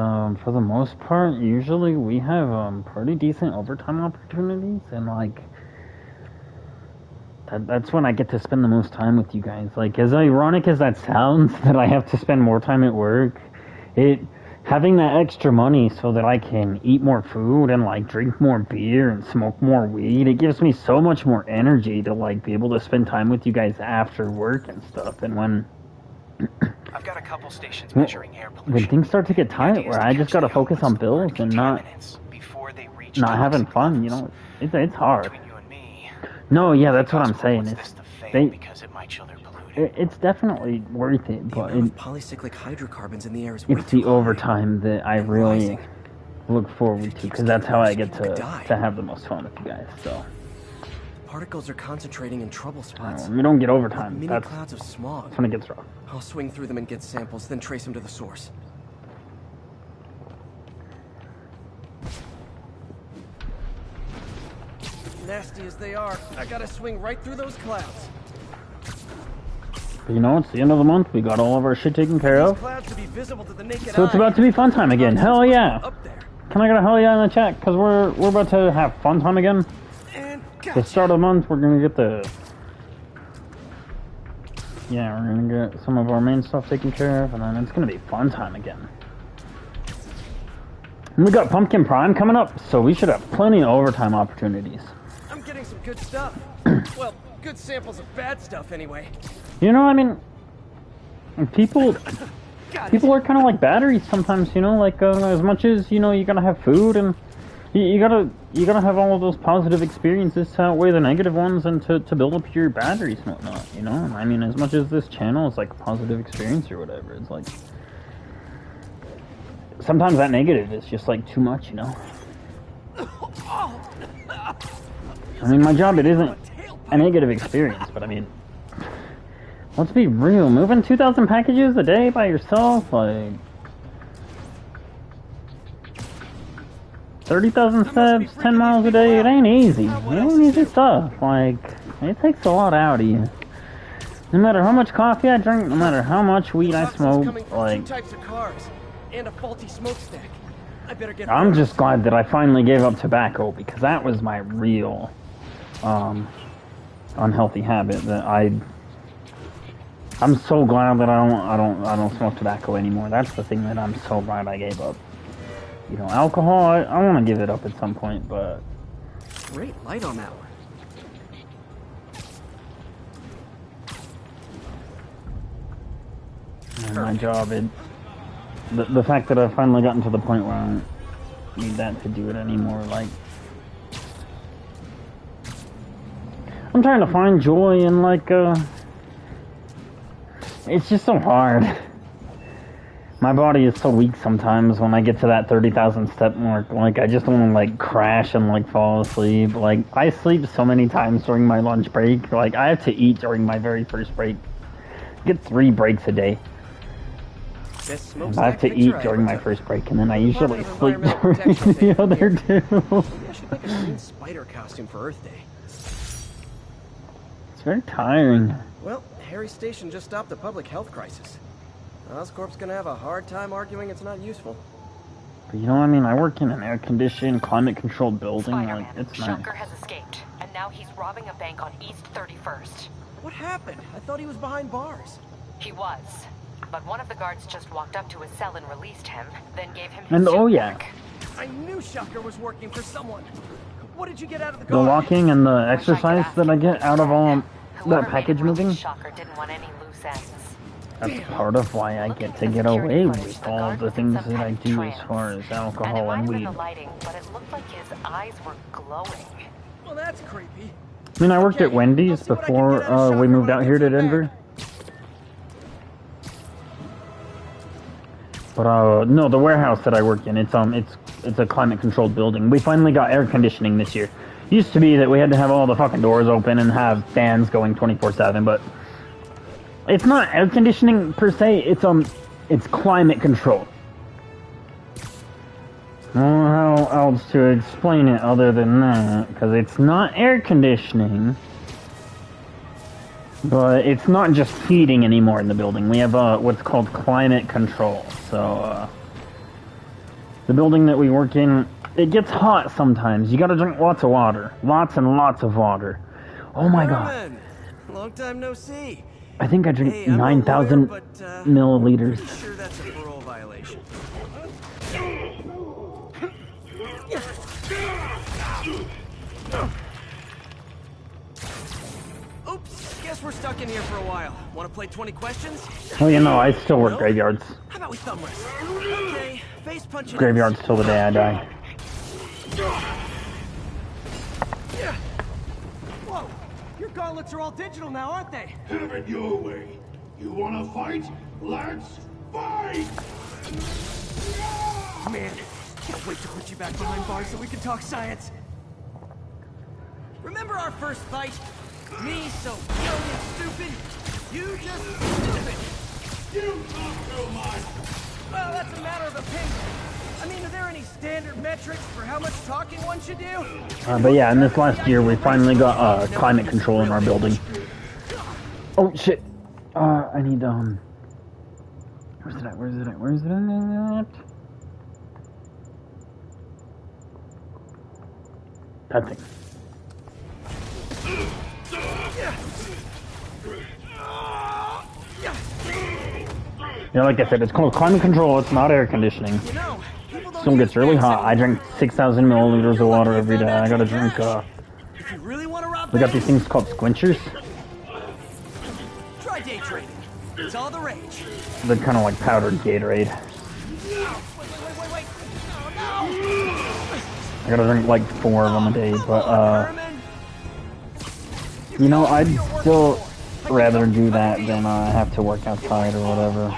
for the most part, usually we have, pretty decent overtime opportunities, and, like, that's when I get to spend the most time with you guys. Like, as ironic as that sounds, that I have to spend more time at work, it having that extra money so that I can eat more food and like drink more beer and smoke more weed, it gives me so much more energy to like be able to spend time with you guys after work and stuff. And when I've got a couple stations measuring air pollution. when things start to get tight where I just gotta focus on bills and not having fun, you know, it's hard. No, yeah, that's what I'm saying. It's definitely worth it, but polycyclic hydrocarbons in the air is it's the overtime that I really look forward to, because that's how I get to have the most fun with you guys. So particles are concentrating in trouble spots. We don't get overtime. Mini That's clouds of smog. when it gets rough. I'll swing through them and get samples, then trace them to the source. Nasty as they are, I gotta swing right through those clouds. But you know, it's the end of the month. We got all of our shit taken care of. Clouds to be visible to the naked So it's eye. about to be fun time again. Hell yeah! Can I get a hell yeah in the chat? Because we're about to have fun time again. The start of the month, we're gonna get the... Yeah, we're gonna get some of our main stuff taken care of, and then it's gonna be fun time again. And we got Pumpkin Prime coming up, so we should have plenty of overtime opportunities. I'm getting some good stuff. Well, good samples of bad stuff anyway. You know, I mean, people are kind of like batteries sometimes, you know, like as much as, you know, you gotta have food and you gotta have all of those positive experiences to outweigh the negative ones and to build up your batteries and whatnot, you know? I mean, as much as this channel is like a positive experience or whatever, it's like, sometimes that negative is just like too much, you know? I mean, my job, it isn't a negative experience, but I mean, let's be real, moving 2,000 packages a day by yourself, like 30,000 steps, 10 miles a day, it ain't easy. It ain't easy stuff. Like, it takes a lot out of you. No matter how much coffee I drink, no matter how much weed I smoke, like, Two types of cars and a faulty smokestack. I better get I'm just glad that I finally gave up tobacco, because that was my real unhealthy habit that I'm so glad that I don't smoke tobacco anymore. That's the thing that I'm so glad I gave up. You know, alcohol, I want to give it up at some point, but... Great light on that one. And my job, the fact that I've finally gotten to the point where I don't need that to do it anymore, like... I'm trying to find joy in, like, it's just so hard. My body is so weak sometimes when I get to that 30,000 step mark. Like, I just want to, like, crash and, like, fall asleep. Like, I sleep so many times during my lunch break. Like, I have to eat during my very first break. Get 3 breaks a day. I have to eat during my first break, and then I usually sleep during the other 2. Maybe I should make a green spider costume for Earth Day. It's very tiring. Well, Harry Station just stopped a public health crisis. Oscorp's gonna have a hard time arguing it's not useful. But you know what I mean? I work in an air-conditioned, climate-controlled building. Spider-Man, Like, it's nice. Shocker has escaped, and now he's robbing a bank on East 31st. What happened? I thought he was behind bars. He was, but one of the guards just walked up to his cell and released him, then gave him his And oh suit yeah, back. I knew Shocker was working for someone. What did you get out of the the guard? walking and the exercise that I get out of all that package moving, Shocker didn't want any loose ends. that's part of why I get to get away with all of the things that I do as far as alcohol and weed. The lighting, but it looked like his eyes were glowing. Well, that's creepy. I mean, I worked at Wendy's before we moved out here to Denver. But no, the warehouse that I work in, it's a climate-controlled building. We finally got air conditioning this year. Used to be that we had to have all the fucking doors open and have fans going 24/7, but it's not air conditioning per se. It's climate control. I don't know how else to explain it other than that, because it's not air conditioning, but it's not just heating anymore in the building. We have what's called climate control. So the building that we work in, it gets hot sometimes. You gotta drink lots of water. Lots and lots of water. Oh my god. Long time no see. I think I drink 9,000 milliliters. Pretty sure that's a parole violation. Oops, guess we're stuck in here for a while. Want to play 20 questions? Well, you know, I still work graveyards. How about we thumb wrestle? Okay, face punching. Graveyards till the day I die. Whoa, your gauntlets are all digital now, aren't they? Have it your way. You wanna fight? Let's fight! Man, can't wait to put you back behind bars so we can talk science. Remember our first fight? Me so young and stupid, you just stupid. You talk too much. Well, that's a matter of opinion. I mean, are there any standard metrics for how much talking one should do? But yeah, in this last year, we finally got climate control in our building. Oh shit! I need where's it at? Where's it at? Where's it at? That thing. Yeah, like I said, it's called climate control. It's not air conditioning. Still gets really hot. I drink 6,000 milliliters of water every day. I gotta drink. We got these things called squinchers. Try day trading. It's all the rage. They're kind of like powdered Gatorade. Wait. I gotta drink like 4 of them a day, but you know, I'd still rather do that than have to work outside or whatever.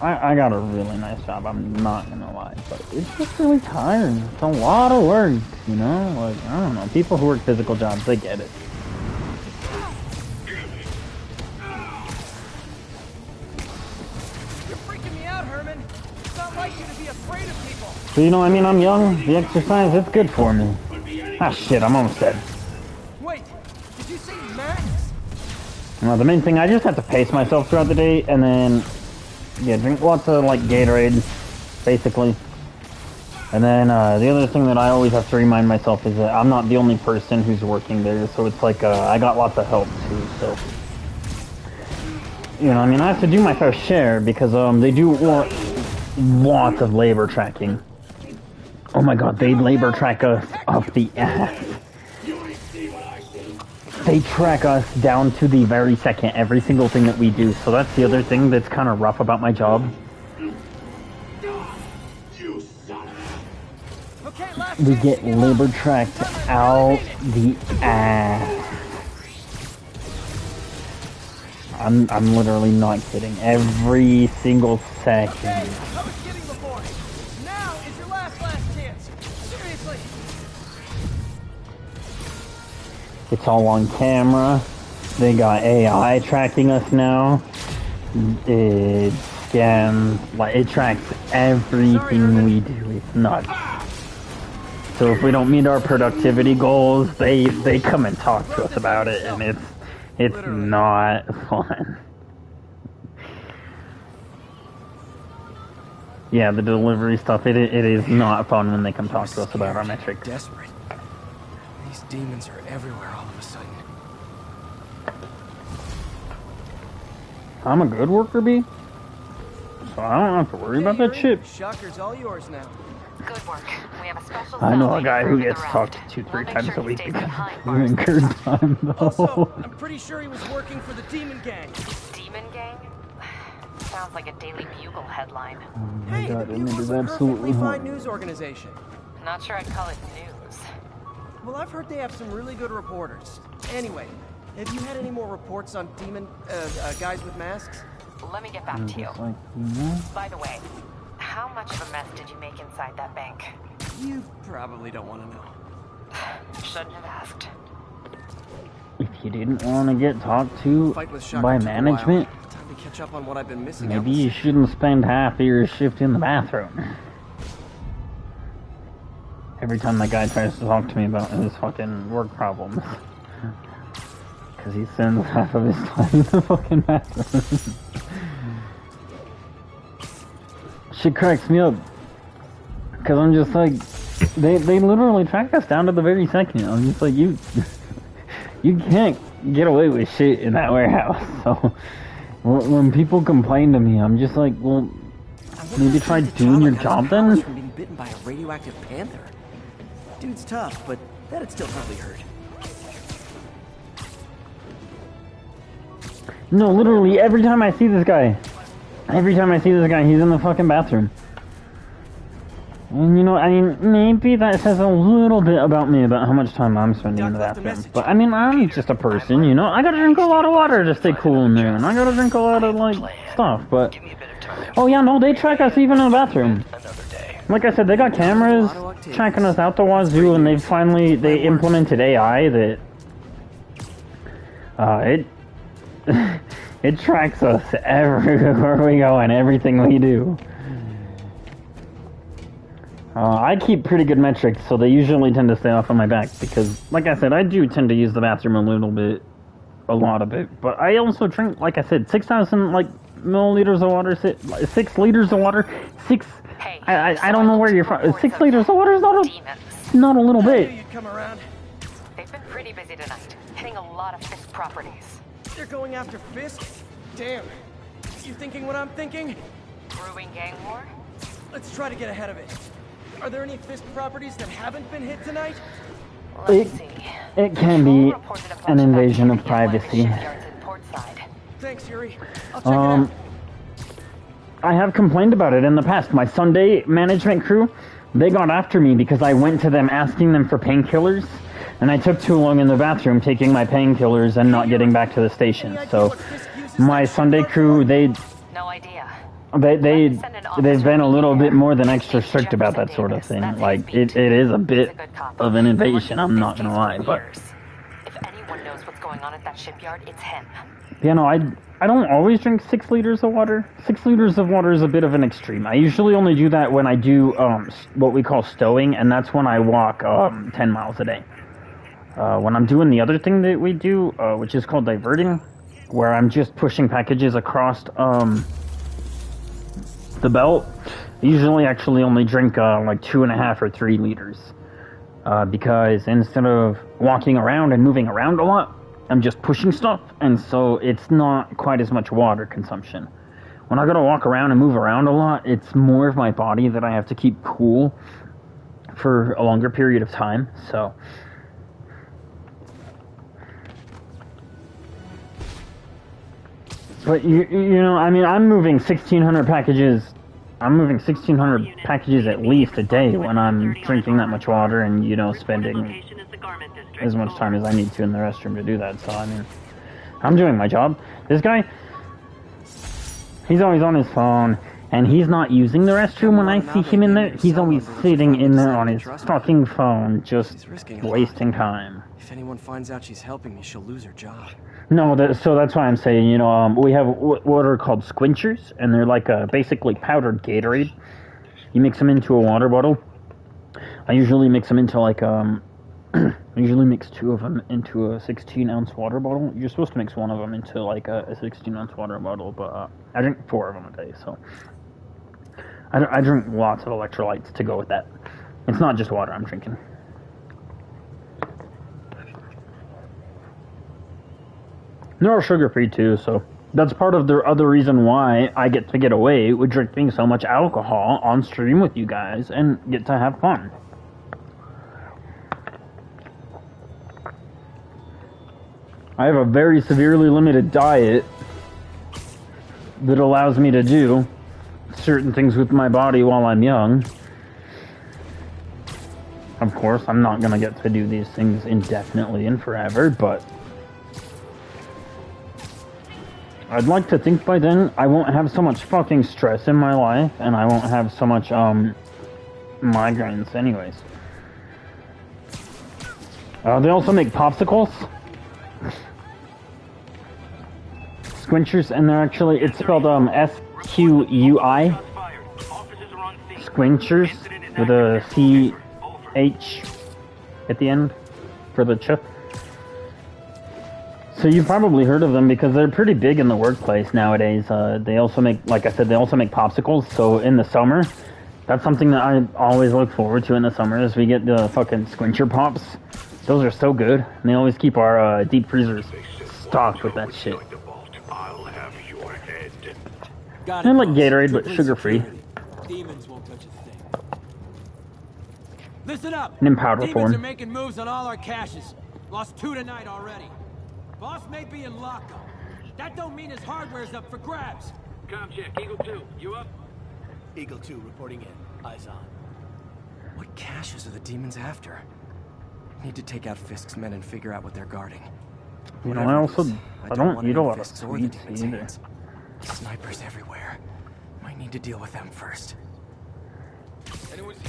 I got a really nice job, I'm not gonna lie, but it's just really tiring. It's a lot of work, you know? Like, I don't know, people who work physical jobs, they get it. You're freaking me out, Herman. It's not like you to be afraid of people. So, you know, I mean, I'm young, the exercise, it's good for me. Ah, shit, I'm almost dead. Wait, did you say Max? No, the main thing, I just have to pace myself throughout the day, and then, yeah, drink lots of, like, Gatorade, basically. And then, the other thing that I always have to remind myself is that I'm not the only person who's working there, so it's like, I got lots of help, too, so. You know, I mean, I have to do my fair share, because, they do lots of labor tracking. Oh my god, they labor track us up the ass. They track us down to the very second, every single thing that we do. So that's the other thing that's kind of rough about my job. We get labor tracked out the ass. I'm literally not kidding. Every single second. It's all on camera. They got AI tracking us now. It scans, like, it tracks everything we do. It's nuts. So if we don't meet our productivity goals, they come and talk to us about it, and it's not fun. Yeah, the delivery stuff, it is not fun when they come talk to us about our metrics. Desperate. These demons are everywhere all of a sudden. I'm a good worker, B. So I don't have to worry about that shit. Shocker's all yours now. Good work. We have a special I know a guy who gets talked to 2-3 times a week because he's in good time, though. Also, I'm pretty sure he was working for the Demon Gang. Demon Gang? Sounds like a Daily Bugle headline. Oh my god, it is absolutely fine news organization. Not sure I'd call it news. Well, I've heard they have some really good reporters. Anyway, have you had any more reports on demon guys with masks? Let me get back to you. Like, yeah. By the way, how much of a mess did you make inside that bank? You probably don't want to know. Shouldn't have asked. If you didn't want to get talked to by management, Time to catch up on what I've been missing. maybe you shouldn't spend half of your shift in the bathroom. Every time that guy tries to talk to me about his fucking work problems. Because he spends half of his time in the fucking bathroom. Shit cracks me up. Because I'm just like, they literally track us down to the very second. I'm just like, you can't get away with shit in that warehouse. So, When people complain to me, I'm just like, well, maybe try doing your job then? From being bitten by a radioactive panther. Dude's tough, but that'd still probably hurt. No, literally, every time I see this guy, he's in the fucking bathroom. And you know, I mean, maybe that says a little bit about me, about how much time I'm spending in the bathroom. But I mean, I'm just a person, you know? I gotta drink a lot of water to stay cool in there, and I gotta drink a lot of, like, stuff, but... Oh yeah, no, they track us even in the bathroom. Like I said, they got cameras tracking us out the wazoo, and they implemented AI that... it tracks us everywhere we go and everything we do. I keep pretty good metrics, so they usually tend to stay off of my back, because, like I said, I do tend to use the bathroom a lot of it, but I also drink, like I said, 6,000, like, milliliters of water, 6 liters of water, I don't know where you're from, 6 liters of water is not a little bit. They've been pretty busy tonight, hitting a lot of Fisk properties. They're going after Fisk? Damn. You thinking what I'm thinking? Brewing gang war? Let's try to get ahead of it. Are there any Fisk properties that haven't been hit tonight? It can be an invasion of privacy. Thanks, Yuri. I'll check it out. I have complained about it in the past. My Sunday management crew, they got after me because I went to them asking them for painkillers, and I took too long in the bathroom taking my painkillers and not getting back to the station. So my Sunday crew, they've been a little bit more than extra strict about that sort of thing. Like, it is a bit of an invasion, I'm not gonna lie, but... If anyone knows what's going on at that shipyard, it's him. You know, I don't always drink 6 liters of water. 6 liters of water is a bit of an extreme. I usually only do that when I do what we call stowing, and that's when I walk 10 miles a day. When I'm doing the other thing that we do, which is called diverting, where I'm just pushing packages across the belt, I usually actually only drink like 2.5 or 3 liters, because instead of walking around and moving around a lot, I'm just pushing stuff, and so it's not quite as much water consumption. When I gotta walk around and move around a lot, it's more of my body that I have to keep cool for a longer period of time, so... But, you know, I mean, I'm moving 1,600 packages. I'm moving 1,600 packages at least a day when I'm drinking that much water and, you know, spending as much time as I need to in the restroom to do that. So, I mean, I'm doing my job. This guy, he's always on his phone, and he's not using the restroom when I see him in there. He's always sitting in there on his fucking phone, just wasting time. If anyone finds out she's helping me, she'll lose her job. No, so that's why I'm saying, you know, we have what are called squinchers, and they're like basically powdered Gatorade. You mix them into a water bottle. I usually mix them into like, I usually mix 2 of them into a 16-ounce water bottle. You're supposed to mix 1 of them into like a 16-ounce water bottle, but I drink 4 of them a day, so. I drink lots of electrolytes to go with that. It's not just water I'm drinking. They're all sugar-free too, so that's part of the other reason why I get to get away with drinking so much alcohol on stream with you guys and get to have fun. I have a very severely limited diet that allows me to do certain things with my body while I'm young. Of course, I'm not gonna get to do these things indefinitely and forever, but I'd like to think by then I won't have so much fucking stress in my life, and I won't have so much, migraines anyways. They also make popsicles. Squinchers, and they're actually, it's spelled, S-Q-U-I. Squinchers, with a C-H at the end, for the ch. So you've probably heard of them because they're pretty big in the workplace nowadays. They also make, like I said, they also make popsicles. So in the summer, that's something that I always look forward to in the summer is we get the fucking Squincher Pops. Those are so good. And they always keep our deep freezers stocked with that shit. I'll have your Got Kind of like boss. Gatorade, but Tripling sugar-free. security. Demons won't touch a thing. Listen up. And in powder Demons form. are making moves on all our caches. Lost 2 tonight already. Boss may be in lockup. That don't mean his hardware's up for grabs. Com check, Eagle 2, you up? Eagle 2 reporting in. Eyes on. What caches are the demons after? Need to take out Fisk's men and figure out what they're guarding. You know, Whatever it is, I don't want eat any a lot of Fisk's or the sweets demons' either. hands. Snipers everywhere. Might need to deal with them first.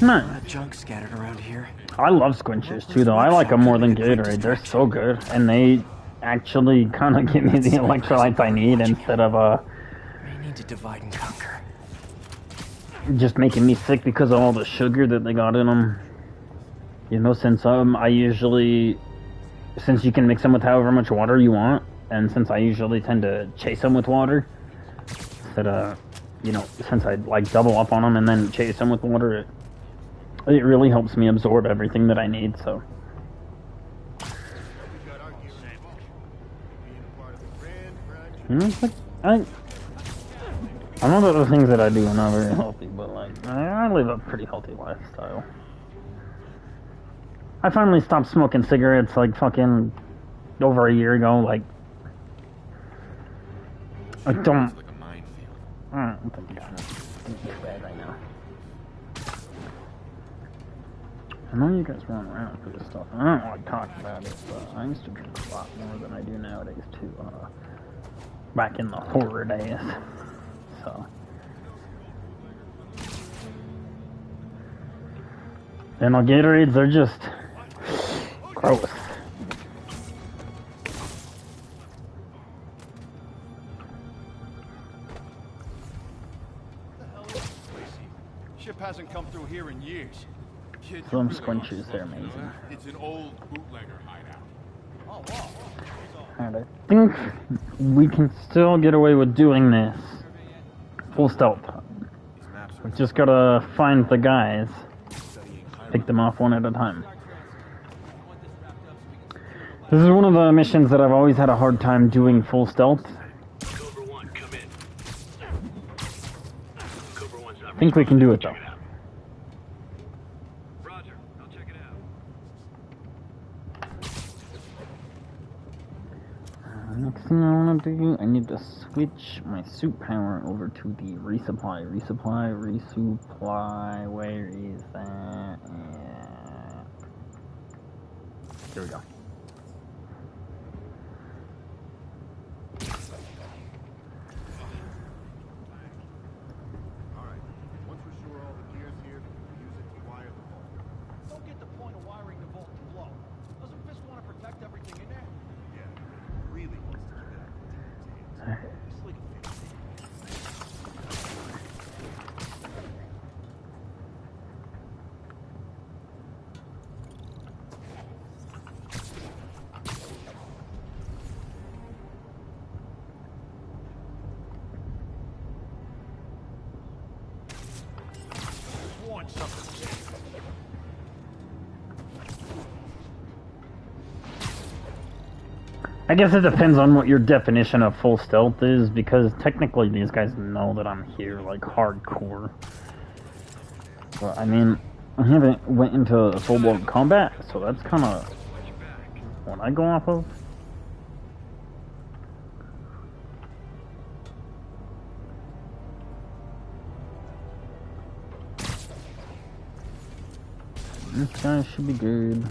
No. A lot of junk scattered around here. I love squinches too, though. I like them more than Gatorade. They're so good, and they actually kind of give me the electrolytes I need instead of May need to divide and conquer. just making me sick because of all the sugar that they got in them. You know, since since you can mix them with however much water you want, and since I usually tend to chase them with water, instead of, you know, since I like double up on them and then chase them with water, it really helps me absorb everything that I need, so. You know, it's like, I know that the things that I do are not very healthy, but like, I live a pretty healthy lifestyle. I finally stopped smoking cigarettes like fucking over a year ago, like, I don't think it's bad right now. I know you guys weren't around for this stuff. I don't like talking about it, but I used to drink a lot more than I do nowadays too, back in the horror days, so. And our Gatorades are just gross. Ship hasn't come through here in years. Kid, Some you really are squinches, they're slow, amazing. It's an old bootlegger hideout. Oh, wow. And I think we can still get away with doing this full stealth. We just gotta find the guys, pick them off one at a time. This is one of the missions that I've always had a hard time doing full stealth. I think we can do it though. Next thing I want to do, I need to switch my suit power over to the resupply. Resupply, where is that? There we go. Once we're sure all the gear's here, we'll use it to wire the vault. Don't get the point of wiring the vault to blow. Doesn't Fisk want to protect everything in there? Yeah, really wants to keep it out of the demons' hands. It's like a want something. I guess it depends on what your definition of full stealth is, because technically these guys know that I'm here, like, hardcore. But, I mean, I haven't went into full-blown combat, so that's kind of what I go off of. This guy should be good.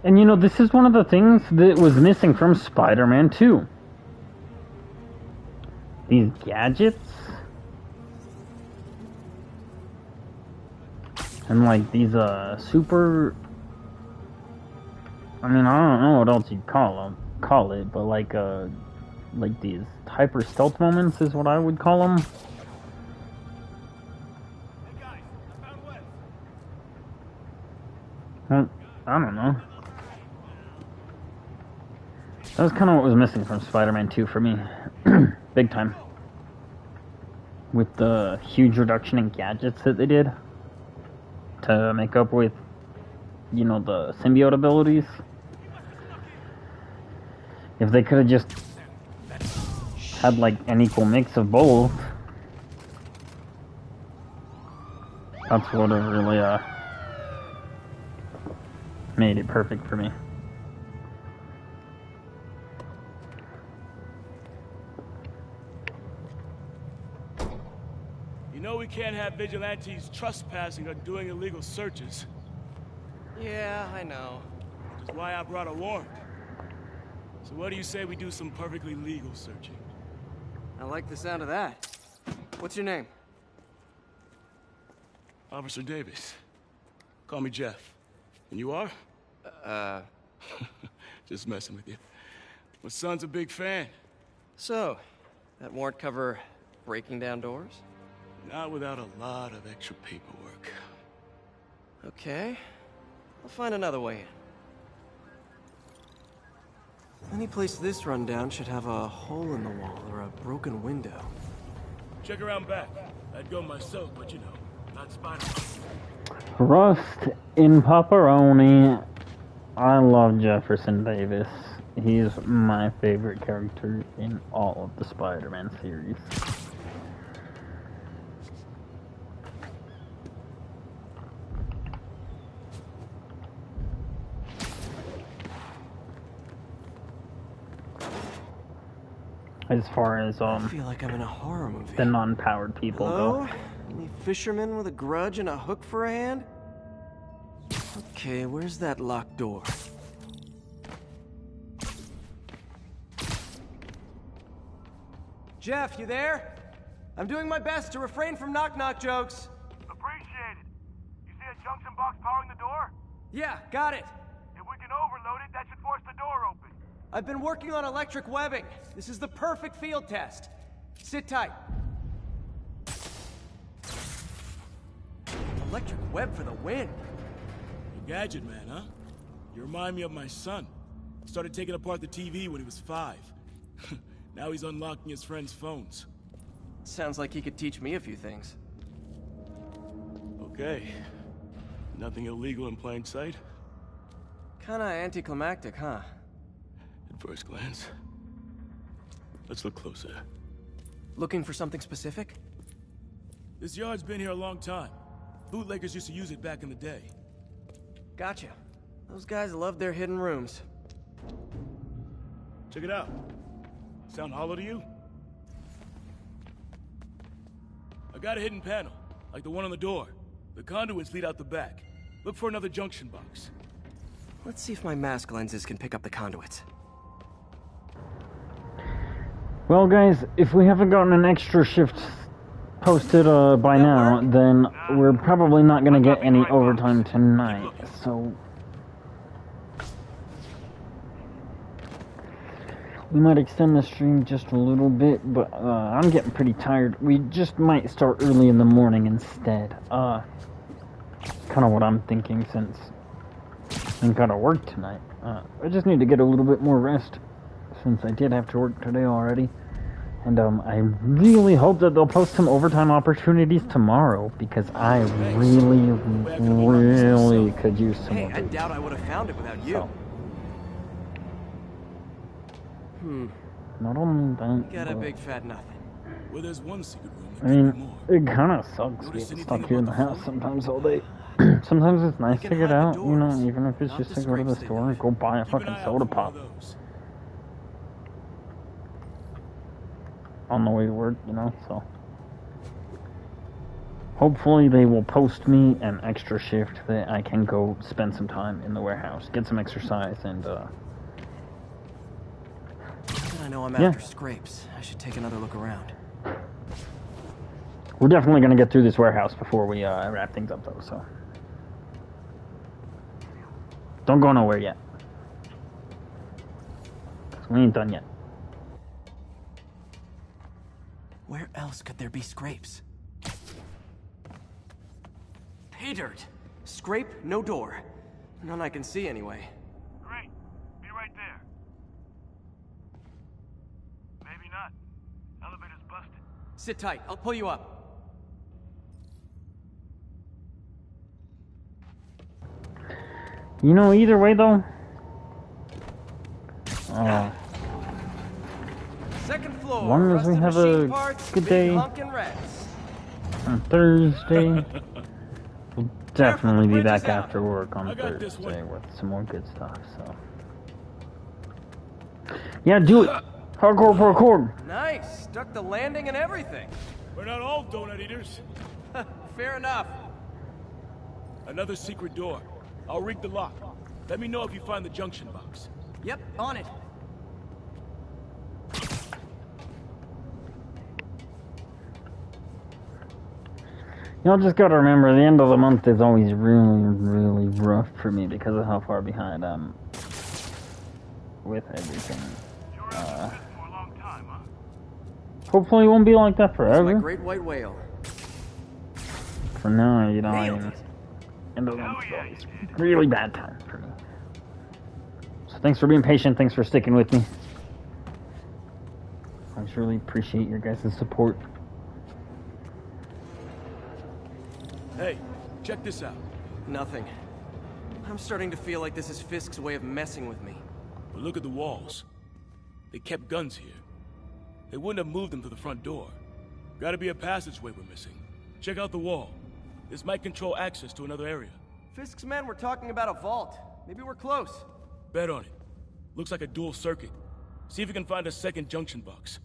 And you know, this is one of the things that was missing from Spider-Man 2. These gadgets. And like these super, I mean, I don't know what else you'd call it, but like these hyper stealth moments is what I would call them. Well, I don't know. That was kind of what was missing from Spider-Man 2 for me. Big time. with the huge reduction in gadgets that they did to make up with, you know, the symbiote abilities. If they could have just had like an equal mix of both, that's what would have really made it perfect for me. You know we can't have vigilantes trespassing or doing illegal searches. Yeah, I know. Which is why I brought a warrant. So what do you say we do some perfectly legal searching? I like the sound of that. What's your name? Officer Davis. Call me Jeff. And you are? Just messing with you. My son's a big fan. So, that warrant cover breaking down doors? Not without a lot of extra paperwork. Okay. I'll find another way in. Any place this rundown should have a hole in the wall or a broken window. Check around back. I'd go myself, but you know, not Spider-Man. Rust in pepperoni. I love Jefferson Davis. He's my favorite character in all of the Spider-Man series. As far as I feel like I'm in a horror movie. the non-powered people Hello? go. Any fisherman with a grudge and a hook for a hand? Okay, where's that locked door? Jeff, you there? I'm doing my best to refrain from knock-knock jokes. Appreciate it. You see a junction box powering the door? Yeah, got it. If we can overload it, that should force the door open. I've been working on electric webbing. This is the perfect field test. Sit tight. Electric web for the win. A gadget man, huh? You remind me of my son. He started taking apart the TV when he was 5. Now he's unlocking his friends' phones. Sounds like he could teach me a few things. Okay. Nothing illegal in plain sight? Kinda anticlimactic, huh? At first glance. Let's look closer. Looking for something specific? This yard's been here a long time. Bootleggers used to use it back in the day. Gotcha. Those guys love their hidden rooms. Check it out. Sound hollow to you? I got a hidden panel, like the one on the door. The conduits lead out the back. Look for another junction box. Let's see if my mask lenses can pick up the conduits. Well, guys, if we haven't gotten an extra shift posted by now, then we're probably not going to get any overtime tonight, so we might extend the stream just a little bit, but I'm getting pretty tired. We just might start early in the morning instead. Kind of what I'm thinking, since I ain't gotta work tonight. I just need to get a little bit more rest, since I did have to work today already. And I really hope that they'll post some overtime opportunities tomorrow, because I really could use some Hey, more. I doubt I would have found it without you. So. Not only that, Got a but, big fat nothing. Well, there's one secret room. I mean, it kind of sucks being stuck here in the house sometimes all day. Sometimes it's nice to get out, you know, even if it's just to go to the store and go buy a fucking soda pop. On the way to work, you know, so. Hopefully they will post me an extra shift that I can go spend some time in the warehouse, get some exercise, and, I know I'm after scrapes. I should take another look around. We're definitely going to get through this warehouse before we wrap things up, though, so. Don't go nowhere yet. 'Cause we ain't done yet. Where else could there be scrapes? Pay dirt! Scrape, no door. None I can see anyway. Great. Be right there. Maybe not. Elevator's busted. Sit tight. I'll pull you up. You know, either way though. Second floor. As long as we have a good day on Thursday, we'll definitely be back after work on Thursday with some more good stuff. So, yeah, do it. Hardcore parkour. Nice. Stuck the landing and everything. We're not all donut eaters. Fair enough. Another secret door. I'll rig the lock. Let me know if you find the junction box. Yep, on it. Y'all just gotta remember, the end of the month is always really, really rough for me because of how far behind I'm with everything. Hopefully it won't be like that forever. That's my great white whale. For now, you know, I mean, end of the month is always really bad time for me. So thanks for being patient, thanks for sticking with me. I just really appreciate your guys' support. Hey, check this out. Nothing. I'm starting to feel like this is Fisk's way of messing with me. But look at the walls. They kept guns here. They wouldn't have moved them to the front door. Gotta be a passageway we're missing. Check out the wall. This might control access to another area. Fisk's men were talking about a vault. Maybe we're close. Bet on it. Looks like a dual circuit. See if you can find a second junction box.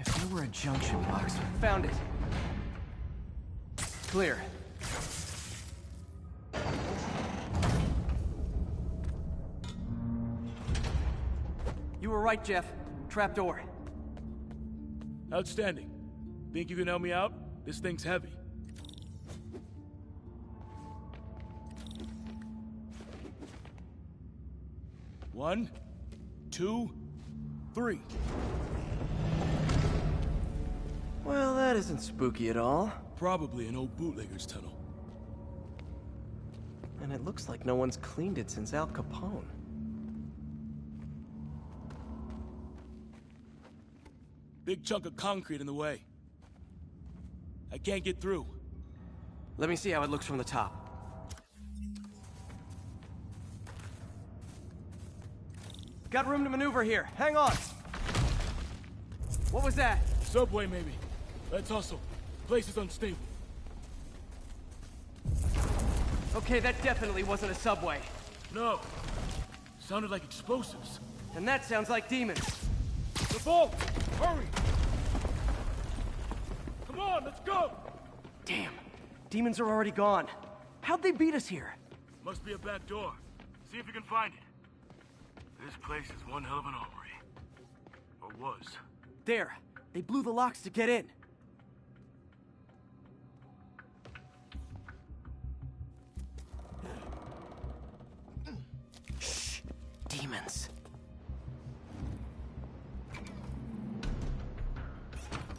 If there were a junction box, found it. Clear. You were right, Jeff. Trapdoor. Outstanding. Think you can help me out? This thing's heavy. One, two, three. Well, that isn't spooky at all. Probably an old bootlegger's tunnel. And it looks like no one's cleaned it since Al Capone. Big chunk of concrete in the way. I can't get through. Let me see how it looks from the top. Got room to maneuver here. Hang on. What was that? Subway, maybe. Let's hustle. Place is unstable. Okay, that definitely wasn't a subway. No. Sounded like explosives. And that sounds like demons. The vault! Hurry! Come on, let's go! Damn. Demons are already gone. How'd they beat us here? Must be a back door. See if you can find it. This place is one hell of an armory. Or was. There. They blew the locks to get in. Shh. Demons.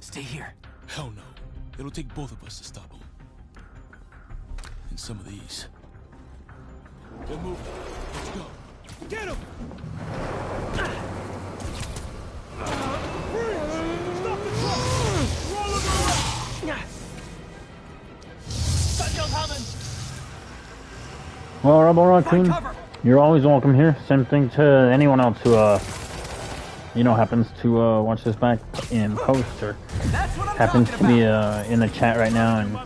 Stay here. Hell no. It'll take both of us to stop them. And some of these. They're moving. Let's go. Get him! Well, Rebel Raccoon, you're always welcome here. Same thing to anyone else who, you know, happens to watch this back in post or happens to be in the chat right now and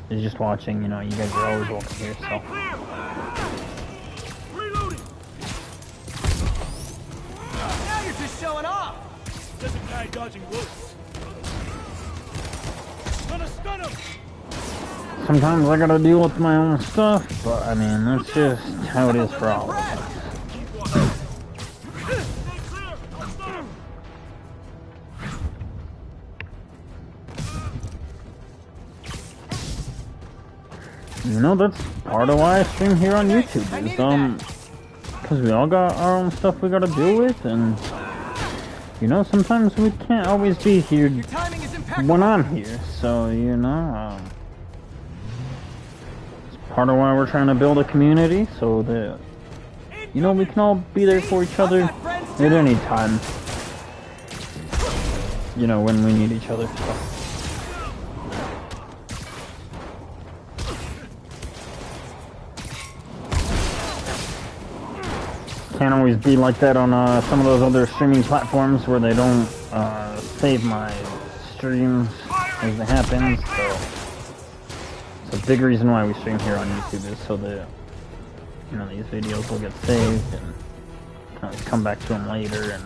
is just watching. You know, you guys are always welcome here. So. Now you're just showing off. There's a guy dodging bullets. Gonna stun him. Sometimes I gotta deal with my own stuff, but I mean, that's just how it is for all of us. You know, that's part of why I stream here on YouTube, is, because we all got our own stuff we gotta deal with, and, you know, sometimes we can't always be here went on here. So, you know, it's part of why we're trying to build a community so that, you know, we can all be there for each other at any time. You know, when we need each other. So. Can't always be like that on some of those other streaming platforms where they don't save my streams as they happen. So it's a big reason why we stream here on YouTube is so that, you know, these videos will get saved and come back to them later, and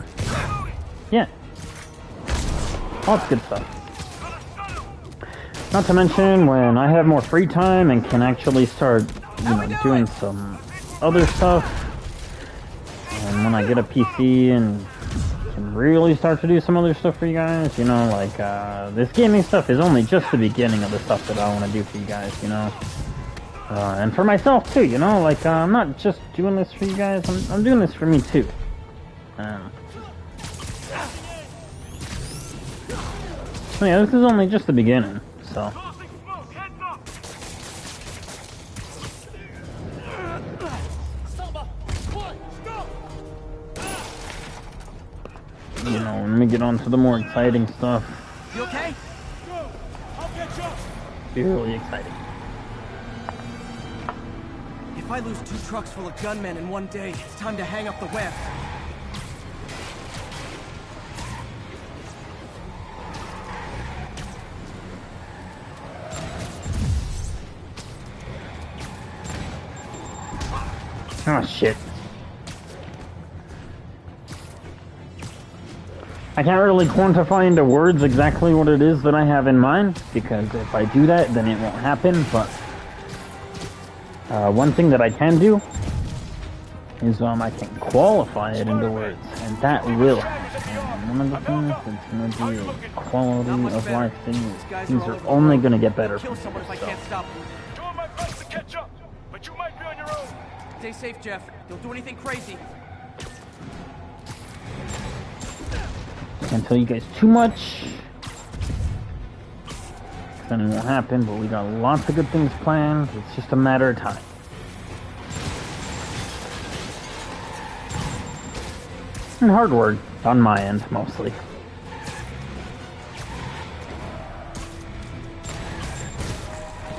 yeah, lots of good stuff. Not to mention when I have more free time and can actually start, you know, doing some other stuff. And when I get a PC and can really start to do some other stuff for you guys, you know, like, this gaming stuff is only just the beginning of the stuff that I want to do for you guys, you know. And for myself, too, you know, like, I'm not just doing this for you guys, I'm doing this for me, too. So yeah, this is only just the beginning, so. You know, when we get on to the more exciting stuff. You okay? Be really exciting. If I lose 2 trucks full of gunmen in one day, it's time to hang up the web. Oh shit. I can't really quantify into words exactly what it is that I have in mind, because if I do that, then it won't happen, but one thing that I can do is I can qualify it into words, and that will. And one of the things that's going to be a quality of life thing is things are only going to get better from here, so. Stay safe, Jeff. Don't do anything crazy. Can't tell you guys too much, then it won't happen, but we got lots of good things planned. It's just a matter of time. And hard work on my end, mostly.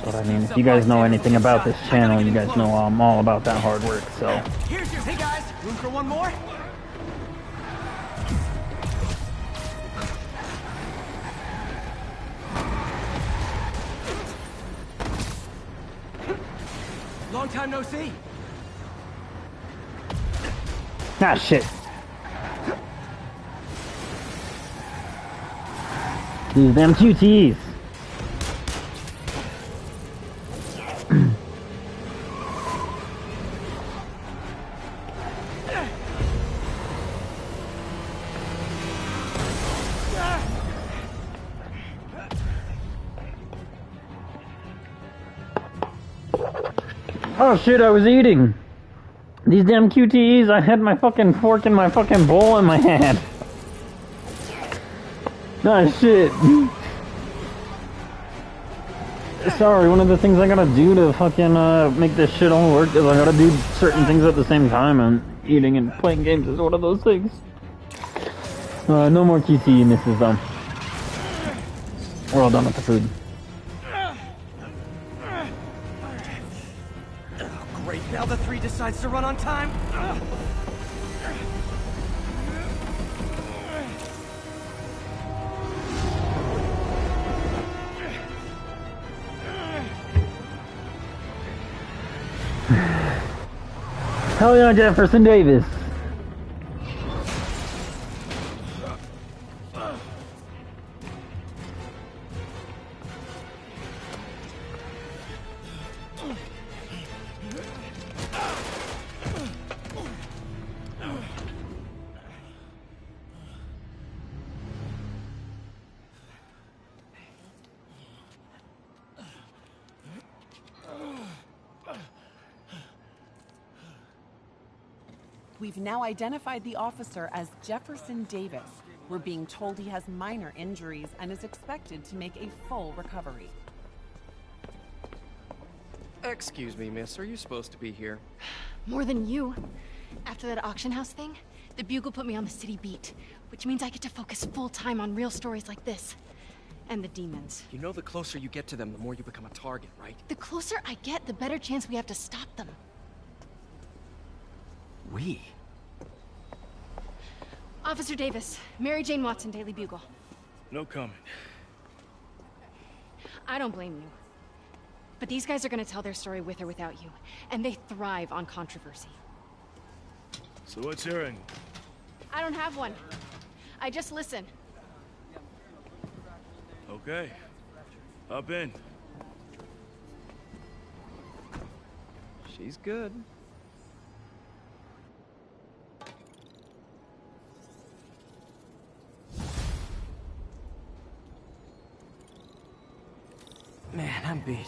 But I mean, if you guys know anything about this channel, you guys know I'm all about that hard work, so. Here's your, hey guys, room for one more? Long time no see. Ah, shit. These damn QTs. Oh shit, I was eating. These damn QTEs, I had my fucking fork in my fucking bowl in my hand. Oh shit. Sorry, one of the things I gotta do to fucking make this shit all work is I gotta do certain things at the same time, and eating and playing games is one of those things. No more QTE, Mrs. Dumb. We're all done with the food. Great, now the 3 decides to run on time. Hell yeah, Jefferson Davis. We've now identified the officer as Jefferson Davis. We're being told he has minor injuries and is expected to make a full recovery. Excuse me, miss. Are you supposed to be here? More than you. After that auction house thing, the Bugle put me on the city beat, which means I get to focus full-time on real stories like this. And the demons. You know the closer you get to them, the more you become a target, right? The closer I get, the better chance we have to stop them. We? Officer Davis, Mary Jane Watson, Daily Bugle. No comment. I don't blame you. But these guys are gonna tell their story with or without you, and they thrive on controversy. So what's your angle? I don't have one. I just listen. Okay. Hop in. She's good. Man, I'm beat.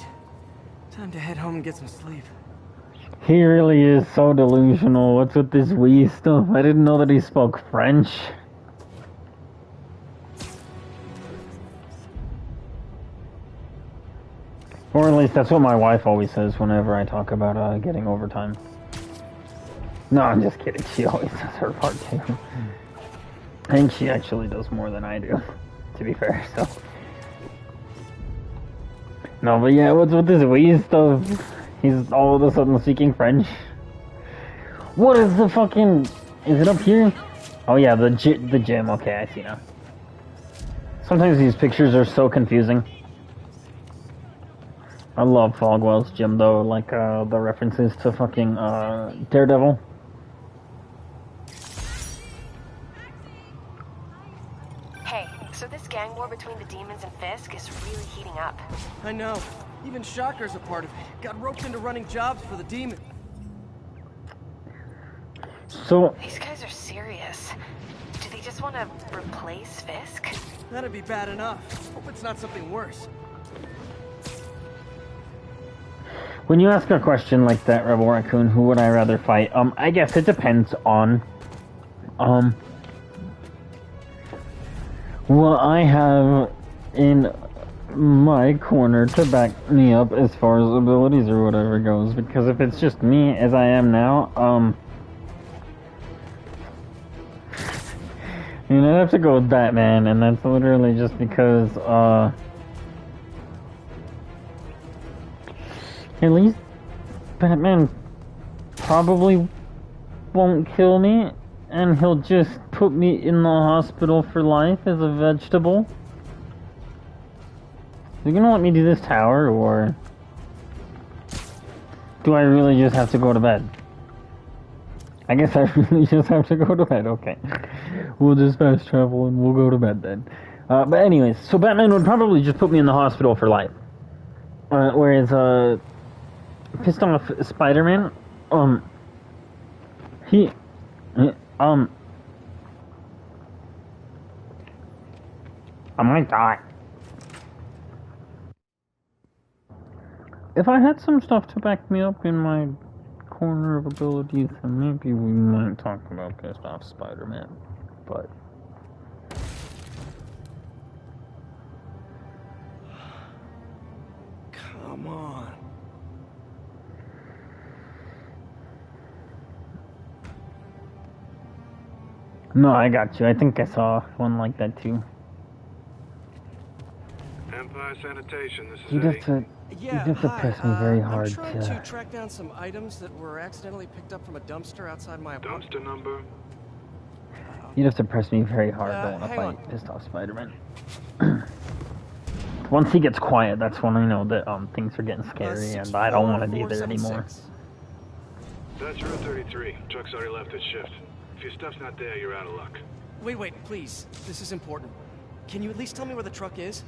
Time to head home and get some sleep. He really is so delusional. What's with this Wii stuff? I didn't know that he spoke French. Or at least that's what my wife always says whenever I talk about getting overtime. No, I'm just kidding. She always does her part too. I think she actually does more than I do, to be fair, so. No, but yeah, what's with this Wii stuff? He's all of a sudden speaking French. What is the fucking... Is it up here? Oh yeah, the gym. Okay, I see now. Sometimes these pictures are so confusing. I love Fogwell's gym though, like the references to fucking Daredevil. Hey, so this gang war between the demons and Fisk is really heating up. I know. Even Shocker's a part of it. Got roped into running jobs for the demon. So... These guys are serious. Do they just want to replace Fisk? That'd be bad enough. Hope it's not something worse. When you ask a question like that, Rebel Raccoon, who would I rather fight? I guess it depends on, what I have in my corner to back me up as far as abilities or whatever goes. Because if it's just me as I am now, I mean, I'd have to go with Batman, and that's literally just because, at least Batman probably won't kill me, and he'll just put me in the hospital for life as a vegetable. Are you gonna let me do this tower, or do I really just have to go to bed? I guess I really just have to go to bed, okay. We'll just fast travel and we'll go to bed then. But anyways, so Batman would probably just put me in the hospital for life. Whereas, pissed off Spider-Man, I might die. If I had some stuff to back me up in my corner of abilities, then maybe we might talk about pissed off Spider-Man, but... Come on. No, I got you. I think I saw one like that too. Empire Sanitation, this is You'd have to press me very hard I'm trying to track down some items that were accidentally picked up from a dumpster outside my apartment. Dumpster number? You'd have to press me very hard. Don't want to fight pissed off Spider-Man. Once he gets quiet, that's when I know that things are getting scary, and I don't want to be there anymore. That's Route 33. Truck's already left its shift. If your stuff's not there, you're out of luck. Wait, please. This is important. Can you at least tell me where the truck is?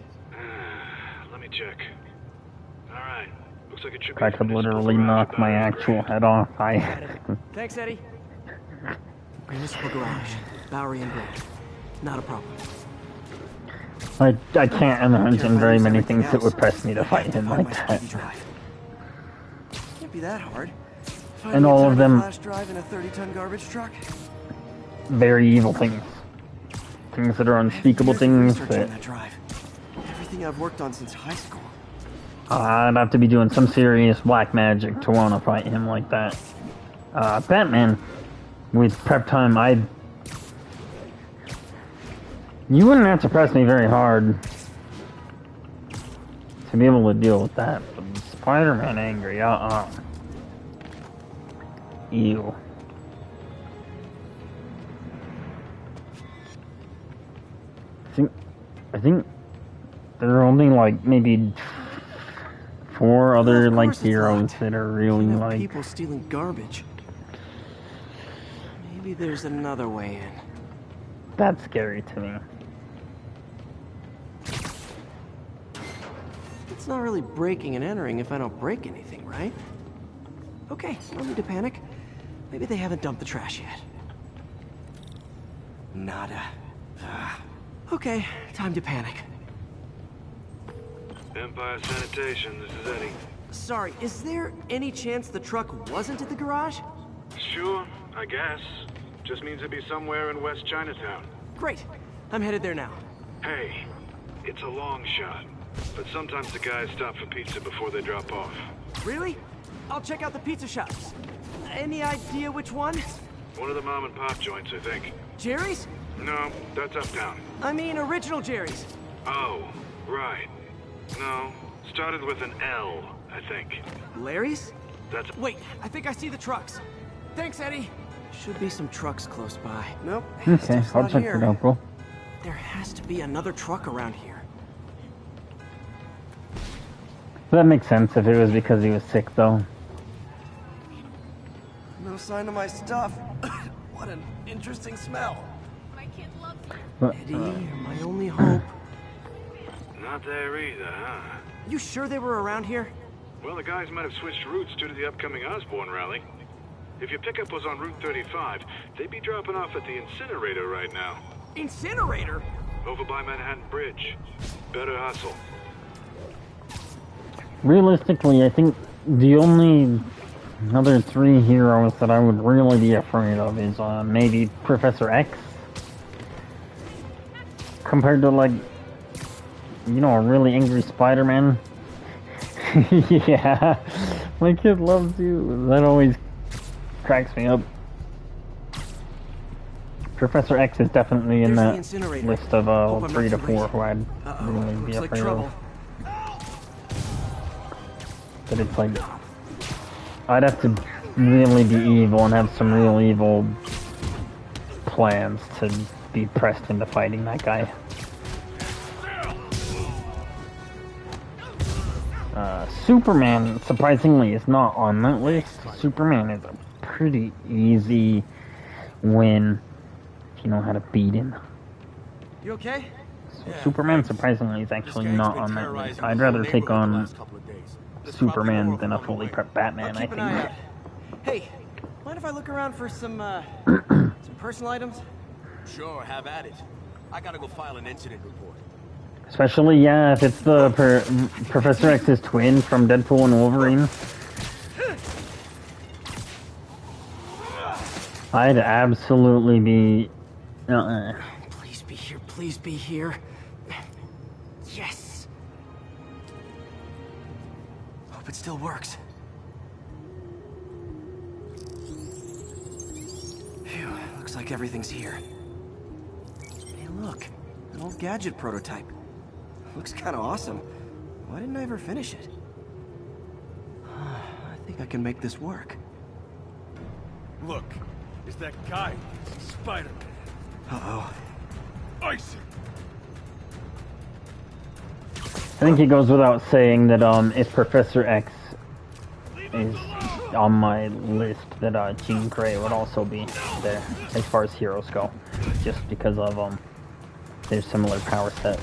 Let me check. Alright. Looks like it should be... I could literally knock my actual head off. Thanks, Eddie. Municipal garage. Bowery and Gray. Not a problem. I can't imagine very many things that would press me to fight him like that. Can't be that hard. And all of them... Flash drive in a 30-ton garbage truck? very evil things. things that are unspeakable things that that drive. Everything I've worked on since high school. I'd have to be doing some serious black magic to want to fight him like that. Batman, with prep time, you wouldn't have to press me very hard to be able to deal with that. But Spider-Man angry, Ew. I think there are only like maybe 4 other like heroes that are really like people stealing garbage. Maybe there's another way in. That's scary to me. It's not really breaking and entering if I don't break anything, right? Okay, no need to panic. Maybe they haven't dumped the trash yet. Nada. Okay, time to panic. Empire Sanitation, this is Eddie. Sorry, is there any chance the truck wasn't at the garage? Sure, I guess. Just means it'd be somewhere in West Chinatown. Great, I'm headed there now. Hey, it's a long shot, but sometimes the guys stop for pizza before they drop off. Really? I'll check out the pizza shops. Any idea which one? One of the mom and pop joints, I think. Jerry's? No, that's uptown. I mean original Jerry's. Oh, right. No, started with an L, I think. Larry's? That's... Wait, I think I see the trucks. Thanks, Eddie. Should be some trucks close by. Nope. Okay, Stuff's I'll not check here. it out, bro. There has to be another truck around here. That makes sense if it was because he was sick, though. No sign of my stuff. What an interesting smell. My kid loves Eddie, you're my only hope. Not there either, huh? You sure they were around here? Well, the guys might have switched routes due to the upcoming Osborn rally. If your pickup was on Route 35, they'd be dropping off at the incinerator right now. Incinerator? Over by Manhattan Bridge. Better hustle. Realistically, I think the only other 3 heroes that I would really be afraid of is maybe Professor X. Compared to, like, you know, a really angry Spider-Man. Yeah, my kid loves you. That always cracks me up. Professor X is definitely in that list of 3 to 4 who I'd really be afraid of. But it's like, I'd have to really be evil and have some real evil plans to be pressed into fighting that guy. Superman, surprisingly, is not on that list. Superman is a pretty easy win if you know how to beat him. You okay? So Superman, surprisingly, is actually not on that list. I'd rather take on Superman than a fully prepped Batman, I think. Hey, mind if I look around for some personal items? Sure, have at it. I gotta go file an incident report. Especially, yeah, if it's the Professor X's twin from Deadpool and Wolverine. I'd absolutely be... Please be here, please be here. Yes! Hope it still works. Phew, looks like everything's here. Hey, look, an old gadget prototype. Looks kind of awesome. Why didn't I ever finish it? I think I can make this work. Look, it's that guy, Spider-Man. Uh-oh. Icy. I think it goes without saying that if Professor X is on my list, that Jean Grey would also be there as far as heroes go, just because of their similar power set.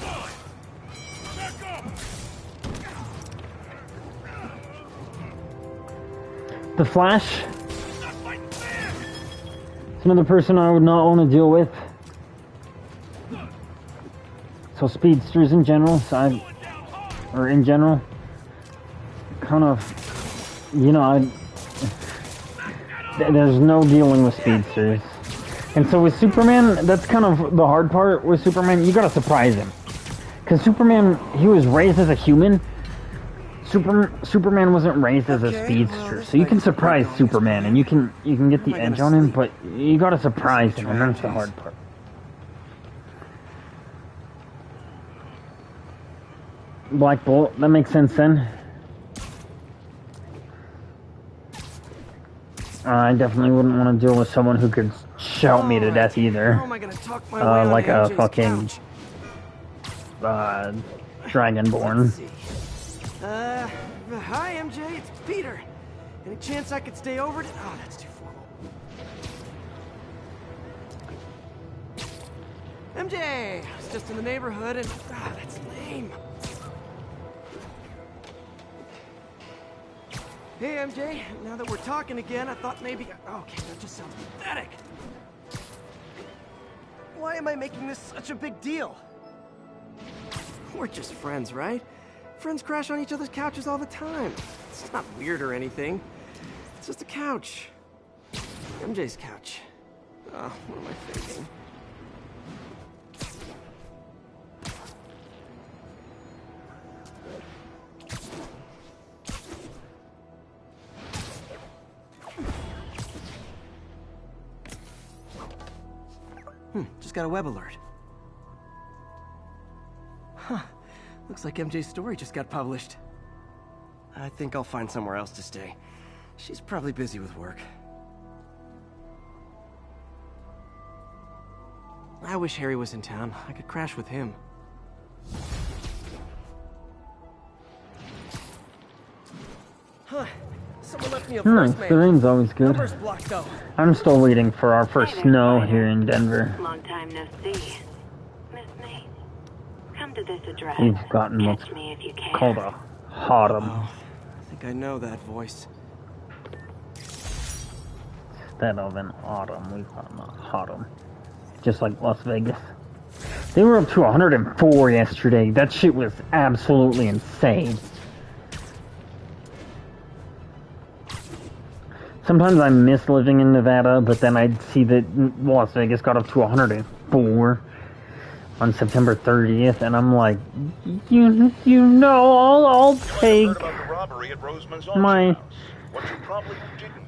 The Flash, it's another person I would not want to deal with. So speedsters in general, kind of, you know, there's no dealing with speedsters. And so with Superman, that's kind of the hard part with Superman. You gotta surprise him. Because Superman, he was raised as a human. Superman wasn't raised as a speedster. So you can surprise Superman and you can get the edge on him, but you gotta surprise him, and that's the hard part. Black Bolt, that makes sense then. I definitely wouldn't want to deal with someone who could shout me to death either. How am I gonna talk my way Like a MJ's fucking Dragonborn. Hi MJ, it's Peter. Any chance I could stay over to... Oh, that's too formal. MJ, I was just in the neighborhood and... Ah, that's lame. Hey MJ, now that we're talking again, I thought maybe... Okay, that just sounds pathetic. Why am I making this such a big deal? We're just friends, right? Friends crash on each other's couches all the time. It's not weird or anything. It's just a couch. MJ's couch. Oh, what am I thinking? Just got a web alert. Huh. Looks like MJ's story just got published. I think I'll find somewhere else to stay. She's probably busy with work. I wish Harry was in town. I could crash with him. Huh. Someone left me a voicemail. The rain's always good. Number's blocked, though. I'm still waiting for our first snow here in Denver. Long time no see. Miss me? Come to this address. We've gotten what's called a autumn. I think I know that voice. Instead of an autumn, we've gotten a autumn. Just like Las Vegas. They were up to 104 yesterday. That shit was absolutely insane. Sometimes I miss living in Nevada, but then I'd see that Las Vegas got up to 104 on September 30th, and I'm like, you know, I'll take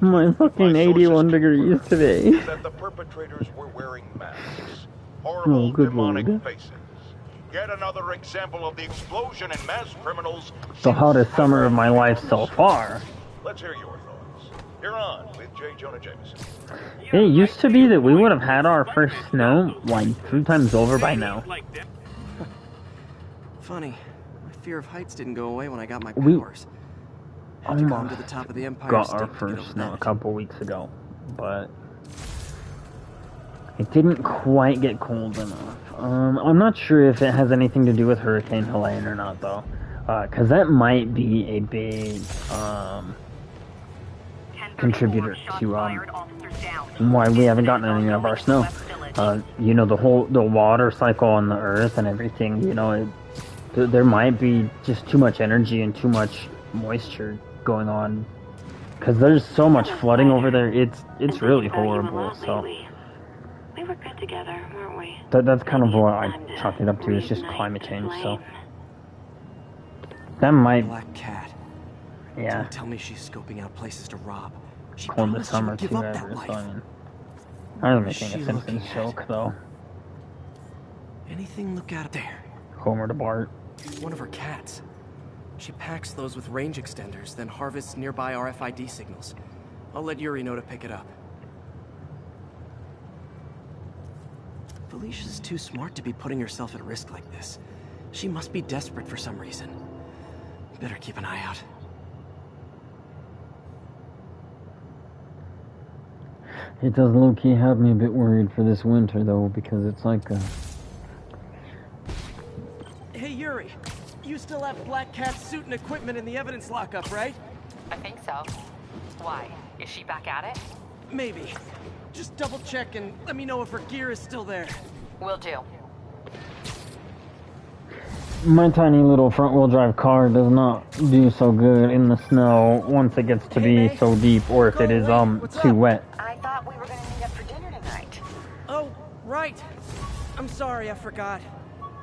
my fucking 81 degrees today. That the perpetrators were wearing masks. Oh, Horrible good demonic lord. faces. Yet another example of the explosion in mass criminals. The hottest summer of my life so far. Let's hear your thoughts. You're on with J. Jonah Jameson. It used to be that we would have had our first snow like 3 times over by now. Funny. My fear of heights didn't go away when I got my We powers. Had to climb to the top of the Empire got State our to get first over snow that. a couple weeks ago, but it didn't quite get cold enough. I'm not sure if it has anything to do with Hurricane Helene or not, though, because that might be a big contributor to why we haven't gotten any of our snow. You know, the water cycle on the Earth and everything. You know, there might be just too much energy and too much moisture going on, because there's so much flooding over there. It's really horrible. So We were good together, weren't we? that's kind of what I chalk it up to. It's just climate change. So that might. Black Cat. Yeah. Don't tell me she's scoping out places to rob. She Cold this promised she summer would give too, up ever. that So life. I mean, I was What is making she a Simpsons looking at? joke though. Anything look out there? Homer to Bart. One of her cats. She packs those with range extenders, then harvests nearby RFID signals. I'll let Yuri know to pick it up. Felicia's too smart to be putting herself at risk like this. She must be desperate for some reason. Better keep an eye out. It does low-key have me a bit worried for this winter though, because it's like Hey Yuri, you still have Black Cat's suit and equipment in the evidence lockup, right? I think so. Why? Is she back at it? Maybe. Just double check and let me know if her gear is still there. Will do. my tiny little front-wheel drive car does not do so good in the snow once it gets to be so deep, or if it is too wet. I thought we were gonna meet up for dinner tonight. right. I'm sorry, I forgot.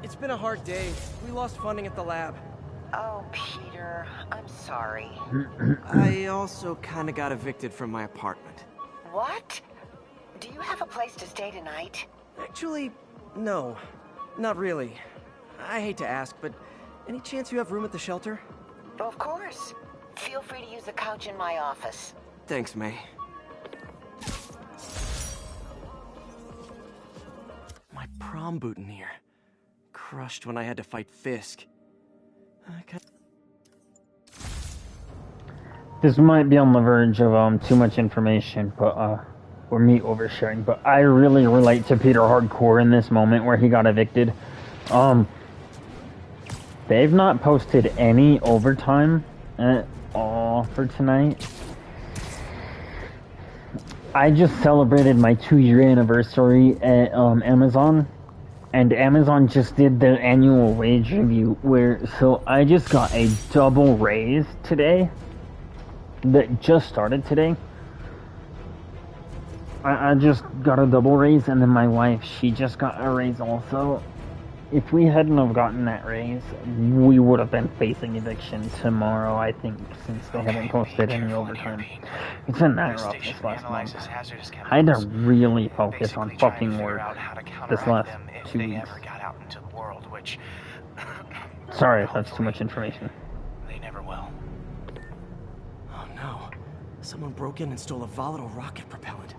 It's been a hard day. We lost funding at the lab. Oh, Peter, I'm sorry. I also kinda got evicted from my apartment. What? Do you have a place to stay tonight? Actually, no. Not really. I hate to ask, but any chance you have room at the shelter? Of course. Feel free to use the couch in my office. Thanks, May. My prom boutonniere. Crushed when I had to fight Fisk. This might be on the verge of too much information, but or me oversharing, but I really relate to Peter hardcore in this moment where he got evicted. They've not posted any overtime at all for tonight. I just celebrated my 2-year anniversary at Amazon, and Amazon just did their annual wage review so I just got a double raise today that just started today. I just got a double raise, and then my wife, she just got a raise also. If we hadn't have gotten that raise, we would have been facing eviction tomorrow, I think, since they haven't posted any overtime. It's been that rough this last month. I had to really focus on fucking work this last 2 weeks. Sorry if that's too much information. They never will. Oh no. Someone broke in and stole a volatile rocket propellant.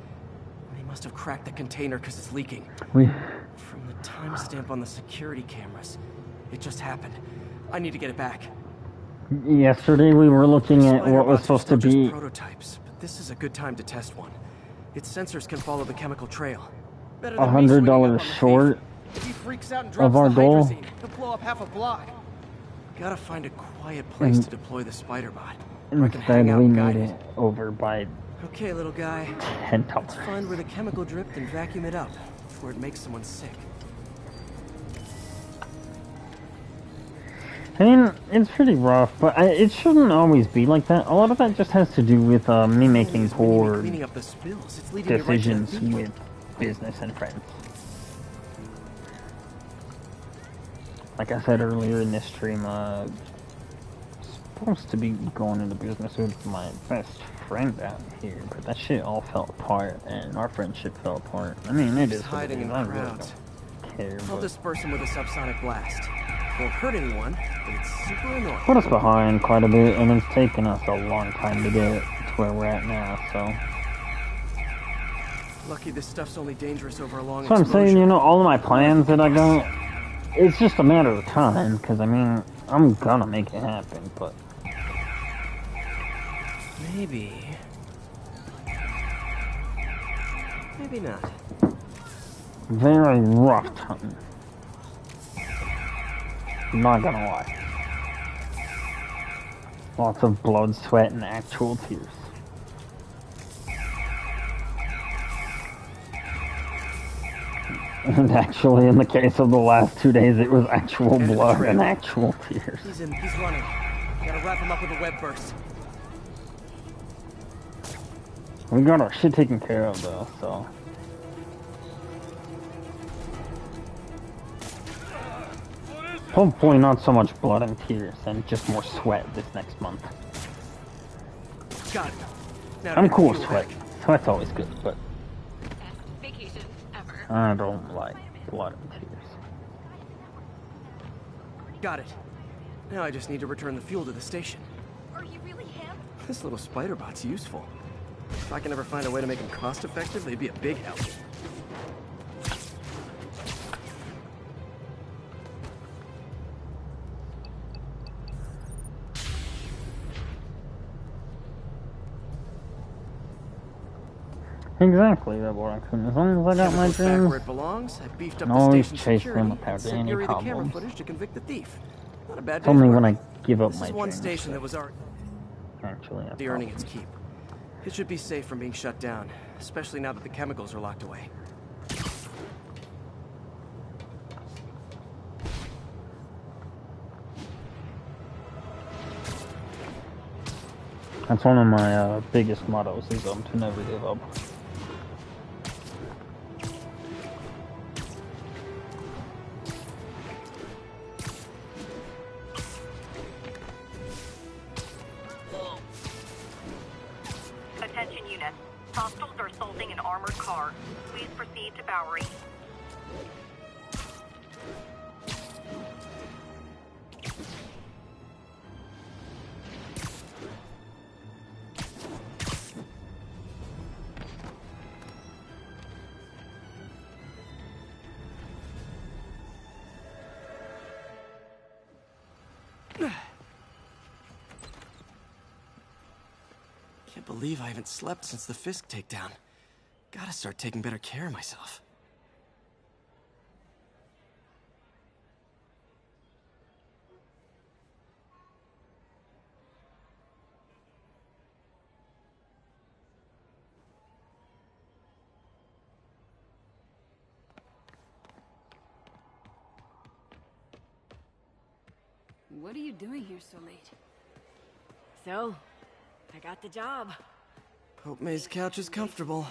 They must have cracked the container because it's leaking. From the timestamp on the security cameras, it just happened. I need to get it back. Yesterday we were looking at what was supposed to be prototypes, but this is a good time to test one. Its sensors can follow the chemical trail. $100 short If he freaks out and of drops our the goal. hydrazine, he'll blow up half a block. Gotta find a quiet place And to deploy the spider bot. Where I can hang Instead out we and made guide it over by Okay, little guy. $10. Let's find where the chemical dripped and vacuum it up before it makes someone sick. I mean, it's pretty rough, but it shouldn't always be like that. A lot of that just has to do with me making poor decisions with business and friends. Like I said earlier in this stream, supposed to be going into business with my best friend out here, but that shit all fell apart, and our friendship fell apart. I mean, it is what it hiding is. in I the really crowds. don't care, I'll but disperse him with a subsonic blast. Won't hurt anyone, but it's super annoying. put us behind quite a bit, and it's taken us a long time to get to where we're at now, so. Lucky this stuff's only dangerous over a long So I'm saying, you know, all of my plans that I got, it's just a matter of time, because I mean, I'm gonna make it happen, but. Maybe. Maybe not. Very rough time. Not gonna lie. Lots of blood, sweat, and actual tears. And actually, in the case of the last 2 days, it was actual blood and actual tears. He's running. Gotta wrap him up with a web burst. We got our shit taken care of, though, so. Hopefully not so much blood and tears, and just more sweat this next month. Got it. Now I'm to cool with fuel sweat. back. Sweat's always good, but Vacation ever. I don't like blood and tears. Got it. Now I just need to return the fuel to the station. Are you really him? This little spider bot's useful. If I can ever find a way to make them cost-effective, they'd be a big help. Exactly, Rebel Raccoon. As long as I got my Chemicals back where dreams, it belongs. I beefed up and the always station chase security them and without sent any Gary the camera problems. footage to convict the thief. Not a bad It's day's only work. when I give up This my is one dreams. station that was already Actually, earning its keep. It should be safe from being shut down, especially now that the chemicals are locked away. That's one of my biggest mottos is to never give up. Bowery. Can't believe I haven't slept since the Fisk takedown. Gotta start taking better care of myself. What are you doing here so late? So, I got the job. Hope May's couch is comfortable.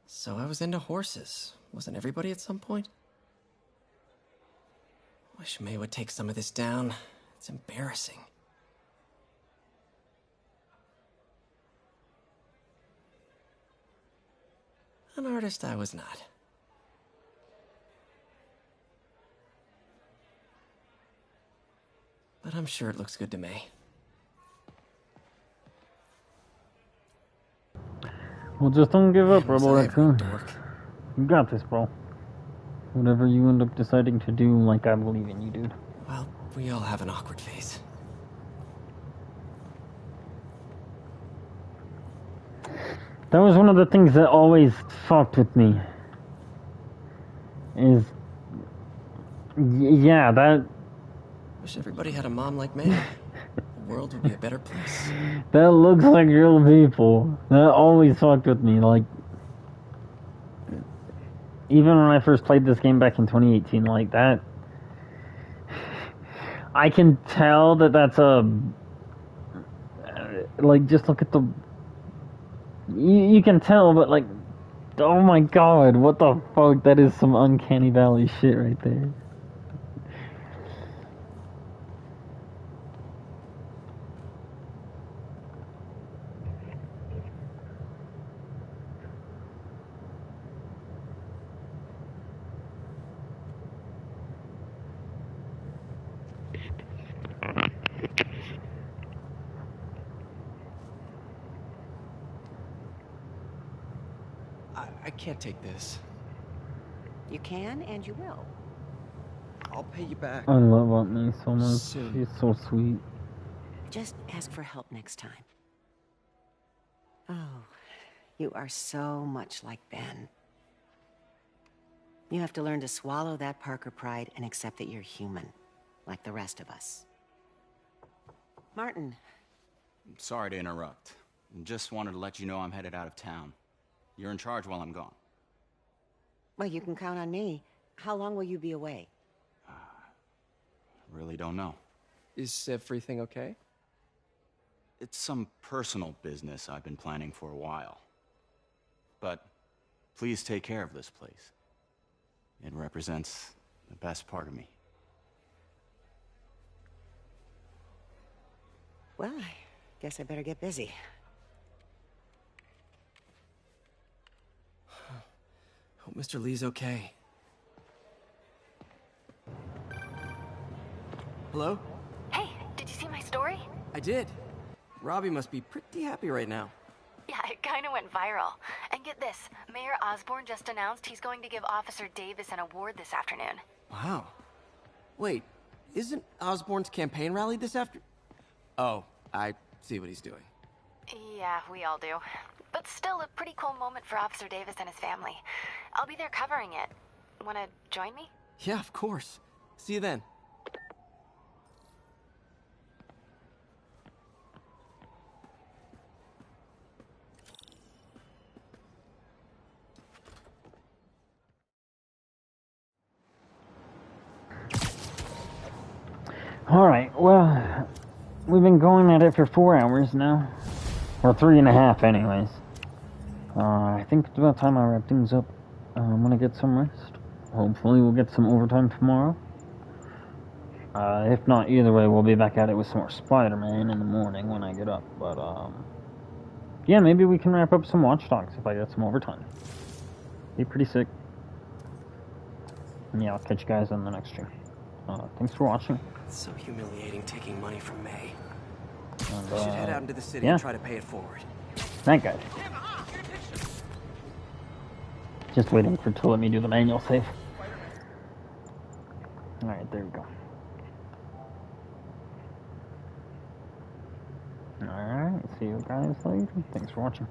So I was into horses. Wasn't everybody at some point? Wish May would take some of this down. It's embarrassing. An artist I was not. But I'm sure it looks good to May. Well, just don't give up, Was Rebel I ever a Raccoon. dork? You got this, bro. Whatever you end up deciding to do, like, I believe in you, dude. Well, we all have an awkward phase. That was one of the things that always fucked with me. Is... yeah, that... Wish everybody had a mom like May. The world would be a better place. That looks like real people. That always fucked with me, like... Even when I first played this game back in 2018, like, that... I can tell that that's a... like, just look at the... You can tell, but, like... Oh my god, what the fuck? That is some uncanny valley shit right there. I can't take this. You can, and you will. I'll pay you back. I love Aunt May so much. Soon. She's so sweet. Just ask for help next time. Oh, you are so much like Ben. You have to learn to swallow that Parker pride and accept that you're human, like the rest of us. Martin. Sorry to interrupt. Just wanted to let you know I'm headed out of town. You're in charge while I'm gone. Well, you can count on me. How long will you be away? Really don't know. Is everything okay? It's some personal business I've been planning for a while. But please take care of this place. It represents the best part of me. Well, I guess I better get busy. Hope Mr. Lee's okay. Hello? Hey, did you see my story? I did. Robbie must be pretty happy right now. Yeah, it kind of went viral. And get this, Mayor Osborn just announced he's going to give Officer Davis an award this afternoon. Wow. Wait, isn't Osborn's campaign rally this after... Oh, I see what he's doing. Yeah, we all do. But still a pretty cool moment for Officer Davis and his family. I'll be there covering it. Wanna join me? Yeah, of course. See you then. Alright, well, we've been going at it for 4 hours now. Or 3.5 anyways. I think it's about time I wrap things up. I'm gonna get some rest. Hopefully we'll get some overtime tomorrow. If not, either way, we'll be back at it with some more Spider-Man in the morning when I get up. But, Yeah, maybe we can wrap up some Watch Dogs if I get some overtime. Be pretty sick. And yeah, I'll catch you guys on the next stream. Thanks for watching. It's so humiliating taking money from May. And, I should head out into the city yeah. and try to pay it forward. That guy. Just waiting for to let me do the manual save. Alright, there we go. Alright, see you guys later. Thanks for watching.